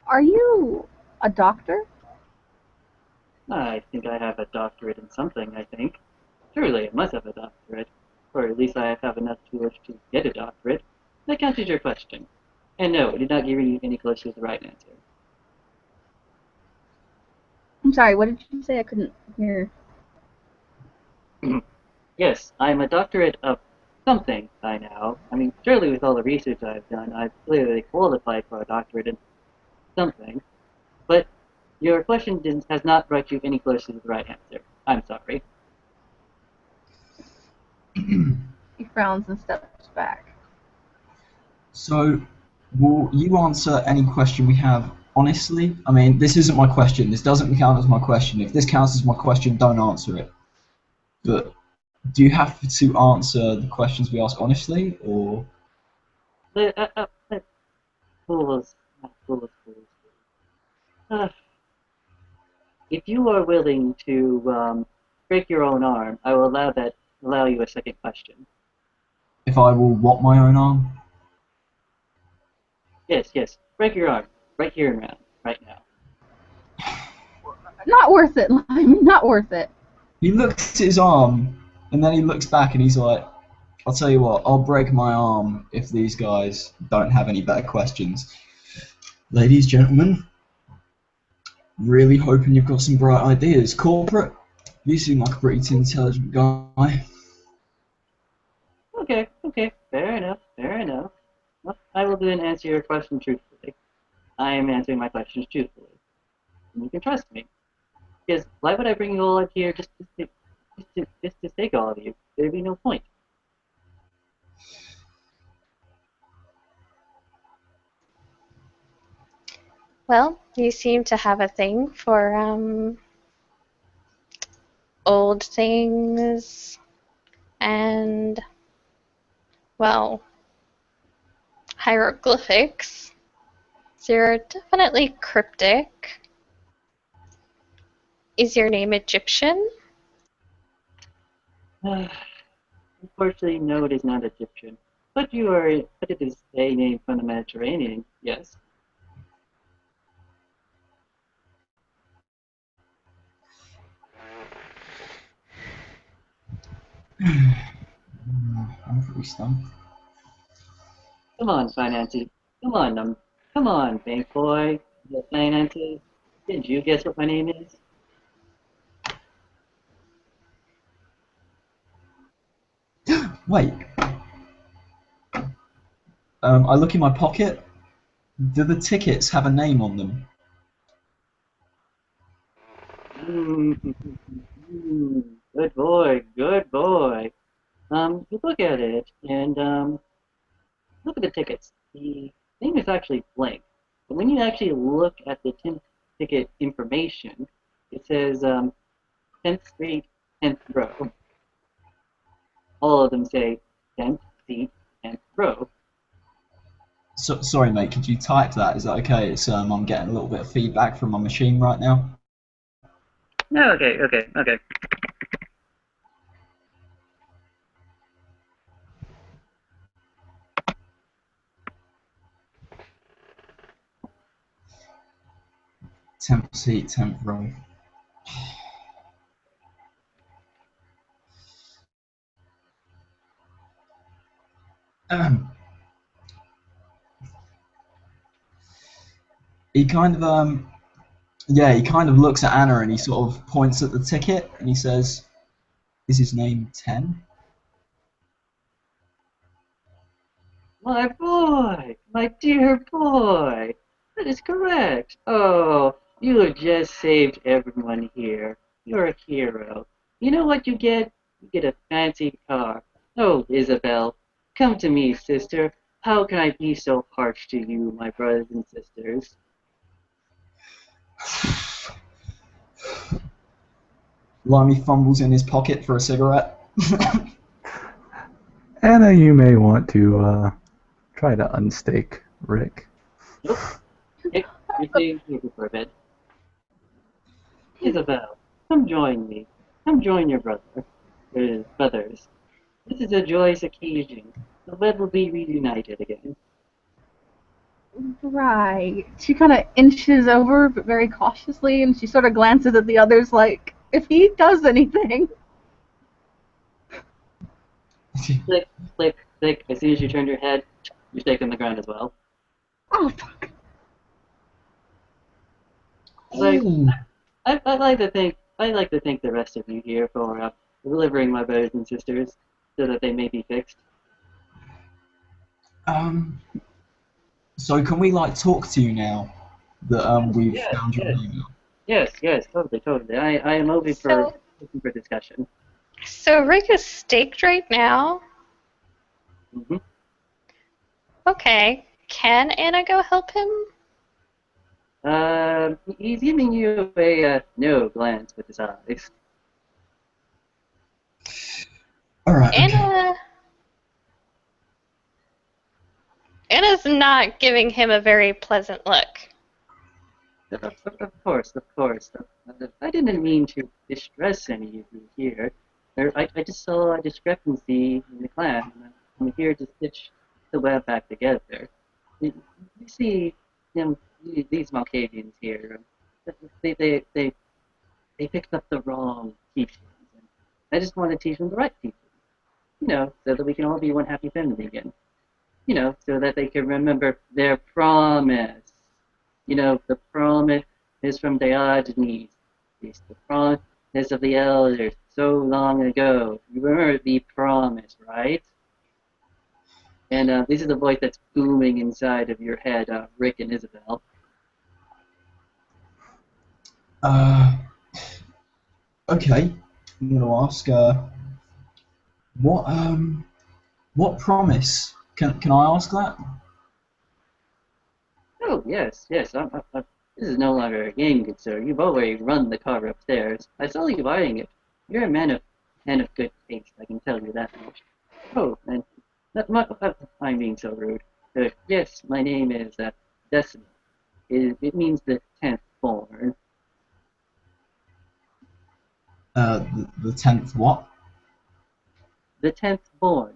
"Are you a doctor?" I think I have a doctorate in something, I think. Surely I must have a doctorate. Or at least I have enough tools to get a doctorate. That answers your question. And no, I did not give you any close to the right answer. I'm sorry, what did you say? I couldn't hear. Yes, I'm a doctorate of something by now. I mean, surely with all the research I've done, I've clearly qualified for a doctorate in something. But your question has not brought you any closer to the right answer. I'm sorry. He frowns and steps back. So, will you answer any question we have honestly? I mean, this isn't my question. This doesn't count as my question. If this counts as my question, don't answer it. But do you have to answer the questions we ask honestly, or? Fools, fools. Uh, if you are willing to break your own arm, I will allow you a second question. If I will what my own arm? Yes, break your arm right here and now, right now. Not worth it, Lime, not worth it. He looks at his arm, and then he looks back and he's like, I'll tell you what, I'll break my arm if these guys don't have any better questions. Ladies, gentlemen, really hoping you've got some bright ideas. Corporate, you seem like a pretty intelligent guy. Okay, fair enough. Well, I will then answer your question truthfully. I am answering my questions truthfully. And you can trust me. Because why would I bring you all up here just to take all of you? There'd be no point. Well, you seem to have a thing for old things and, well, hieroglyphics. So you're definitely cryptic. Is your name Egyptian? Unfortunately, no, it is not Egyptian. But it is a name from the Mediterranean, yes. I'm pretty stumped. Come on, finance Come on, come on, bank boy. The finances. Did you guess what my name is? Wait. I look in my pocket. Do the tickets have a name on them? Good boy, good boy. You look at it and look at the tickets. The thing is actually blank. But when you actually look at the ticket information, it says 10th Street, 10th row. All of them say 10th seat, 10th row. So, sorry, mate. Could you type that? Is that okay? It's I'm getting a little bit of feedback from my machine right now. No, okay. 10th seat, 10th row. He kind of yeah, he kind of looks at Anna and he sort of points at the ticket and he says, "Is his name 10?" My boy, my dear boy, that is correct. Oh, you have just saved everyone here. You're a hero. You know what you get? You get a fancy car. Oh, Isabel, come to me, sister. How can I be so harsh to you, my brothers and sisters? Limey fumbles in his pocket for a cigarette. Anna, you may want to try to unstake Rick. Nope. Hey, you're staying here for a bit. Isabel, come join me. Come join your brothers. This is a joyous occasion. The web will be reunited again. Right. She kind of inches over, but very cautiously, and she sort of glances at the others like, if he does anything. Click, click, click. As soon as you turn your head, you stake on the ground as well. Oh, fuck. Like, Ooh. I like to thank the rest of you here for delivering my brothers and sisters so that they may be fixed. So can we like talk to you now that Yes, we've yes, found your yes, email? yes, totally. I am open So, for discussion. so Rick is staked right now. Mm-hmm. Okay. Can Anna go help him? He's giving you a no glance with his eyes. All right. Okay. Anna. Anna's not giving him a very pleasant look. Of course. I didn't mean to distress any of you here. I just saw a discrepancy in the clan. And I'm here to stitch the web back together. You see, these Malkavians here, they, they, they, they picked up the wrong teachings. And I just want to teach them the right teachings. So that we can all be one happy family again. So that they can remember their promise. The promise is from Diogenes. It's the promise of the elders so long ago. You remember the promise, right? And this is the voice that's booming inside of your head, Rick and Isabel. Uh, okay. I'm gonna ask. What what promise? Can I ask that? Oh, yes. This is no longer a game, good sir. You've already run the car upstairs. I saw you buying it. You're a man of good taste, I can tell you that much. Oh, and I'm being so rude. Yes, my name is Decimal. It means the 10th born. The 10th what? The 10th born.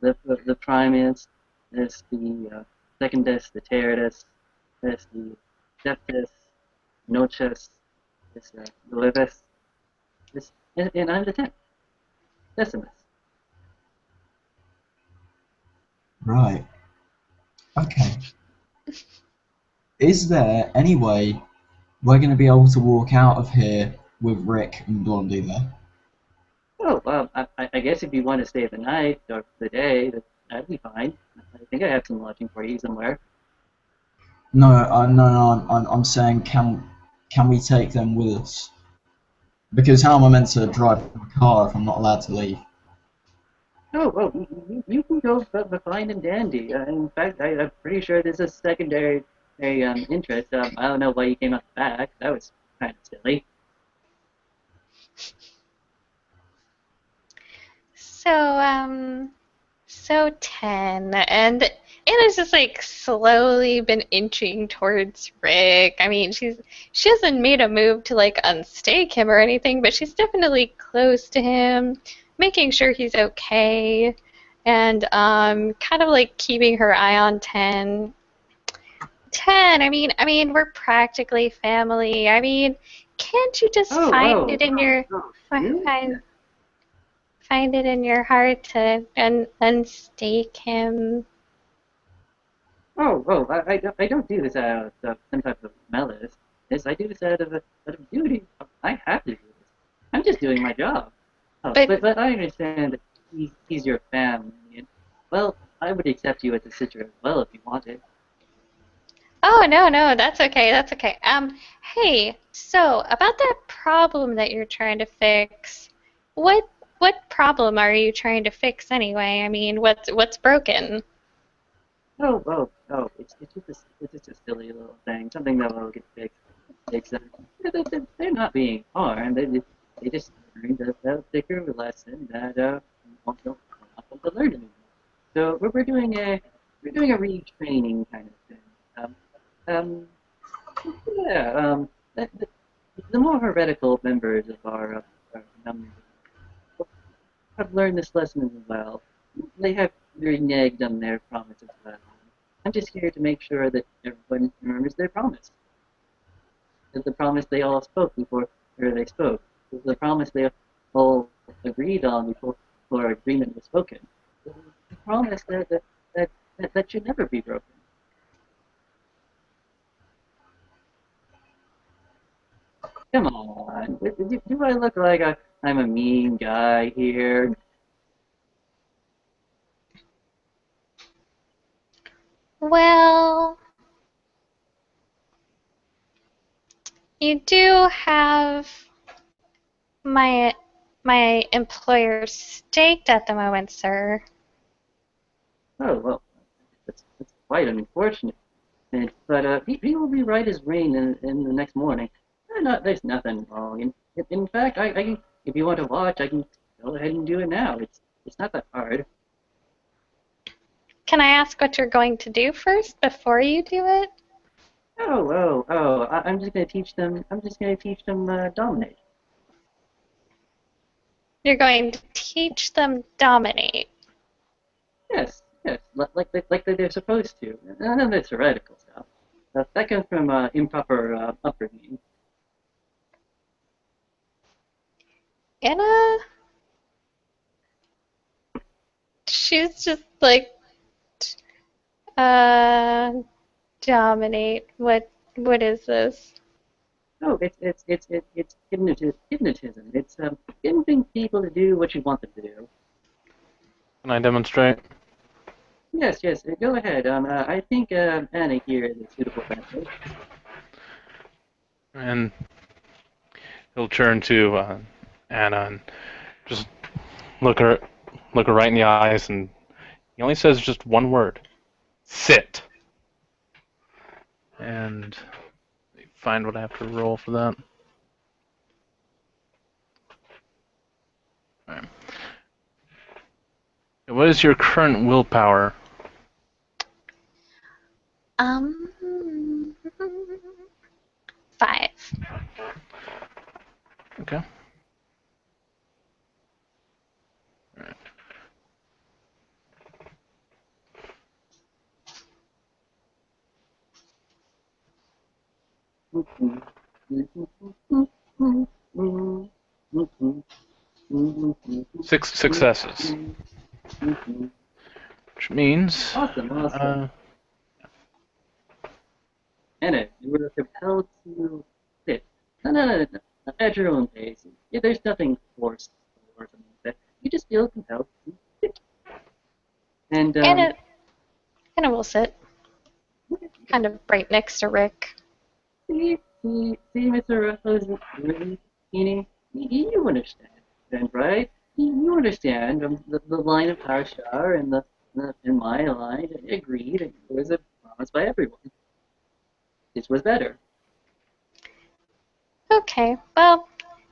The Primus, there's the Secondus, the Terradus, there's the Septus, Noches, there's the Livus, and I'm the 10th, Decimus. Right. Okay. Is there any way we're going to be able to walk out of here with Rick and Blondie there? Oh, well, I guess if you want to stay the night or the day, that'd be fine. I think I have some lodging for you somewhere. No, no. I'm saying, can we take them with us? Because how am I meant to drive a car if I'm not allowed to leave? Oh, well, you can go fine and dandy. In fact, I'm pretty sure this is secondary interest. I don't know why you came out the back. That was kind of silly. So 10, and Anna's just like slowly been inching towards Rick. I mean, she hasn't made a move to like unstake him or anything, but she's definitely close to him, making sure he's okay, and kind of like keeping her eye on 10. 10, I mean, we're practically family. I mean, can't you just find it in your You? find it in your heart to unstake him? I don't do this out of some type of malice. Yes, I do this out of duty. I have to do this. I'm just doing my job. Oh, But but I understand that he's your family, and well, I would accept you as a sister as well if you wanted. oh, no, that's okay, that's okay. Hey, so about that problem that you're trying to fix, what problem are you trying to fix anyway? I mean, what's broken? It's just it's just a silly little thing, something that will get fixed. They're not being harmed. They just learned a thicker lesson that don't want them to learn anymore. So we're doing a retraining kind of thing. Um, um, yeah. The more heretical members of our number have learned this lesson as well. They have reneged on their promise as well. I'm just here to make sure that everyone remembers their promise. That the promise they all spoke before or they spoke. The promise they all agreed on before agreement was spoken. The promise that should never be broken. Come on. Do I look like I'm a mean guy here? Well, you do have my my employer staked at the moment, sir. Oh, well, that's quite unfortunate. But he will be right as rain in the next morning. There's nothing wrong. In fact, I can, if you want to watch, I can go ahead and do it now. It's not that hard. Can I ask what you're going to do first before you do it? I'm just gonna teach them. I'm just gonna teach them dominate. You're going to teach them dominate. Yes, like they're supposed to. None of this heretical stuff. That comes from improper upbringing. Anna, she's just like, uh, dominate. What is this? No, it's hypnotism. It's getting people to do what you want them to do. Can I demonstrate? Yes. Go ahead. I think Anna here is a suitable candidate. And he'll turn to Anna and just look her look her right in the eyes, and he only says just one word: sit. And find what I have to roll for that. All right. What is your current willpower? Um, 5. Okay. All right. Six successes, which means Awesome. you're compelled to sit. No, at your own pace. Yeah, there's nothing forced or something like that. You just feel compelled to sit. And Anna, Anna will sit, kind of right next to Rick. see, Mr. Really, you understand, right? You understand the line of Parashar and and my line agreed. It was a promise by everyone. This was better. Okay, well,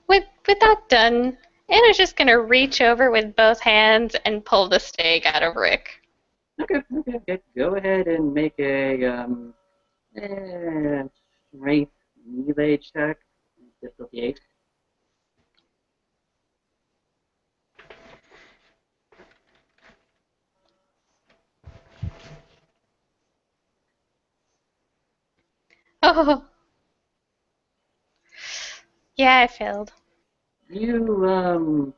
with that done, Anna's just gonna reach over with both hands and pull the steak out of Rick. Okay. Go ahead and make a strength melee check. Difficulty 8. Oh, yeah, I failed. You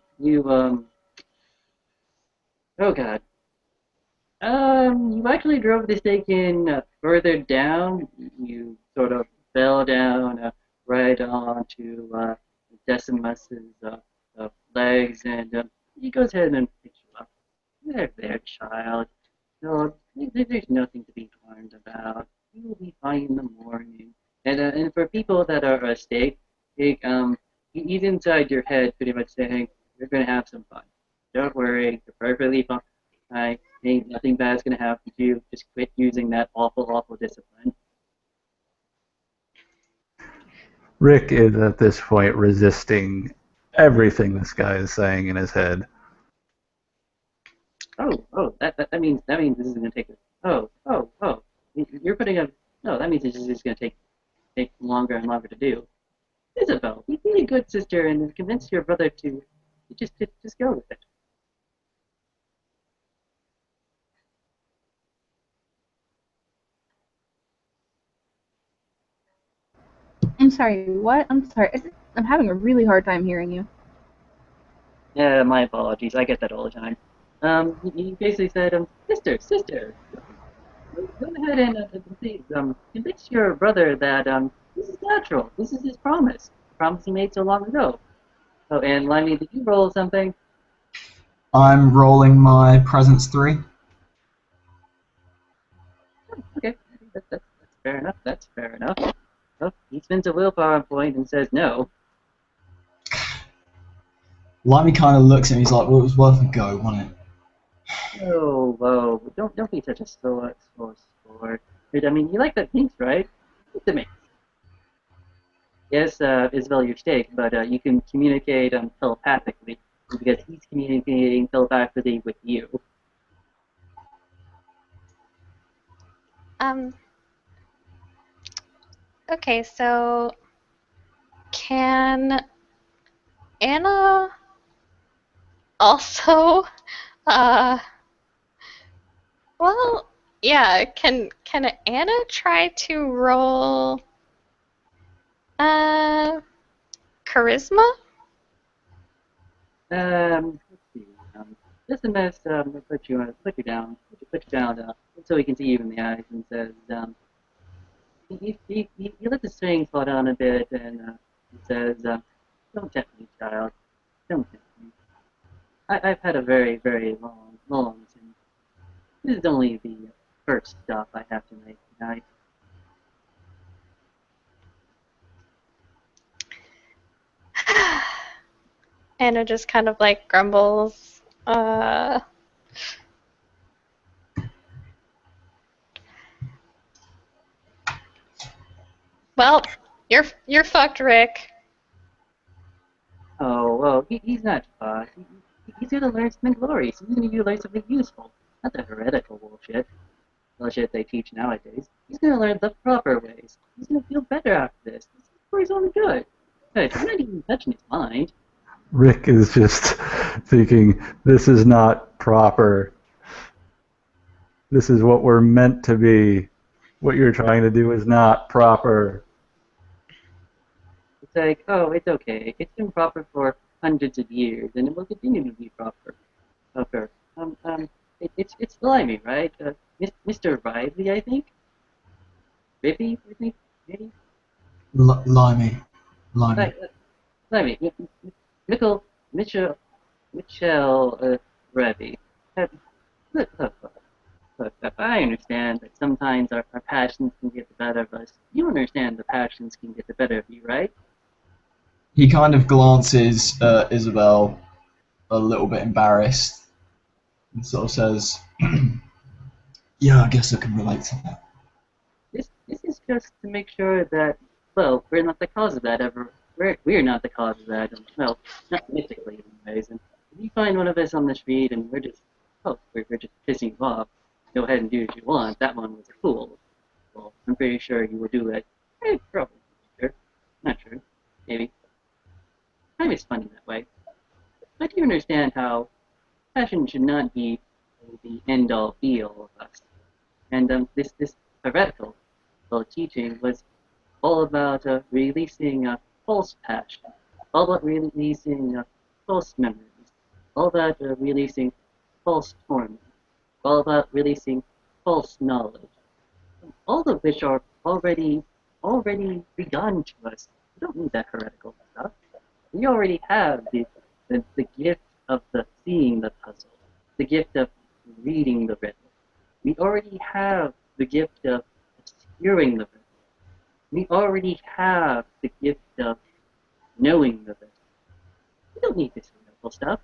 oh god. You actually drove the stake in further down. You sort of fell down right onto Decimus's legs, and he goes ahead and picks you up. There, child. No, there's nothing to be harmed about. You will be fine in the morning. And for people that are stake, he's inside your head, pretty much saying, "You're gonna have some fun. Don't worry, you're perfectly fine. Ain't nothing bad's gonna happen to you. Just quit using that awful discipline." Rick is at this point resisting everything this guy is saying in his head. That means this is gonna take. Oh. You're putting a. No, that means this is gonna take longer and longer to do. Isabel, be a good sister and convince your brother to just go with it. I'm sorry, what? I'm sorry. I'm having a really hard time hearing you. Yeah, my apologies. I get that all the time. He basically said, sister, go ahead and please, convince your brother that this is natural. This is his promise. Promise he made so long ago. Oh, and Limey, did you roll something? I'm rolling my presence 3. Okay, that's fair enough. That's fair enough. Well, he spends a willpower point and says no. Limey kind of looks at me, he's like, well, it was worth a go, wasn't it? Oh, whoa! Don't be such a sore sport. I mean, you like that minx, right? It's the minx. Yes, Isabel, your steak, but you can communicate telepathically because he's communicating telepathically with you. Um, okay, so can Anna also, uh, well, yeah, can Anna try to roll, uh, charisma? Let's see. Just a mess. Put you down, so he can see you in the eyes, and says, he let the strings fall down a bit, and he says, "Don't tempt me, child. Don't tempt me. I've had a very long since. This is only the first stop I have to make tonight." Anna just kind of like grumbles. Well, you're fucked, Rick. Oh, well, he's not he's here to learn something glorious. He's going to learn something useful, not the heretical bullshit they teach nowadays. He's going to learn the proper ways. He's going to feel better after this. This is for his own good. Good, you're not even touching his mind. Rick is just thinking, this is not proper. This is what we're meant to be. What you're trying to do is not proper. It's like, oh, it's okay. It's been proper for hundreds of years, and it will continue to be proper. Proper. It's Blimey, right? Mr. Riley, I think. Rippy, maybe. Limey. Like, let me, Mikkel, Michelle, Revy. Look, look, look, I understand that sometimes our passions can get the better of us. You understand the passions can get the better of you, right? He kind of glances at Isabel, a little bit embarrassed, and sort of says, "Yeah, I guess I can relate to that." This is just to make sure that, well, we're not the cause of that ever. We're not the cause of that. Well, not mythically, anyways. And if you find one of us on the street and we're just pissing you off, go ahead and do what you want. That one was a fool. Well, I'm pretty sure you will do it. Probably. Sure. Not sure. Maybe. Time is funny that way. I do understand how passion should not be the end-all be-all of us. And this heretical teaching was all about releasing false passion, all about releasing false memories, all about releasing false torment, all about releasing false knowledge, all of which are already begun to us. We don't need that heretical stuff. We already have the gift of the seeing the puzzle, the gift of reading the riddle. We already have the gift of hearing the riddle. We already have the gift of knowing the riddle. We don't need this heretical stuff.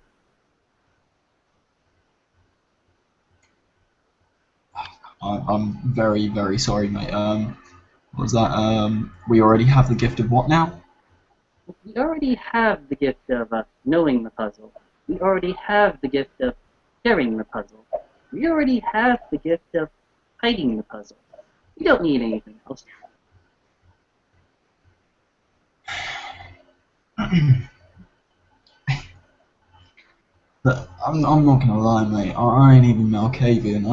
I'm very, very sorry, mate. What was that? We already have the gift of what now? We already have the gift of knowing the puzzle. We already have the gift of sharing the puzzle. We already have the gift of hiding the puzzle. We don't need anything else. But I'm not gonna lie, mate. I ain't even Malkavian.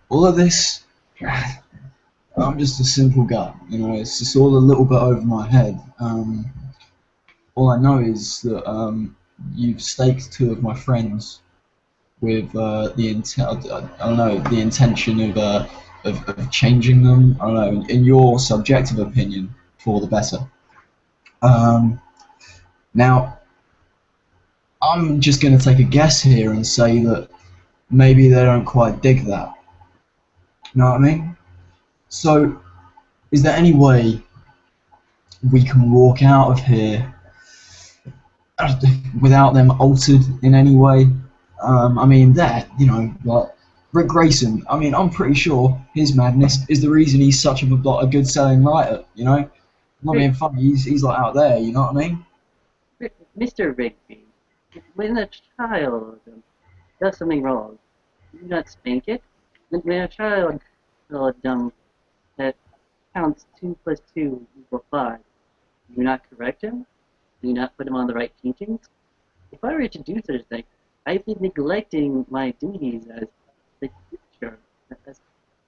All of this, I'm just a simple guy. You know, it's just all a little bit over my head. All I know is that you've staked two of my friends with I don't know, the intention of changing them. I don't know, in your subjective opinion, for the better. Um, Now, I'm just going to take a guess here and say that maybe they don't quite dig that. You know what I mean? So, is there any way we can walk out of here without them altered in any way? I mean, you know, like Rick Grayson. I mean, I'm pretty sure his madness is the reason he's such a good selling writer. You know, not being funny. He's like out there. You know what I mean? Mr. Rigby, when a child does something wrong, do you not spank it? When a child that counts 2 plus 2 equals 5, do you not correct him? Do you not put him on the right teachings? If I were to do such a thing, I'd be neglecting my duties as the teacher,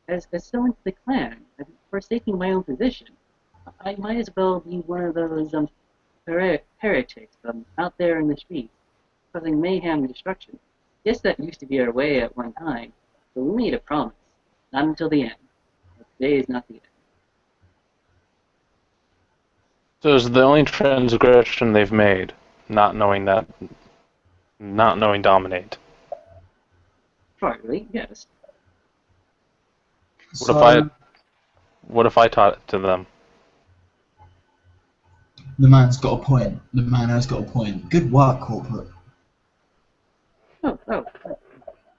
as someone to the clan. I'd be forsaking my own position. I might as well be one of those heretics out there in the streets, causing mayhem and destruction. Yes, that used to be our way at one time, but we made a promise. Not until the end. But today is not the end. So is the only transgression they've made not knowing dominate? Partly, yes. What if I taught it to them? The man's got a point. The man has got a point. Good work, corporate. Oh,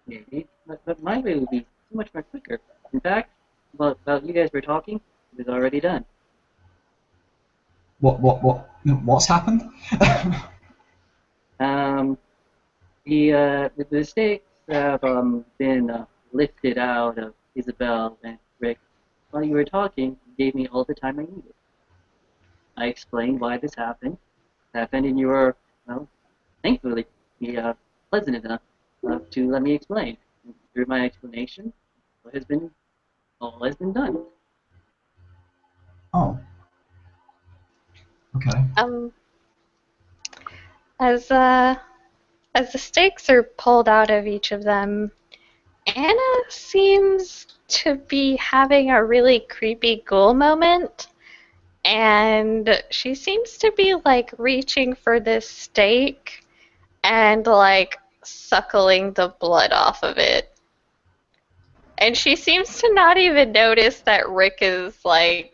maybe. But my way would be so much more quicker. In fact, while you guys were talking, it was already done. What's happened? The stakes have been lifted out of Isabel and Rick. While you were talking, you gave me all the time I needed. I explained why this happened. It happened, and you were, well, thankfully, pleasant enough to let me explain. And through my explanation, all has been done. Oh. Okay. As the stakes are pulled out of each of them, Anna seems to be having a really creepy ghoul moment. and she seems to be like reaching for this steak and like suckling the blood off of it. And she seems to not even notice that Rick is like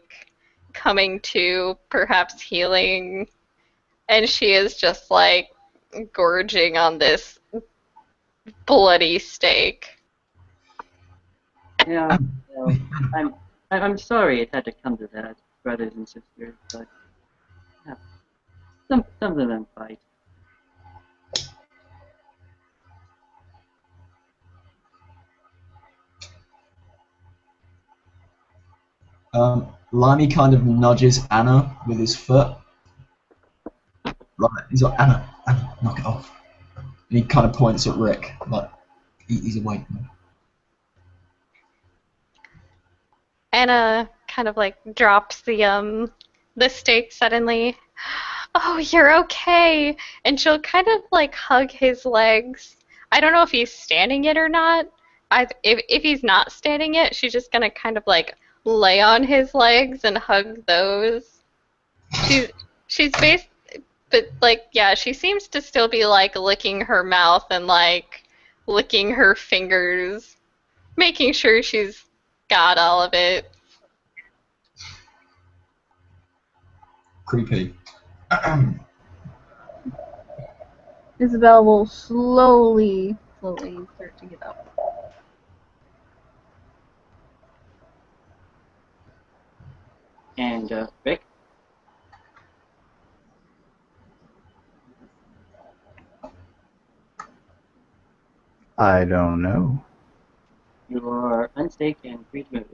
coming to, perhaps healing, and she is just like gorging on this bloody steak. Yeah, well, I'm sorry it had to come to that, brothers and sisters, but yeah, some of them fight. Limey kind of nudges Anna with his foot. Like, he's like, Anna, knock it off. And he kind of points at Rick, like, he's awake. Anna kind of like drops the steak suddenly. Oh, you're okay. And she'll kind of like hug his legs. I don't know if he's standing it or not. If he's not standing it, she's just gonna kind of like lay on his legs and hug those. She's based, but like yeah, she seems to still be like licking her mouth and like licking her fingers, making sure she's got all of it. Creepy. Isabel will slowly start to get up. And Rick, I don't know. you are unstaked and free to move.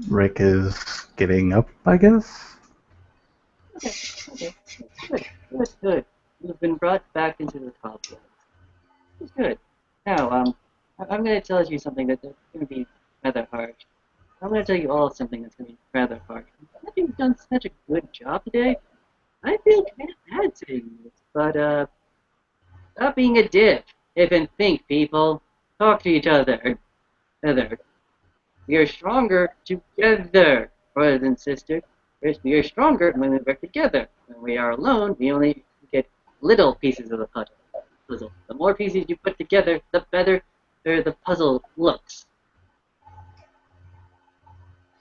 Rick is getting up, I guess. Okay, good. You've been brought back into the cobwebs. It's good. Now, I'm going to tell you something that's going to be rather harsh. I'm going to tell you all something that's going to be rather harsh. You've done such a good job today. I feel kind of bad saying this, but stop being a dick. Even think, people. Talk to each other. We are stronger together, brothers and sisters. We are stronger when we work together. When we are alone, we only get little pieces of the puzzle. The more pieces you put together, the better the puzzle looks.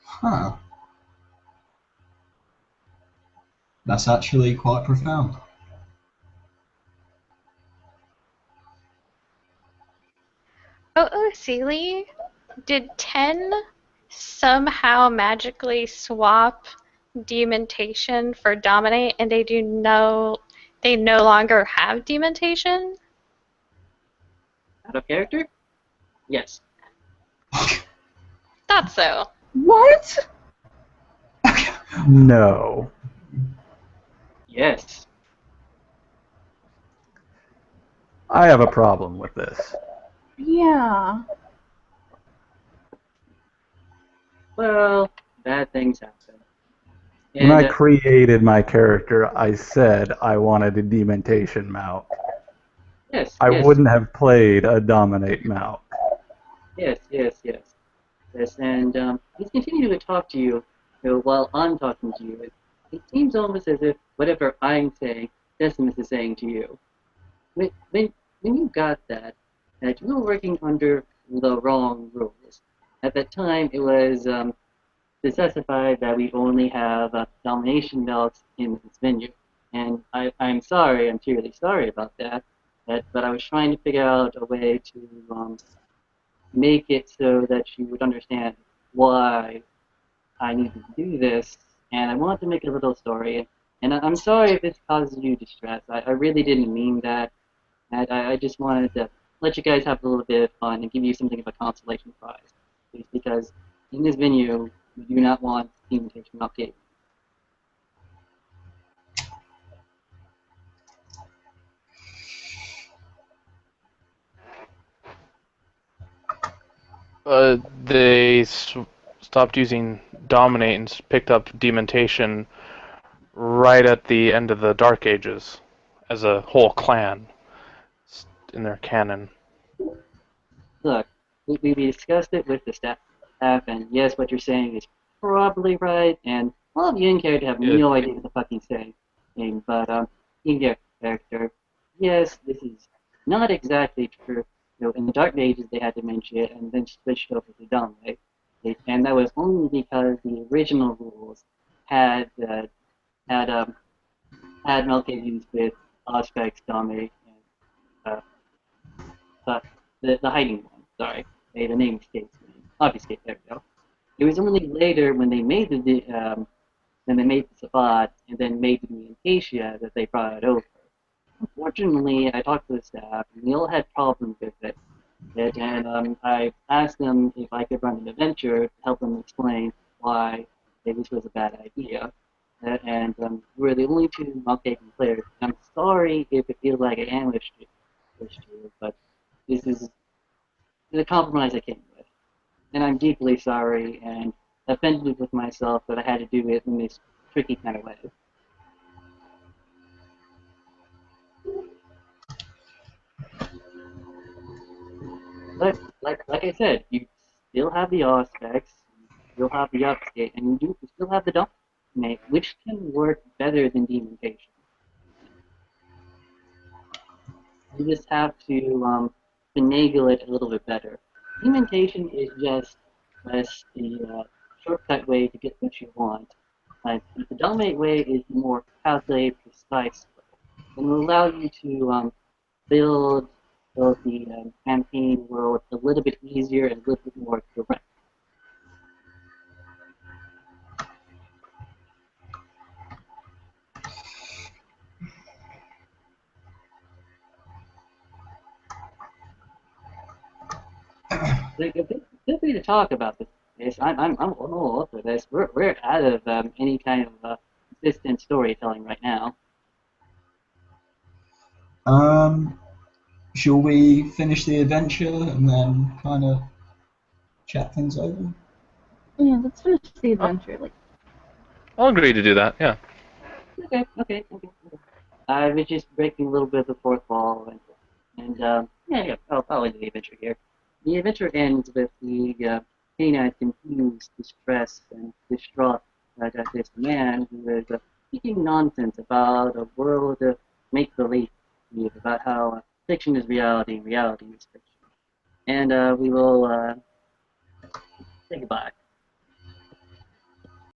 Huh. That's actually quite profound. Oh, Seely, did 10 somehow magically swap dementation for dominate and they no longer have dementation? Out of character? Yes. Thought so. What? No. Yes. I have a problem with this. Yeah. Well, bad things happen. When And I created my character, I said I wanted a dementation mount. yes, I yes, wouldn't have played a dominate mount. yes, and he's continuing to talk to you, while I'm talking to you. It seems almost as if whatever I'm saying, Decimus is saying to you. When you got that you were working under the wrong rules. At that time, it was specified that we only have domination belts in this venue. And I'm sorry, I'm truly sorry about that. But I was trying to figure out a way to make it so that you would understand why I needed to do this. And I wanted to make it a little story. And I'm sorry if this causes you distress. I really didn't mean that. And I just wanted to let you guys have a little bit of fun and give you something of a consolation prize. Because in this venue, we do not want demontation update. They stopped using dominate and picked up dementation right at the end of the Dark Ages as a whole clan in their canon. Look, we discussed it with the staff, and yes, what you're saying is probably right, and all of you in character have It, no idea what the fuck he's saying. But in character, yes, this is not exactly true. In the Dark Ages they had dementia and then switched over to Dominate, and that was only because the original rules had had had Melkade used with Auspex, Dominate, and uh, the hiding one. Sorry, the name escapes me. Obfuscate. There we go. It was only later when they made the Sabat and then made the Acacia that they brought it over. Unfortunately, I talked to the staff, and they all had problems with it. And I asked them if I could run an adventure to help them explain why this was a bad idea. And we're the only two Malkavian players. I'm sorry if it feels like I ambushed you, but this is the compromise I came with. And I'm deeply sorry and offended with myself that I had to do it in this tricky kind of way. But like I said, you still have the aspects, you still have the upstate, and you still have the dominate, which can work better than demontation. You just have to finagle it a little bit better. Demontation is just the shortcut way to get what you want. The dominate way is the more calculated, precise way. It will allow you to build build the campaign world a little bit easier and a little bit more direct. Like, feel free to talk about this. I'm all up for this. We're out of any kind of consistent storytelling right now. Shall we finish the adventure and then kind of chat things over? Yeah, let's finish the adventure. Like, I'll agree to do that. Yeah. Okay. I was just breaking a little bit of the fourth wall, and yeah, I'll end the adventure here. The adventure ends with the canine confused, distressed, and distraught this man who is speaking nonsense about a world of make-believe, about how fiction is reality and reality is fiction. And we will say goodbye.